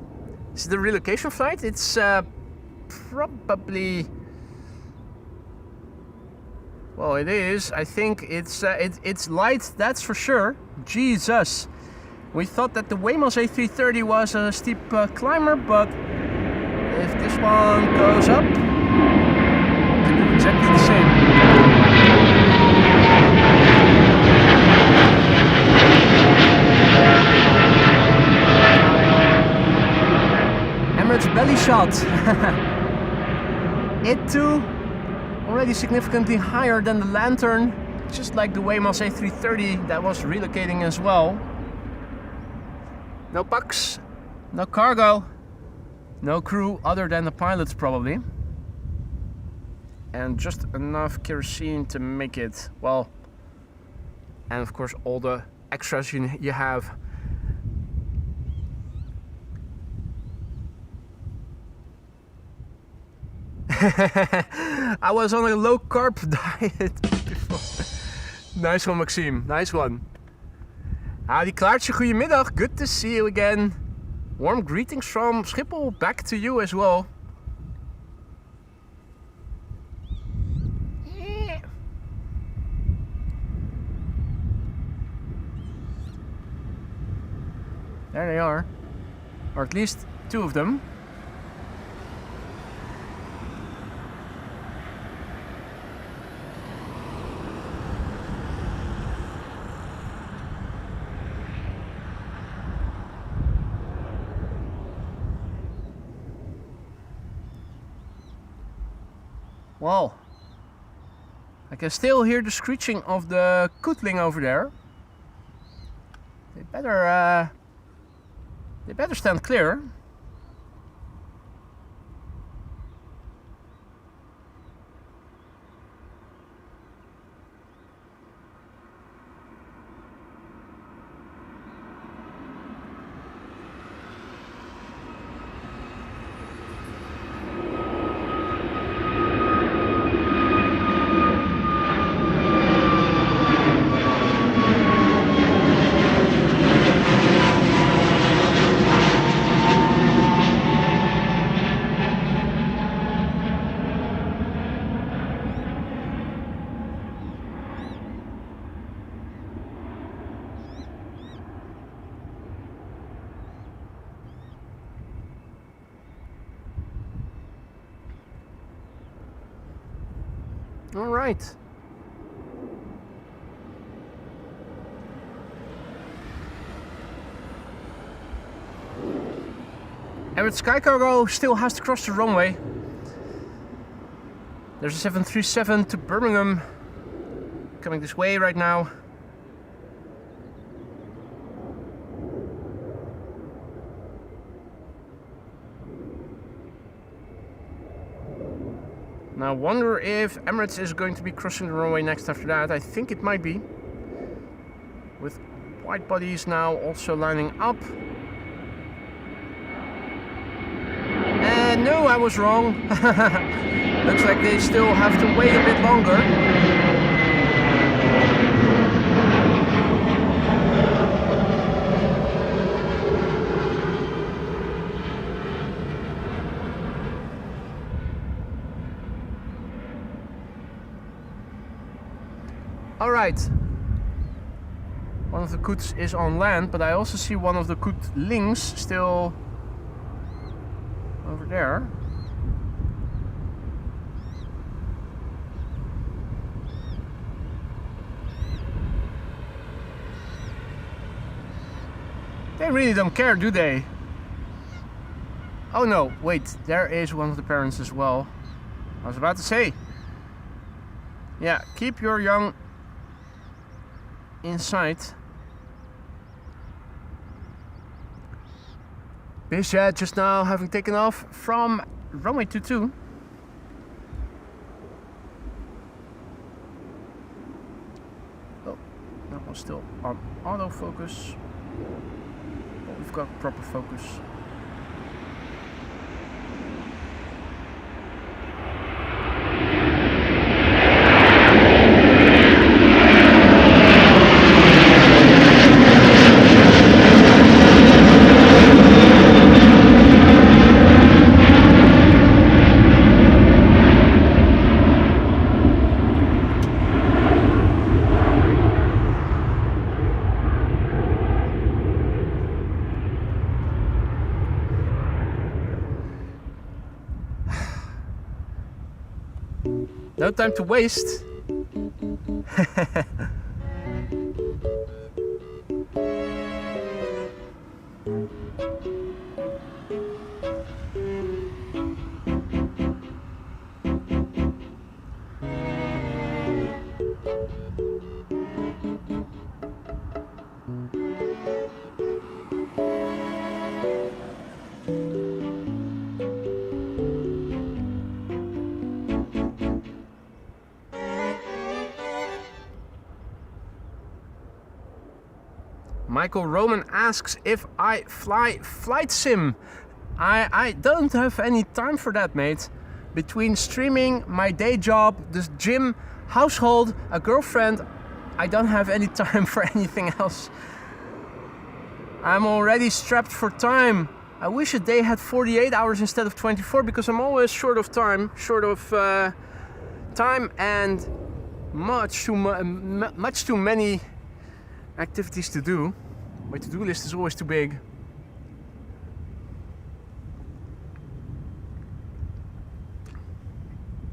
Is it a relocation flight? It's probably. Well, it is. I think it's light. That's for sure. Jesus, we thought that the Waymas A330 was a steep climber, but if this one goes up, it can do exactly the same. Emirates belly shot. It too. Already significantly higher than the Lantern, just like the Waymas A330 that was relocating as well. No pucks, no cargo, no crew other than the pilots probably. And just enough kerosene to make it, well, and of course all the extras you have. I was on a low carb diet before. Nice one, Maxime. Nice one. Howdy Klaartje, goedemiddag. Good to see you again. Warm greetings from Schiphol. Back to you as well. There they are. Or at least two of them. Well, I can still hear the screeching of the Kootling over there. They better stand clear. All right. Emirates Sky Cargo still has to cross the runway. There's a 737 to Birmingham coming this way right now. Now I wonder if Emirates is going to be crossing the runway next after that. I think it might be. With wide bodies now also lining up. And no, I was wrong. Looks like they still have to wait a bit longer. Alright, one of the Koots is on land, but I also see one of the Kootlings still there. They really don't care, do they? Oh no, wait, there is one of the parents as well. I was about to say. Yeah, keep your young inside. BizJet just now having taken off from runway 22. Oh, that was still on autofocus. But we've got proper focus. No time to waste. Michael Roman asks if I fly flight sim. I don't have any time for that, mate. Between streaming, my day job, the gym, household, a girlfriend, I don't have any time for anything else. I'm already strapped for time. I wish a day had 48 hours instead of 24 because I'm always short of time and much too many activities to do. My to-do list is always too big.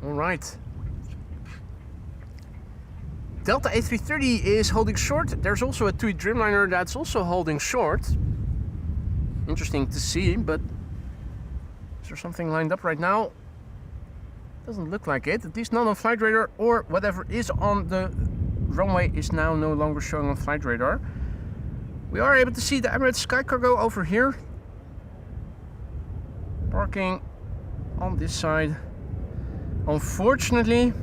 All right. Delta A330 is holding short. There's also a TUI Dreamliner that's also holding short. Interesting to see, but is there something lined up right now? Doesn't look like it, at least not on flight radar, or whatever is on the runway is now no longer showing on flight radar. We are able to see the Emirates Sky Cargo over here, parking on this side. Unfortunately,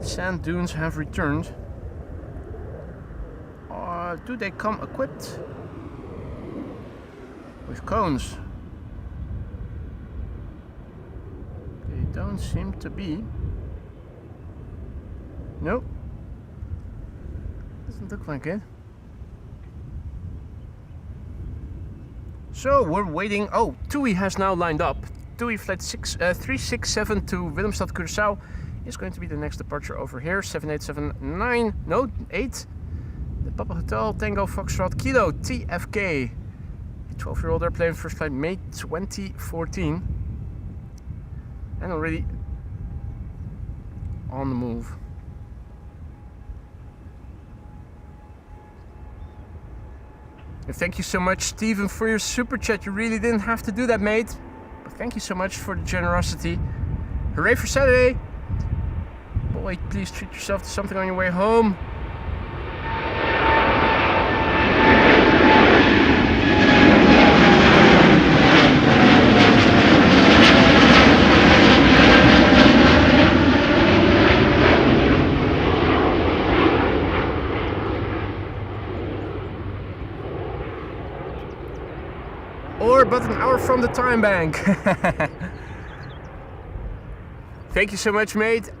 sand dunes have returned. Do they come equipped with cones? They don't seem to be. Nope. Doesn't look like it. So we're waiting. Oh, TUI has now lined up. TUI flight 367 to Willemstad Curaçao is going to be the next departure over here. 7879, no, 8. The Papa Hotel Tango Foxtrot Kilo TFK. A 12-year-old airplane, first flight May 2014. And already on the move. And thank you so much, Steven, for your super chat. You really didn't have to do that, mate. But thank you so much for the generosity. Hooray for Saturday. Boy, please treat yourself to something on your way home. Or but an hour from the time bank. Thank you so much, mate.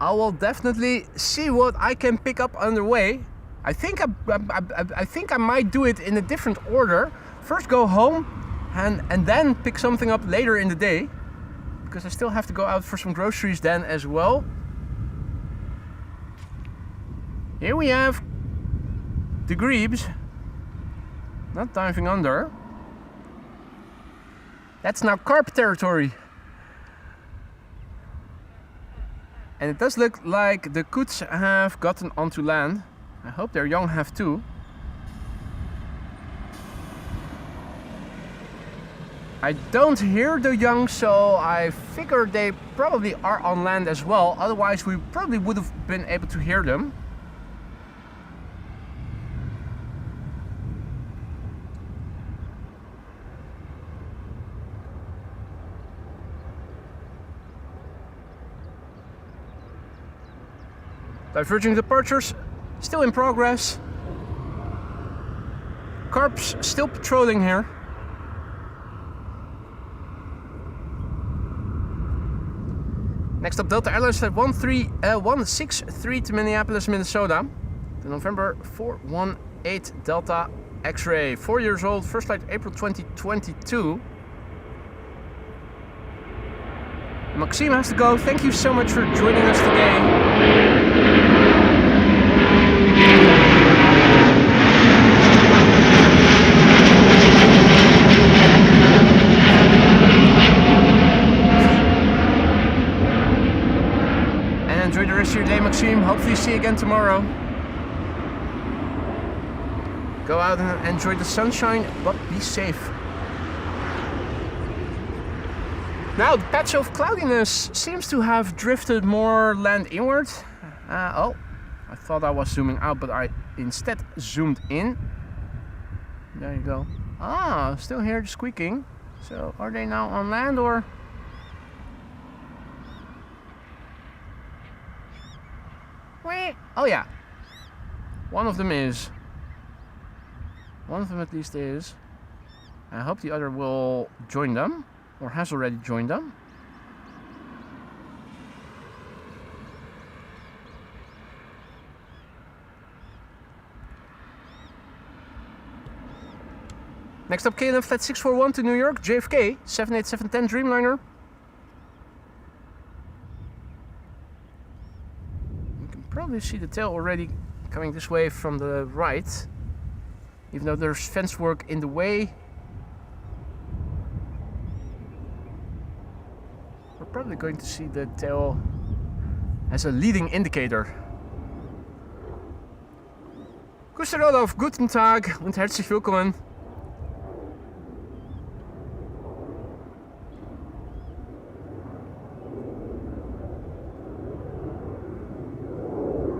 I will definitely see what I can pick up on the way. I think I might do it in a different order. First go home and then pick something up later in the day, because I still have to go out for some groceries then as well. Here we have the Grebes, not diving under. That's now carp territory. And it does look like the coots have gotten onto land. I hope their young have too. I don't hear the young, so I figure they probably are on land as well. Otherwise we probably would have been able to hear them. Diverging departures still in progress. Carps still patrolling here. Next up, Delta Airlines Flight 163 to Minneapolis, Minnesota. To November 418 Delta X-Ray. 4 years old, first flight April 2022. Maxime has to go. Thank you so much for joining us today. Enjoy the rest of your day, Maxime. Hopefully see you again tomorrow. Go out and enjoy the sunshine, but be safe. Now, the patch of cloudiness seems to have drifted more land inward. Oh, I thought I was zooming out, but I instead zoomed in. There you go. Ah, still hear the squeaking. So, are they now on land or... Oh yeah, one of them is. One of them at least is. I hope the other will join them, or has already joined them. Next up, KLM Flight 641 to New York, JFK, 78710 Dreamliner. Probably see the tail already coming this way from the right, even though there's fence work in the way. We're probably going to see the tail as a leading indicator. Grüße Rodolf, guten Tag und herzlich willkommen.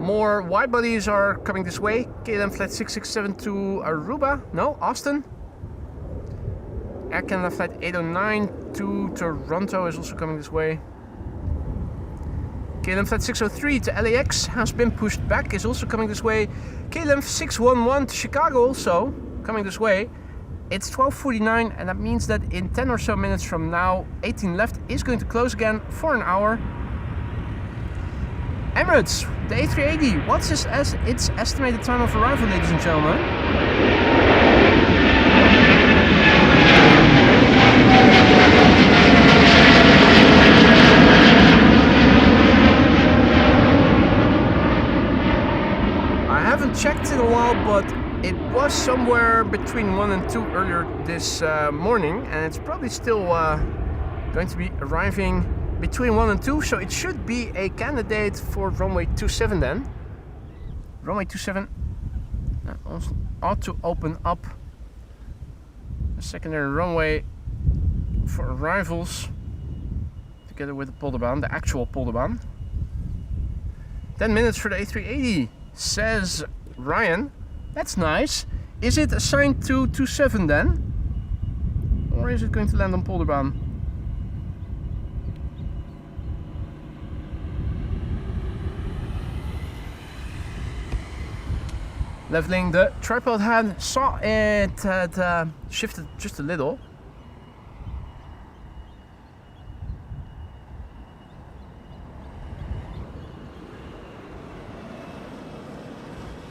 More wide bodies are coming this way. KLM Flight 667 to Aruba. No, Austin. Air Canada Flight 809 to Toronto is also coming this way. KLM Flight 603 to LAX has been pushed back, is also coming this way. KLM 611 to Chicago also coming this way. It's 12:49 and that means that in 10 or so minutes from now, 18 left is going to close again for an hour. Emirates, the A380, what's its estimated time of arrival, ladies and gentlemen? I haven't checked in a while, but it was somewhere between 1 and 2 earlier this morning, and it's probably still going to be arriving between 1 and 2, so it should be a candidate for runway 27 then. Runway 27 ought to open up a secondary runway for arrivals together with the Polderbaan, the actual Polderbaan. 10 minutes for the A380, says Ryan. That's nice. Is it assigned to 27 then? Or is it going to land on Polderbaan? Leveling the tripod head, saw it had shifted just a little.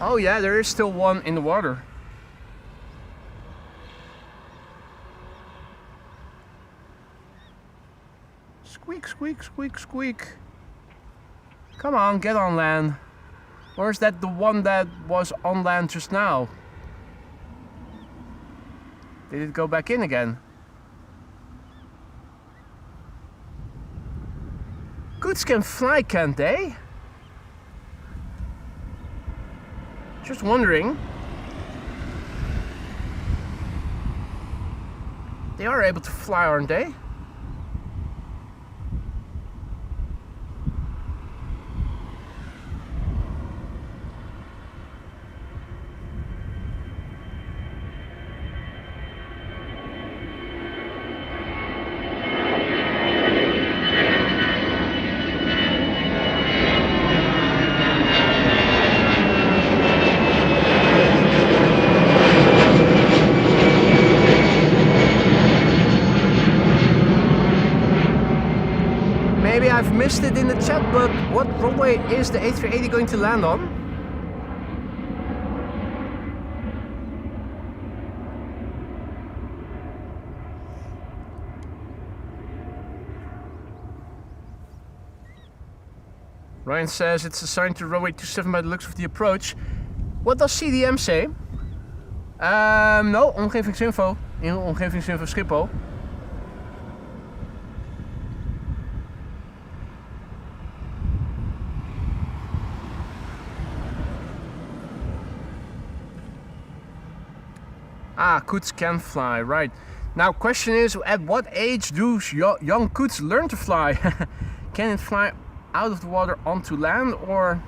Oh yeah, there is still one in the water. Squeak, squeak, squeak, squeak. Come on, get on land. Or is that the one that was on land just now? Did it go back in again? Scoots can fly, can't they? Just wondering. They are able to fly, aren't they? Maybe I've missed it in the chat, but what runway is the A380 going to land on? Ryan says it's assigned to runway 27 by the looks of the approach. What does CDM say? No, omgevingsinfo. In omgevingsinfo Schiphol. Ah, coots can fly, right. Now question is, at what age do young coots learn to fly? Can it fly out of the water onto land, or...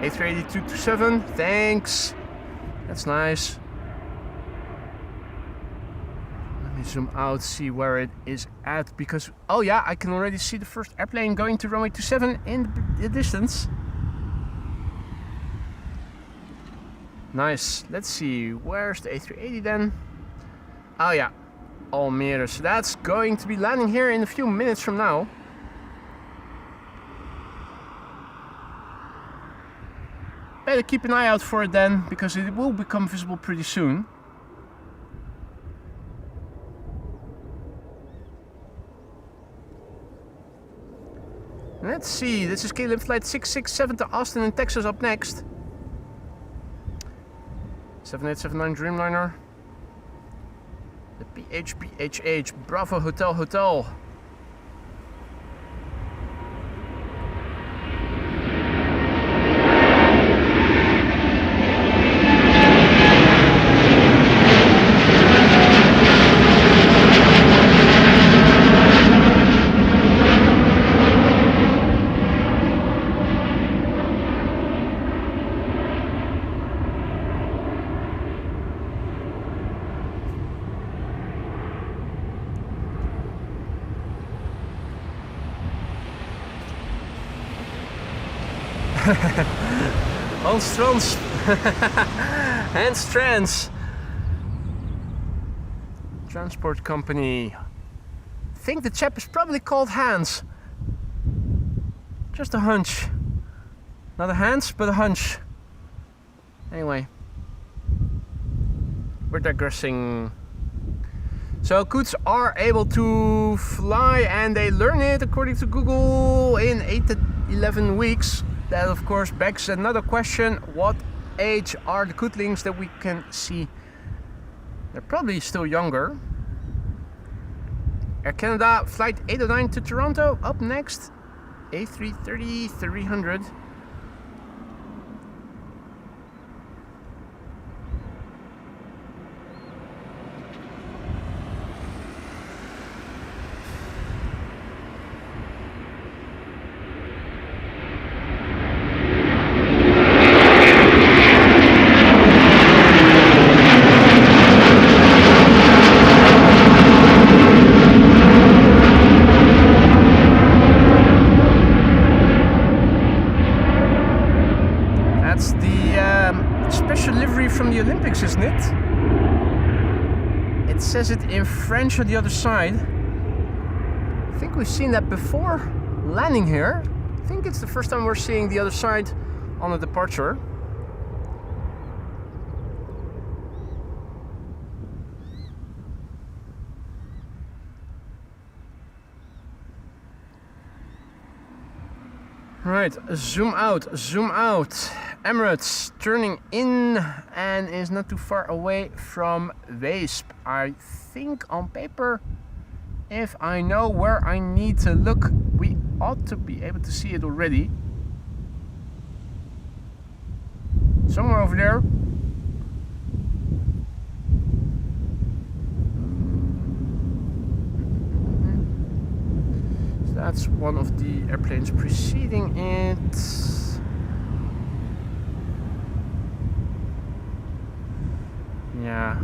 A380-227, thanks. That's nice. Let me zoom out, see where it is at, because... Oh yeah, I can already see the first airplane going to runway 27 in the distance. Nice. Let's see, where's the A380 then? Oh yeah, Almere. So that's going to be landing here in a few minutes from now. Better keep an eye out for it then, because it will become visible pretty soon. Let's see, this is KLM flight 667 to Austin in Texas up next. 7879 Dreamliner. The PHPHH Bravo Hotel Hotel. Hans Trans. Hans Trans. Transport company. I think the chap is probably called Hans. Just a hunch. Not a Hans, but a hunch. Anyway. We're digressing. So coots are able to fly, and they learn it, according to Google, in 8 to 11 weeks. That of course begs another question: what age are the cootlings that we can see? They're probably still younger. Air Canada flight 809 to Toronto up next. A330-300. Isn't it? It says it in French on the other side. I think we've seen that before landing here. think it's the first time we're seeing the other side on a departure. Right, zoom out, zoom out. Emirates turning in and is not too far away from Weesp. I think on paper, if I know where I need to look, we ought to be able to see it already. Somewhere over there. That's one of the airplanes preceding it. Yeah.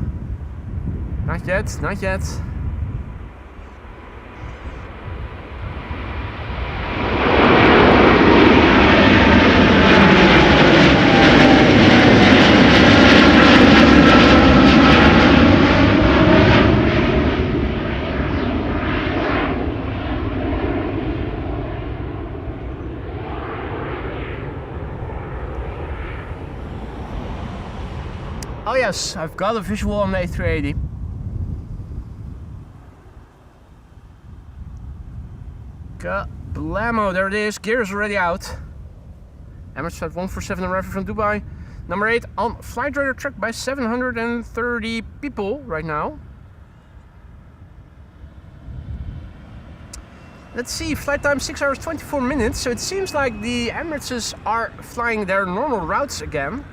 Not yet, not yet. Oh yes, I've got a visual on the A380. Kablamo, there it is. Gear is already out. Emirates Flight 147 arriving from Dubai. Number 8 on flight radar track by 730 people right now. Let's see, flight time 6 hours 24 minutes. So it seems like the Emirates are flying their normal routes again.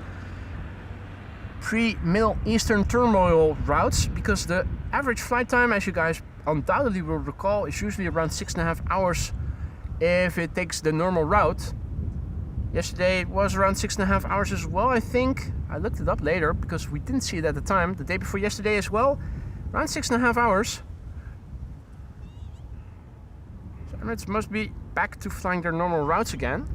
Pre-Middle Eastern turmoil routes, because the average flight time, as you guys undoubtedly will recall, is usually around 6.5 hours if it takes the normal route. Yesterday it was around 6.5 hours as well, I think. I looked it up later because we didn't see it at the time. The day before yesterday as well, around 6.5 hours. So Emirates must be back to flying their normal routes again.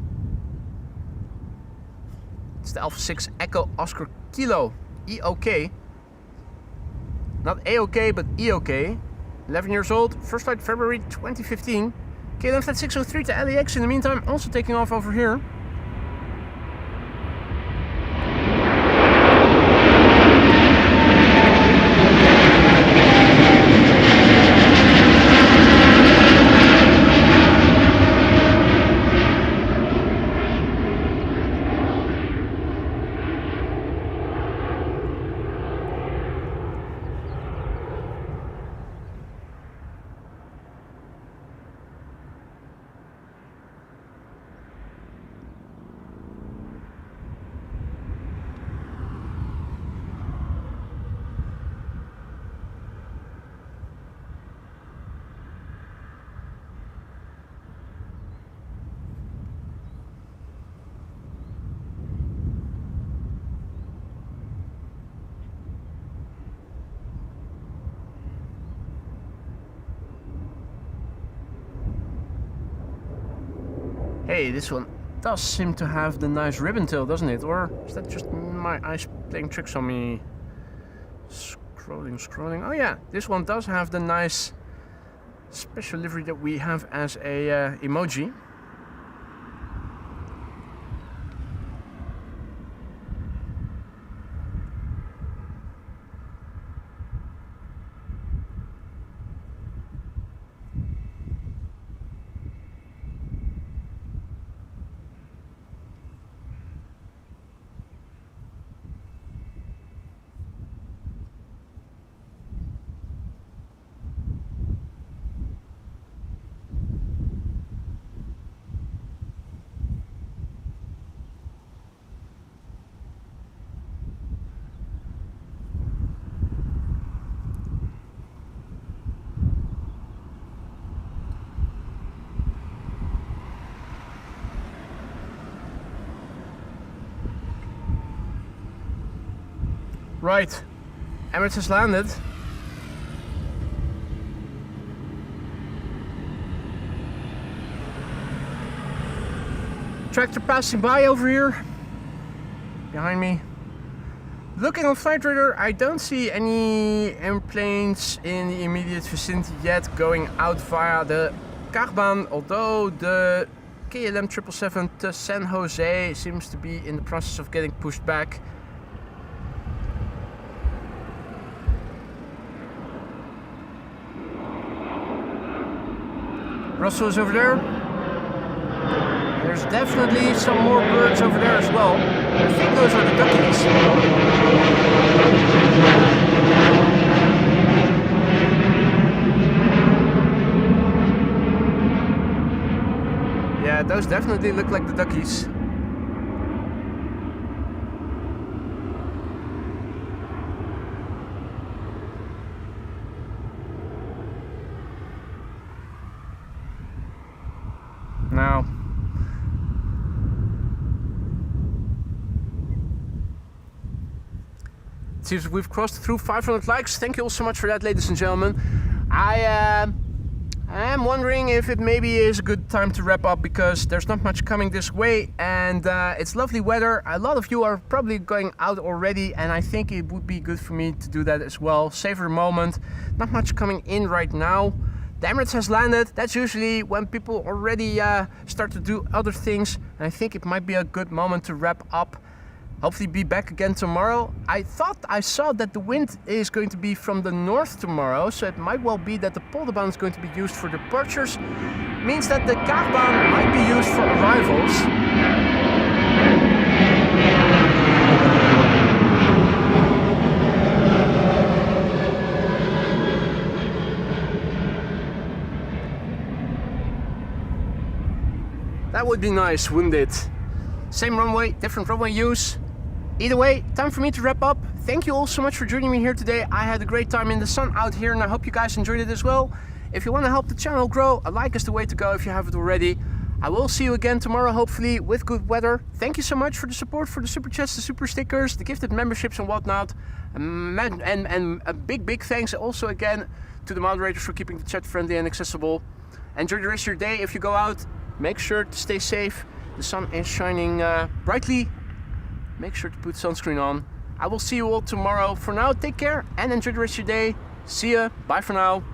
It's the Alpha 6 Echo Oscar Kilo EOK. Not AOK, but EOK. 11 years old, first flight February 2015. KLM Flight 603 to LAX in the meantime, also taking off over here. Hey, this one does seem to have the nice ribbon tail, doesn't it? Or is that just my eyes playing tricks on me? Scrolling. Oh yeah, this one does have the nice special livery that we have as a emoji. Right, Emirates has landed. Tractor passing by over here, behind me. Looking on flight radar, I don't see any airplanes in the immediate vicinity yet going out via the Kaagbaan, although the KLM 777 to San Jose seems to be in the process of getting pushed back. Russell is over there. There's definitely some more birds over there as well. I think those are the duckies. Yeah, those definitely look like the duckies. Now, it seems we've crossed through 500 likes. Thank you all so much for that, ladies and gentlemen. I am wondering if it maybe is a good time to wrap up, because there's not much coming this way, and it's lovely weather. A lot of you are probably going out already, and I think it would be good for me to do that as well. Savor the moment. Not much coming in right now. The Emirates has landed. That's usually when people already start to do other things, and I think it might be a good moment to wrap up. Hopefully be back again tomorrow. I thought I saw that the wind is going to be from the north tomorrow, so it might well be that the polderbaan is going to be used for departures. Means that the Kaagbaan might be used for arrivals. That would be nice, wouldn't it? Same runway, different runway use. Either way, time for me to wrap up. Thank you all so much for joining me here today. I had a great time in the sun out here, and I hope you guys enjoyed it as well. If you want to help the channel grow, a like is the way to go if you haven't already. I will see you again tomorrow, hopefully with good weather. Thank you so much for the support, for the super chats, the super stickers, the gifted memberships and whatnot. And a big thanks also again to the moderators for keeping the chat friendly and accessible. Enjoy the rest of your day. If you go out, make sure to stay safe. The sun is shining brightly. Make sure to put sunscreen on. I will see you all tomorrow. For now, take care and enjoy the rest of your day. See ya. Bye for now.